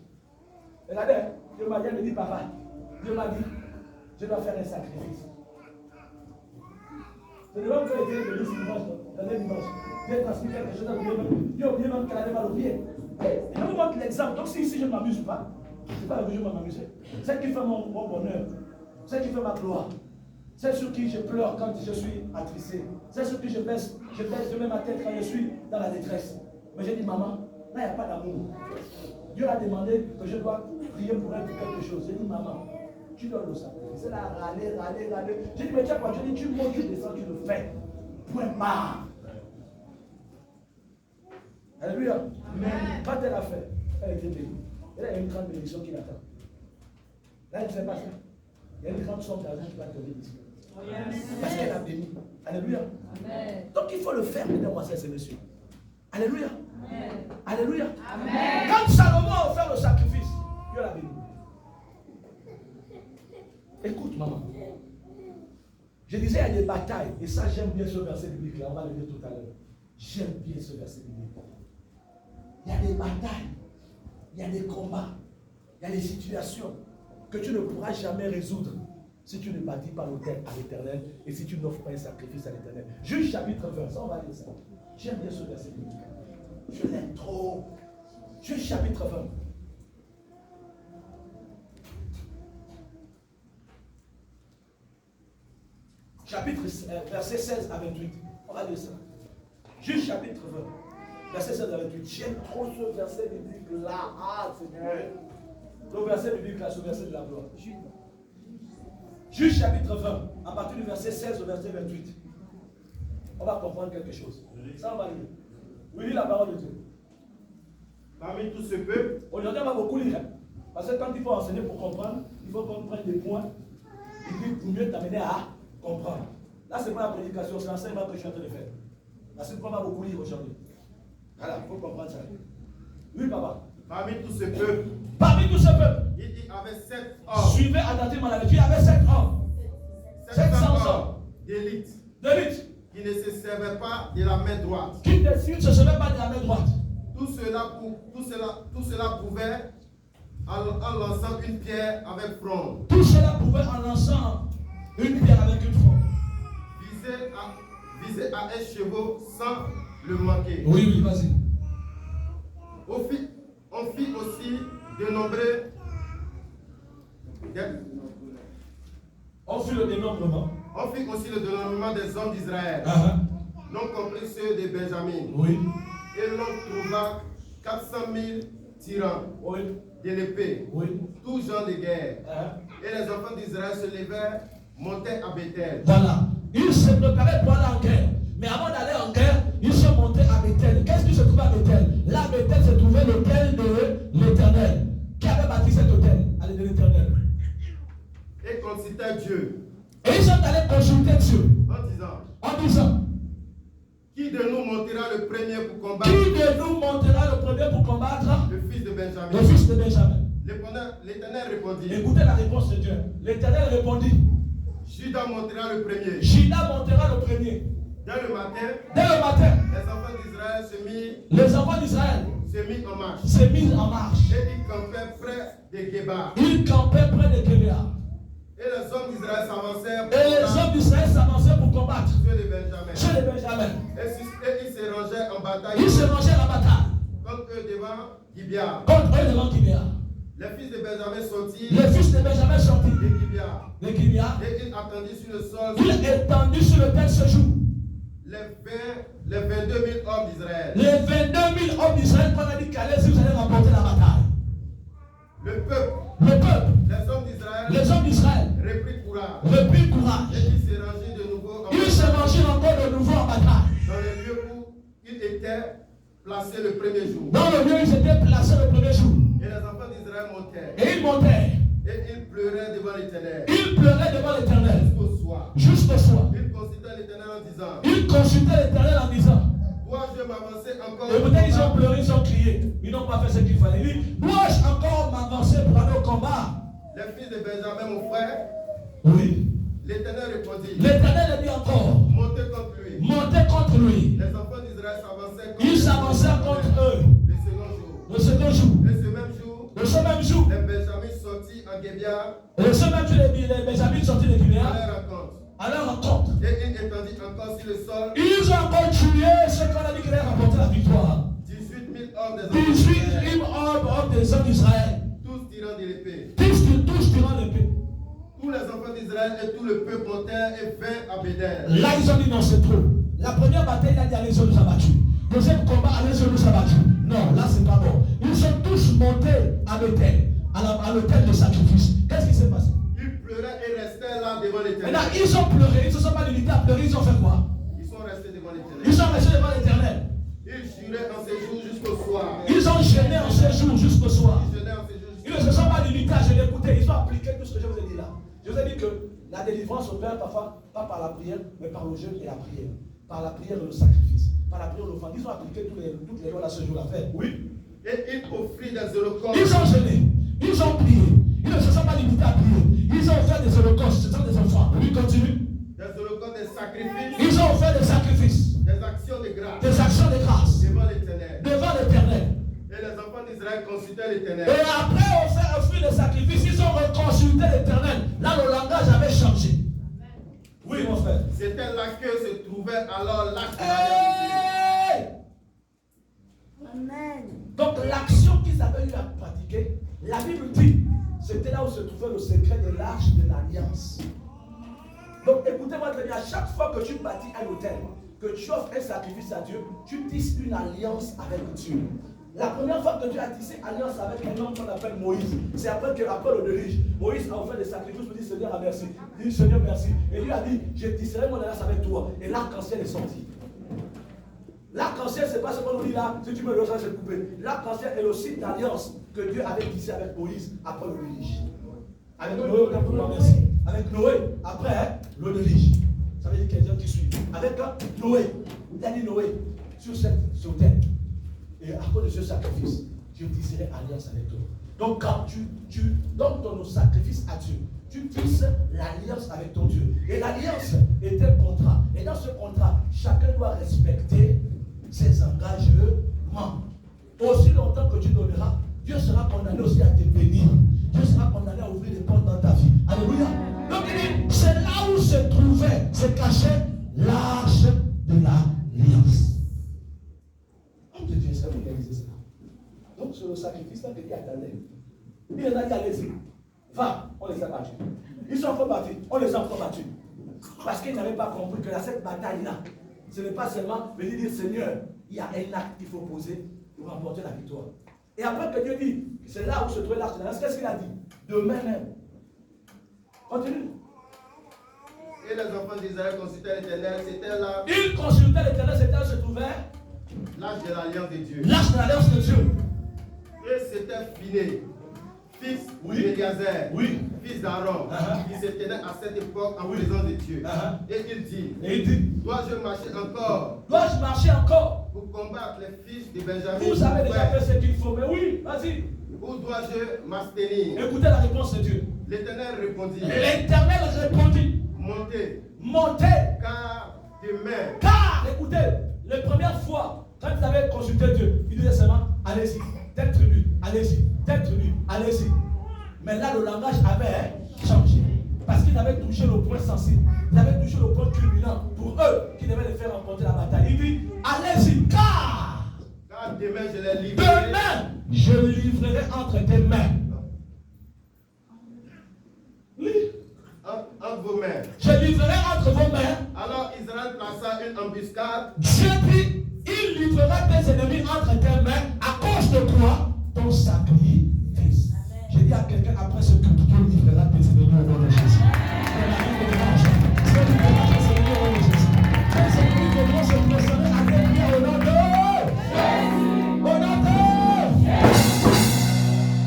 regardez, Dieu m'a dit, papa, Dieu m'a dit, je dois faire un sacrifice. C'est le même qu'elle était bénie ici dimanche. J'ai transmis quelque chose à Dieu. Dieu a oublié même qu'elle avait mal au pied. Et je vous montre l'exemple. Donc si ici je ne m'amuse pas, ce n'est pas la que je vais m'amuser. C'est qui fait mon bonheur. C'est qui fait ma gloire. C'est sur qui je pleure quand je suis attristé. C'est sur qui je baisse de ma tête quand je suis dans la détresse. Mais j'ai dit, maman, là, il n'y a pas d'amour. Dieu a demandé que je dois prier pour elle pour quelque chose. J'ai dit, maman, tu dois le sacrifier. C'est là, râler. J'ai dit, mais tu as quoi? J'ai dit, tu montes, tu descends, tu le fais. Point barre. Alléluia. Amen. Quand elle a fait, elle était bénie. Elle a une grande bénédiction qui l'attend. Là, elle ne fait pas ça. Il y a une grande somme d'argent qui va tomber ici. Parce qu'elle a béni. Alléluia. Amen. Donc il faut le faire, mesdames, et messieurs. Alléluia. Amen. Alléluia. Amen. Quand Salomon a offert le sacrifice, Dieu l'a béni. Écoute, maman. Je disais, il y a des batailles. Et ça, j'aime bien ce verset biblique là. On va le dire tout à l'heure. J'aime bien ce verset biblique. Il y a des batailles. Il y a des combats. Il y a des situations que tu ne pourras jamais résoudre si tu ne bâtis pas l'autel à l'Éternel et si tu n'offres pas un sacrifice à l'Éternel. Juge chapitre 20, ça on va lire ça. J'aime bien ce verset biblique. Je l'aime trop. Juge chapitre 20. Chapitre verset 16 à 28. On va lire ça. Juge chapitre 20. Verset 16 à 28. J'aime trop ce verset biblique là. Ah Seigneur. Le verset biblique là, ce verset de la gloire. Juge chapitre 20, à partir du verset 16 au verset 28. On va comprendre quelque chose. Ça, on va lire. Oui, lis la parole de Dieu. Parmi tout ce peuple, aujourd'hui, on va beaucoup lire. Parce que quand il faut enseigner pour comprendre, il faut qu'on prenne des points et puis pour mieux t'amener à comprendre. Là, c'est pas la prédication, c'est l'enseignement que je suis en train de faire. Parce qu'on va beaucoup lire aujourd'hui. Voilà, il faut comprendre ça. Oui, papa. Parmi tout ce peuple, il y avait 7 hommes. Suivez attentivement la lecture, il y avait 7 hommes. 700 hommes d'élite. Qui ne se servaient pas de la main droite. Qui ne se servaient pas de la main droite. Tout cela pouvait en lançant une pierre avec front. Tout cela pouvait en lançant une pierre avec une front. Viser à un chevaux sans le manquer. Oui, vas-y. On fit aussi dénombré. On fit le dénombrement. On fit aussi le dénombrement des hommes d'Israël, non compris ceux de Benjamin. Oui. Et l'on trouva 400 000 tyrans de l'épée, tous gens de guerre. Et les enfants d'Israël se levèrent, montaient à Bethel. Voilà. Ils se préparaient pour aller en guerre. Mais avant d'aller en guerre, ils sont montés à Bethel. Qu'est-ce qui se trouvait à Bethel? Là, à Bethel se trouvait l'autel de l'Éternel. Qui avait bâti cet autel? Allez, de l'Éternel. Et consultaient Dieu. Et ils sont allés consulter Dieu. En disant, qui de nous montera le premier pour combattre? Qui de nous montera le premier pour combattre? Le fils de Benjamin. Le fils de Benjamin. L'Éternel répondit. Écoutez la réponse de Dieu. L'Éternel répondit. Judas montera le premier. Judas montera le premier. Dès le matin, les enfants d'Israël se mirent en marche. Et ils campaient près de Géba. Et les hommes d'Israël s'avancèrent pour combattre ceux de Benjamin. Et ils se rangeaient en bataille. Contre eux devant Gibea. Les fils de Benjamin sortirent de Gibea. Et ils attendirent sur le sol. Ce jour. Les 22 000 hommes d'Israël. Les 22 000 hommes d'Israël, qu'on a dit qu'allez si vous allez remporter la bataille. Le peuple. Les hommes d'Israël. Reprit courage. Et ils se rangèrent de nouveau. Ils se rangèrent encore de nouveau en bataille. Dans le lieu où ils étaient placés le premier jour. Et les enfants d'Israël montèrent. Et ils montèrent. Et ils pleuraient devant l'Éternel. Jusqu'au soir. Ils consultaient l'Éternel en disant. Dois-je m'avancer encore? Et peut-être ils ont pleuré, ils ont crié. Ils n'ont pas fait ce qu'il fallait. Ils disent, dois-je encore m'avancer pour aller au combat? Les fils de Benjamin, mon frère. Oui. L'Éternel répondit. L'Éternel dit encore. Montez contre lui. Les enfants d'Israël s'avançaient contre Ils s'avancèrent contre eux. Le second jour. Le même jour. Les Benjamins sortis en Gébéa. Le même jour, les Benjamins sortis de Gébéa. À leur rencontre. Et ils étendit encore sur le sol. Ils ont encore tué ceux qu'on a dit qu'ils allaient remporter la victoire. 18 000 hommes des hommes d'Israël. Tous tirant de l'épée. Tous tirant l'épée. Tous les enfants d'Israël et tout le peuple montèrent et vinrent à Bédel. Là, ils ont dit non, c'est trop. La première bataille, il a dit allez, on nous a battus. Deuxième combat, allez, on nous a battus. Non, là, c'est pas bon. Ils sont tous montés à l'autel, à l'autel de sacrifice. Qu'est-ce qui s'est passé? Ils pleuraient et restaient là devant l'Éternel. Maintenant, ils ont pleuré, ils ne se sont pas limités à pleurer, ils ont fait quoi? Ils sont restés devant l'Éternel. Ils sont restés devant l'Éternel. Ils juraient en séjour jusqu'au soir. Ils ont jeûné en séjour jusqu'au soir. Ils ne se sont pas limités à jeûner. Écoutez, ils ont appliqué tout ce que je vous ai dit là. Je vous ai dit que la délivrance opère parfois, pas par la prière, mais par le jeûne et la prière. Par la prière et le sacrifice. Par la prière et l'offrande. Ils ont appliqué toutes les lois à ce jour à faire. Oui. Et ils offrirent des holocaustes. Ils ont jeûné. Ils ont prié. Ils ne se sont pas limités à prier. Ils ont fait des holocaustes. Ce sont des enfants. Oui, continue. Des holocaustes, des sacrifices. Ils ont fait des sacrifices. Des actions de grâce. Des actions de grâce. Devant l'Éternel. Devant l'Éternel. Et les enfants d'Israël consultaient l'Éternel. Et après offrir des sacrifices, ils ont reconsulté l'Éternel. Là, le langage avait changé. Oui, mon frère. C'était là que se trouvait alors l'arche de l'alliance. Amen. Donc l'action qu'ils avaient eu à pratiquer, la Bible dit, c'était là où se trouvait le secret de l'arche de l'alliance. Donc écoutez-moi très bien, à chaque fois que tu bâtis un autel, que tu offres un sacrifice à Dieu, tu tisses une alliance avec Dieu. La première fois que Dieu a tissé alliance avec un homme qu'on appelle Moïse, c'est après le dirige. Moïse a offert des sacrifices pour dire Seigneur, merci. Il dit Seigneur, merci. Et lui a dit, je tisserai mon alliance avec toi. Et l'arc-en-ciel est sorti. L'arc-en-ciel, c'est pas ce qu'on nous dit là, si tu me le sens, c'est coupé. L'arc-en-ciel est le signe d'alliance que Dieu avait tissé avec Moïse après le dirige. Avec Noé, merci. Avec Noé, après le dirige. Ça veut dire qu'il y a des gens qui suivent. Avec Noé, il a dit Noé, sur cette autel. Et à cause de ce sacrifice, je tisserai alliance avec toi. Donc quand tu donnes ton sacrifice à Dieu, tu tisses l'alliance avec ton Dieu. Et l'alliance est un contrat. Et dans ce contrat, chacun doit respecter ses engagements. Aussi longtemps que tu donneras, Dieu sera condamné aussi à te bénir. Dieu sera condamné à ouvrir des portes dans ta vie. Alléluia. Donc il dit, c'est là où se trouvait, se cachait l'arche de l'alliance. De Dieu, ça veut réaliser cela. Donc, sur le sacrifice, là, Dieu attendait. Il les a dit, allez-y. Va, on les a battus. Ils sont encore battus, on les a encore battus. Parce qu'ils n'avaient pas compris que cette bataille-là, ce n'est pas seulement venir dire, Seigneur, il y a un acte qu'il faut poser pour remporter la victoire. Et après que Dieu dit, c'est là où se trouvait l'arche de l'alliance, qu'est-ce qu'il a dit? Demain même. Continue. Et les enfants d'Israël consultaient l'Éternel, c'était là. Ils consultaient l'Éternel, c'était là où se trouvait l'arche de l'alliance de Dieu. l'arche de l'alliance de Dieu. Et c'était Phiné, fils Oui. d'Éliazer, Oui. fils d'Aaron, qui se tenait à cette époque en présence de Dieu. Et il dit, dois-je marcher encore Dois-je marcher encore pour combattre les fils de Benjamin? Vous avez déjà fait ce qu'il faut, mais oui, vas-y. Ou dois-je m'abstenir? Écoutez la réponse de Dieu. L'Éternel répondit, L'Éternel répondit, montez, montez, car demain, car, écoutez, la première fois, quand vous avez consulté Dieu, il disait seulement, allez-y, telle tribu, allez-y, telle tribu, allez-y. Mais là, le langage avait changé. Parce qu'ils avaient touché le point sensible. Ils avaient touché le point culminant. Pour eux, qui devaient les faire remporter la bataille. Il dit, allez-y, car demain je les livrerai. demain, je le livrerai entre tes mains. Oui. Entre vos mains. Je livrerai entre vos mains. Alors Israël plaça une embuscade. Dieu dit, il livrera tes ennemis entre tes mains à cause de toi, ton sacrifice. J'ai dit à quelqu'un après ce que Dieu livrera tes ennemis au nom de Jésus. Dieu livrera tes ennemis au nom de Jésus. Tes ennemis devront se prosterner à tes pieds au nom de Jésus. Au nom de Jésus.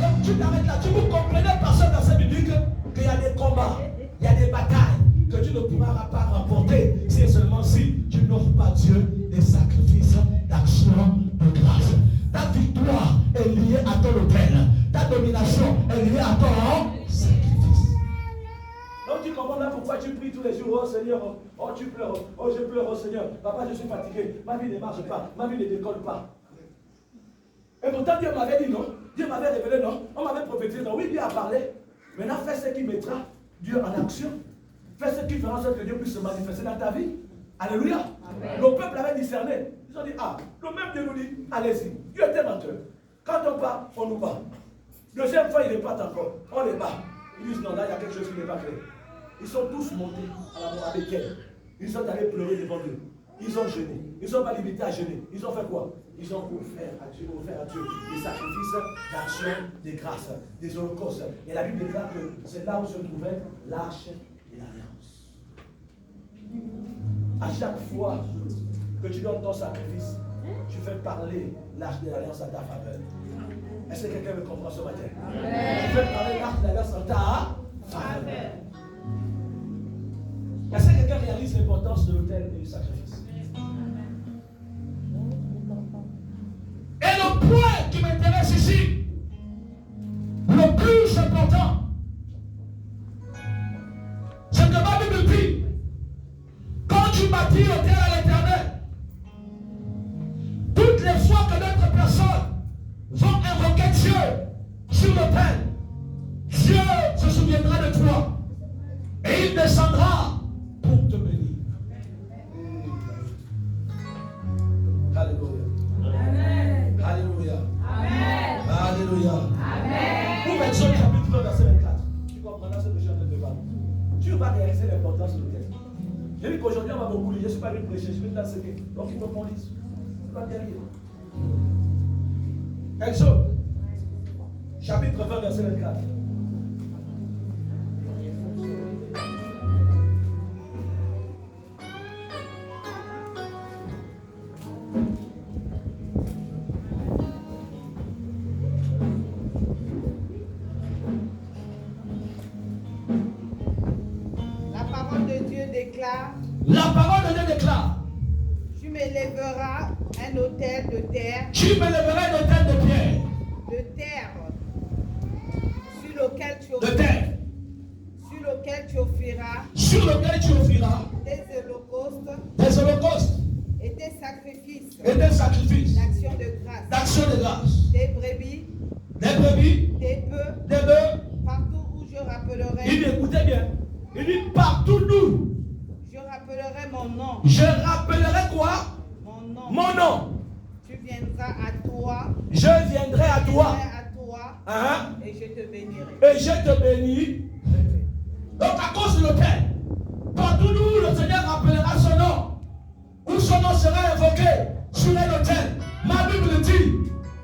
Donc tu t'arrêtes là. Tu vous comprenez par ce verset biblique qu'il y a des combats, il y a des batailles que tu ne pourras pas remporter si et seulement si tu n'offres pas Dieu des sacrifices d'action de grâce. Ta victoire est liée à ton autel. Ta domination est liée à ton sacrifice. Donc tu comprends là pourquoi tu pries tous les jours, oh Seigneur, oh tu pleures, oh je pleure, oh Seigneur, papa je suis fatigué, ma vie ne marche pas, ma vie ne décolle pas. Et pourtant Dieu m'avait dit non, Dieu m'avait révélé non, on m'avait prophétisé non, oui Dieu a parlé. Maintenant fais ce qui mettra Dieu en action. Fais ce qui fera en sorte que Dieu puisse se manifester dans ta vie. Alléluia. Amen. Le peuple avait discerné. Ils ont dit, ah, le même Dieu nous dit, allez-y. Dieu était menteur. Quand on bat, on nous bat. Deuxième fois, ils repartent encore. On les bat. Ils disent, non, là, il y a quelque chose qui n'est pas clair. Ils sont tous montés à la mort avec elle. Ils sont allés pleurer devant Dieu. Ils ont jeûné. Ils ne sont pas limités à jeûner. Ils ont fait quoi? Ils ont offert à Dieu des sacrifices d'action, des grâces, des holocaustes. Et la Bible déclare que c'est là où se trouvait l'arche de l'alliance. À chaque fois que tu donnes ton sacrifice, tu fais parler l'arche de l'alliance à ta faveur. Est-ce que quelqu'un me comprend ce matin? Tu fais parler l'arche de l'alliance à ta faveur. Est-ce que quelqu'un réalise l'importance de l'autel et du sacrifice? Et le point qui m'intéresse ici, le plus important, c'est que ma Bible dit, quand tu bâtis l'autel à l'Éternel, toutes les fois que d'autres personnes vont invoquer Dieu sur l'autel, Dieu se souviendra de toi et il descendra pour te bénir. Alléluia. Amen. Alléluia. Amen. Alléluia. Amen. Pour Exode chapitre 1 verset 24, tu comprendras ce que je suis en train de parler. Tu vas réaliser l'importance de l'autel. J'ai vu qu'aujourd'hui on va beaucoup lire, je ne suis pas venu prêcher, je vais te l'enseigner. Donc il faut qu'on lise. Tu vas bien lire. Exode chapitre 20 verset 24. La parole de Dieu déclare. Tu m'élèveras un autel de terre. Tu m'élèveras un autel de pierre. De terre. Sur lequel tu offriras. De terre. Sur lequel tu offriras. Sur lequel tu offriras. Des holocaustes. Des holocaustes. Et des sacrifices. Et des sacrifices. D'action de grâce. D'action de grâce. Des brebis. Des brebis. Des bœufs. Des bœufs. Partout où je rappellerai. Il dit, écoutez bien. Il dit, partout nous. Je rappellerai mon nom. Je rappellerai quoi? Mon nom. Mon nom. Tu viendras à toi. Je viendrai à toi. Et je te bénirai. Et je te bénis. Donc à cause de l'autel, partout où le Seigneur rappellera son nom, où son nom sera invoqué sur l'autel, ma Bible dit,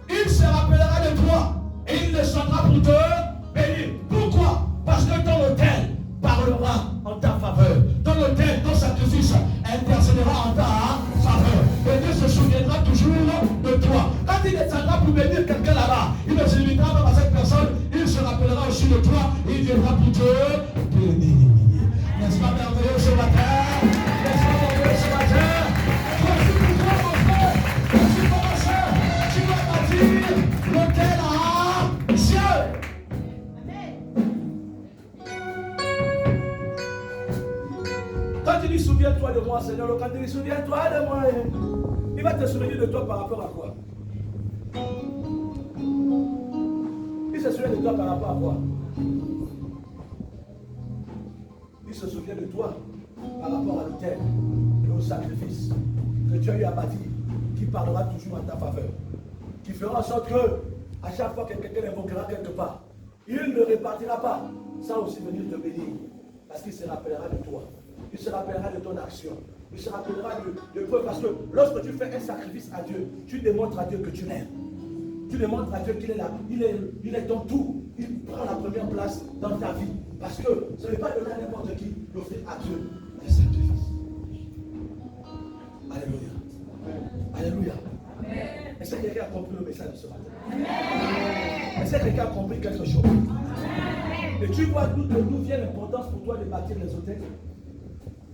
il se rappellera de toi et il descendra pour te bénir. Pourquoi? Parce que ton autel parlera en ta faveur. Ton autel, ton sacrifice intercédera en ta faveur. Et Dieu se souviendra toujours de toi. Quand il descendra pour bénir quelqu'un là-bas, il ne se limitera pas à cette personne, il se rappellera aussi de toi et il viendra pour te bénir. N'est-ce pas merveilleux ce matin? N'est-ce pas merveilleux ce matin? Voici pour toi mon frère, voici pour ma soeur, tu dois bâtir l'autel à ciel. Quand il dit souviens-toi de moi, Seigneur, quand il dit souviens-toi de moi, il va te souvenir de toi par rapport à quoi? Il se souvient de toi par rapport à quoi? Il se souvient de toi par rapport à l'autel et au sacrifice que tu as eu à bâtir, qui parlera toujours en ta faveur, qui fera en sorte que à chaque fois que quelqu'un invoquera quelque part, il ne répartira pas sans aussi venir te bénir, parce qu'il se rappellera de toi. Il se rappellera de ton action. Il se rappellera de preuve. Parce que lorsque tu fais un sacrifice à Dieu, tu démontres à Dieu que tu l'aimes. Tu démontres à Dieu qu'il est là. Il est ton tout. Il prend la première place dans ta vie. Parce que ce n'est pas donner à n'importe qui d'offrir à Dieu un sacrifice. Alléluia. Alléluia. Est-ce que quelqu'un a compris le message de ce matin? Est-ce que quelqu'un a compris quelque chose? Et tu vois d'où vient l'importance pour toi de bâtir les hôtels?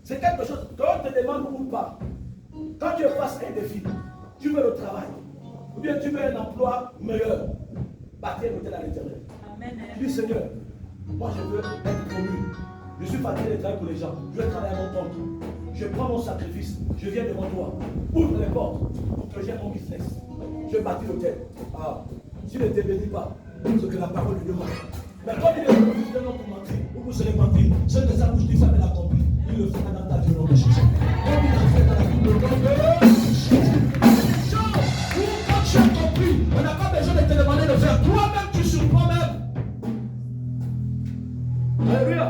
C'est quelque chose, quand on te demande ou pas, quand tu es face à un défi, tu veux le travail, ou bien tu veux un emploi meilleur, bâtir l'hôtel à l'intérieur. Tu dis Seigneur, moi je veux être promu, je suis fatigué de travailler pour les gens, je veux travailler à mon compte, je prends mon sacrifice, je viens devant toi, ouvre les portes pour que j'aie mon business, je bâtis l'hôtel. Ah, si ne te bénis pas, ce que la parole lui demande. Mais comme il est refusé de non pour mentir, ou vous serez mentir, ce que sa bouche dit, ça me l'accomplit. Il le fera dans ta vie au nom de Jésus. Comme il a fait dans la vie de Jésus. Quand tu as compris, on n'a pas besoin de te demander de faire. Toi-même, tu surprends même. Alléluia.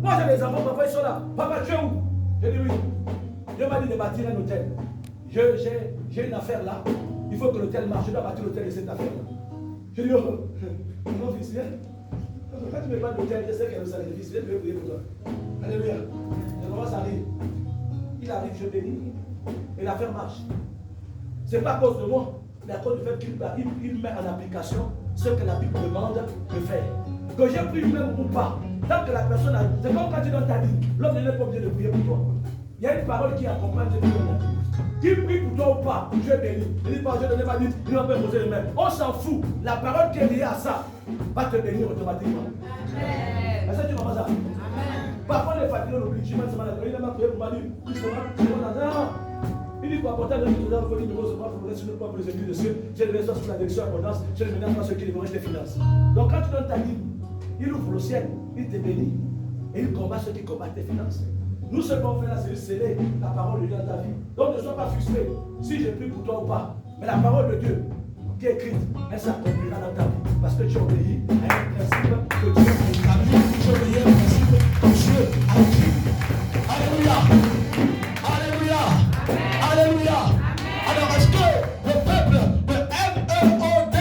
Moi, j'ai des enfants, papa, ils sont là. Papa, tu es où? J'ai dit oui. Dieu m'a dit de bâtir un hôtel. J'ai une affaire là. Il faut que l'hôtel marche. Je dois bâtir l'hôtel de cette affaire-là. Je dis, oh, mon fils, viens. Quand tu me parles d'hôtel, je sais qu'il y a le sacrifice. Viens, je vais prier pour toi. Alléluia. Et comment ça arrive? Il arrive, je bénis, et l'affaire marche. Ce n'est pas à cause de moi, mais à cause du fait qu'il met en application ce que la Bible demande de faire. Que j'ai pris même ou pas, tant que la personne a. C'est comme quand tu es dans ta vie, l'homme n'est pas obligé de prier pour toi. Il y a une parole qui accompagne ce que tu as dit. Qu'il prie pour toi ou pas, tu es béni. Il dit pas, je ne l'ai pas dit, il va pas poser les mains. On s'en fout. La parole qui est liée à ça va te bénir automatiquement. Amen. Est-ce que tu m'as ça? Amen. Parfois, les fatigués l'oublient. Je m'en suis il n'a pas prié pour Manu. Il dit quoi? Pourtant, le Dieu faut dire de vos œuvres, vous restez pas pour les églises de cieux. J'ai le sur la direction abondance. J'ai le ménage pour ceux qui libèrent tes finances. Donc, quand tu donnes ta vie, il ouvre le ciel, il te bénit. Et il combat ceux qui combattent tes finances. Nous, ce qu'on fait là, c'est sceller la parole de Dieu dans ta vie. Donc, ne sois pas frustré si je prie pour toi ou pas. Mais la parole de Dieu qui est écrite, elle s'accomplira dans ta vie. Parce que tu obéis à un principe que Dieu a établi. Tu obéis à un principe que Dieu a écrit. Alléluia. Alléluia. Alléluia. Alors, est-ce que le peuple de MEOD,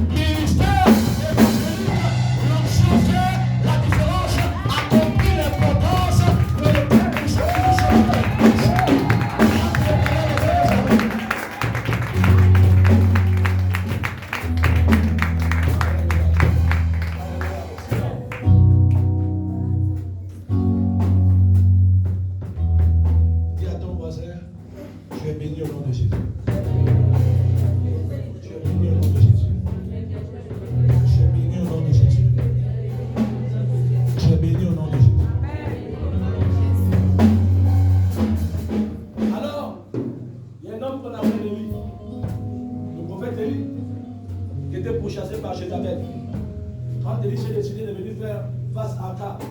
ministère évangélique, l'ont changé la différence, a compris l'importance de l'autel du sacrifice? Dis à ton voisin, tu es béni au nom de Jésus. Tu es béni au nom de Jésus. Tu es béni au nom de Jésus. Tu es béni au nom de Jésus. Alors, il y a un homme qu'on appelle Élie, le prophète Élie, qui était pourchassé par Jézabel. Quand Élie s'est décidé de venir faire face à Akab,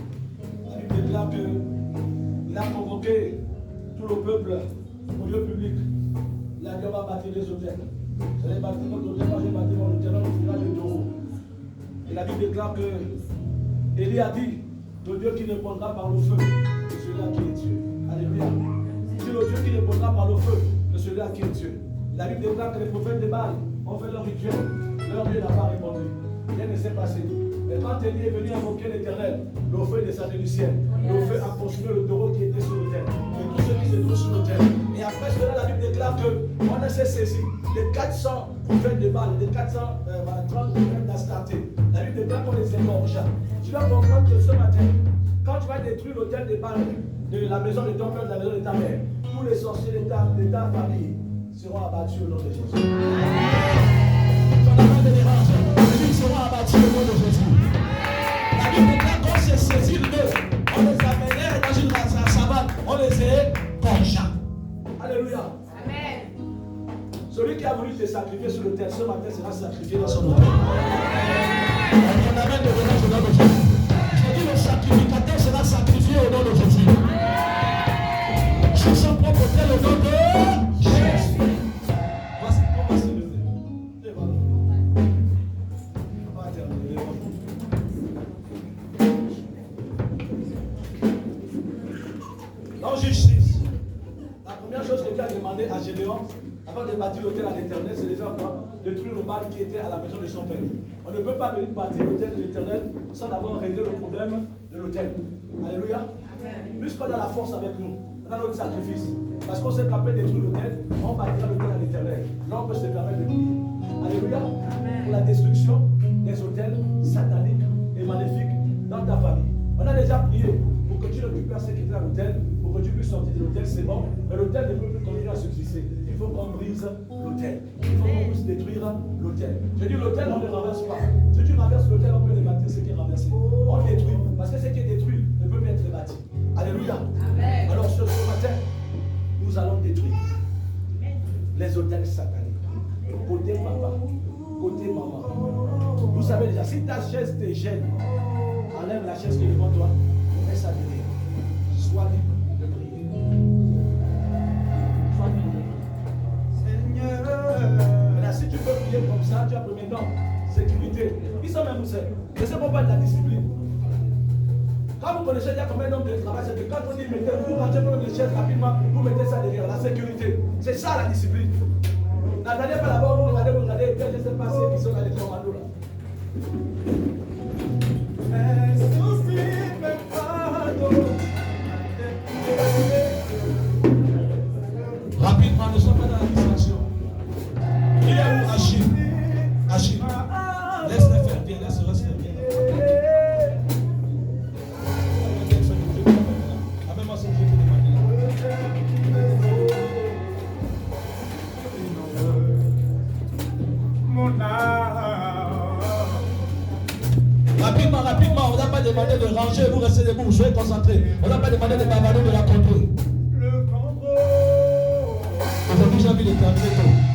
la Bible déclare qu'il a convoqué tout le peuple au lieu public. Il a dit on va bâtir des hôtels. Vous allez bâtir votre hôtel, moi j'ai bâti mon hôtel, on ouvrira le taureau. Et la Bible déclare que Élie a dit, le Dieu qui répondra par le feu, c'est celui-là qui est Dieu. Alléluia. Il dit le Dieu qui répondra par le feu, c'est celui-là qui est Dieu. La Bible déclare que les prophètes de Baal ont fait leur rituel, leur Dieu n'a pas répondu. Rien ne s'est passé. Mais quand Élie est venu invoquer l'Éternel, le feu est descendu du ciel. Le feu a consumé le taureau qui était sur le terre. Et tous ceux qui se trouvent sur le terre. Et après cela, la Bible déclare qu'on s'est saisi les 400 prophètes de Baal, les 430 prophètes d'Astarté. La Bible déclare qu'on les égorgea. Tu dois comprendre que ce matin, quand tu vas détruire l'autel de Baal, de la maison de ton père, de la maison de ta mère, tous les sorciers de ta famille seront abattus au nom de Jésus. Ton amour de dérange, ils seront abattus au nom de Jésus. La Bible déclare qu'on s'est saisi d'eux, on les amenait dans une savane, on les égorgea. Alléluia. Amen. Celui qui a voulu te sacrifier sur l'autel, ce matin sera sacrifié dans son autel. Ton amour de dérange au nom de Jésus. Je dis le sacrificateur sera sacrifié au nom de Jésus. Sur son propre autel au nom de Jésus. Voici comment se lever. On va terminer. Dans Juge 6, la première chose que Dieu a demandé à Gédéon, avant de bâtir l'autel à l'Éternel, c'est déjà quoi? Détruire le mal qui était à la maison de son père. On ne peut pas venir bâtir l'autel de l'Éternel sans avoir réglé le problème de l'autel. Alléluia. Puisqu'on a la force avec nous, on a notre sacrifice. Parce qu'on s'est capable de détruire l'autel, on bâtira l'autel à l'Éternel. Là, on peut se permettre de prier. Alléluia. Pour la destruction des autels sataniques et maléfiques dans ta famille. On a déjà prié pour que tu récupères ce qui était à l'autel, pour que tu puisses sortir de l'autel, c'est bon. Mais l'autel ne peut plus continuer à subsister. Il faut qu'on brise l'autel. Il faut qu'on puisse détruire l'autel. Je dis l'autel, on ne le renverse pas. Si tu renverses l'autel, on peut bâtir ce qui est renversé. On détruit. Parce que ce qui est détruit ne peut plus être bâti. Alléluia. Amen. Alors ce matin, nous allons détruire les autels sataniques. Côté papa, côté maman. Vous savez déjà, si ta chaise te gêne, enlève la chaise qui est devant toi, mets ça derrière. Sois libre de prier. Sois libre. Seigneur. Maintenant, si tu peux prier comme ça, tu as pris maintenant sécurité. Ils sont même seuls. Mais c'est pour pas de la discipline. Quand vous connaissez déjà combien d'hommes de travail, c'est que quand on dit mettez, vous rentrez dans les chaises rapidement, vous mettez ça derrière, la sécurité. C'est ça la discipline. N'attendez pas d'abord, vous regardez, et puis je ne sais pas ceux qui sont dans les commandos là. Rapidement, nous sommes pas dans la distraction. Il est où Achille? Achille. Laisse-les faire bien, laisse-les faire bien. Amène-moi ce que je te demande là. Rapidement, on n'a pas demandé de ranger, vous restez debout, vous soyez concentrés. On n'a pas demandé de bavarder, de la contrôler. Aujourd'hui, j'ai envie de terminer tôt.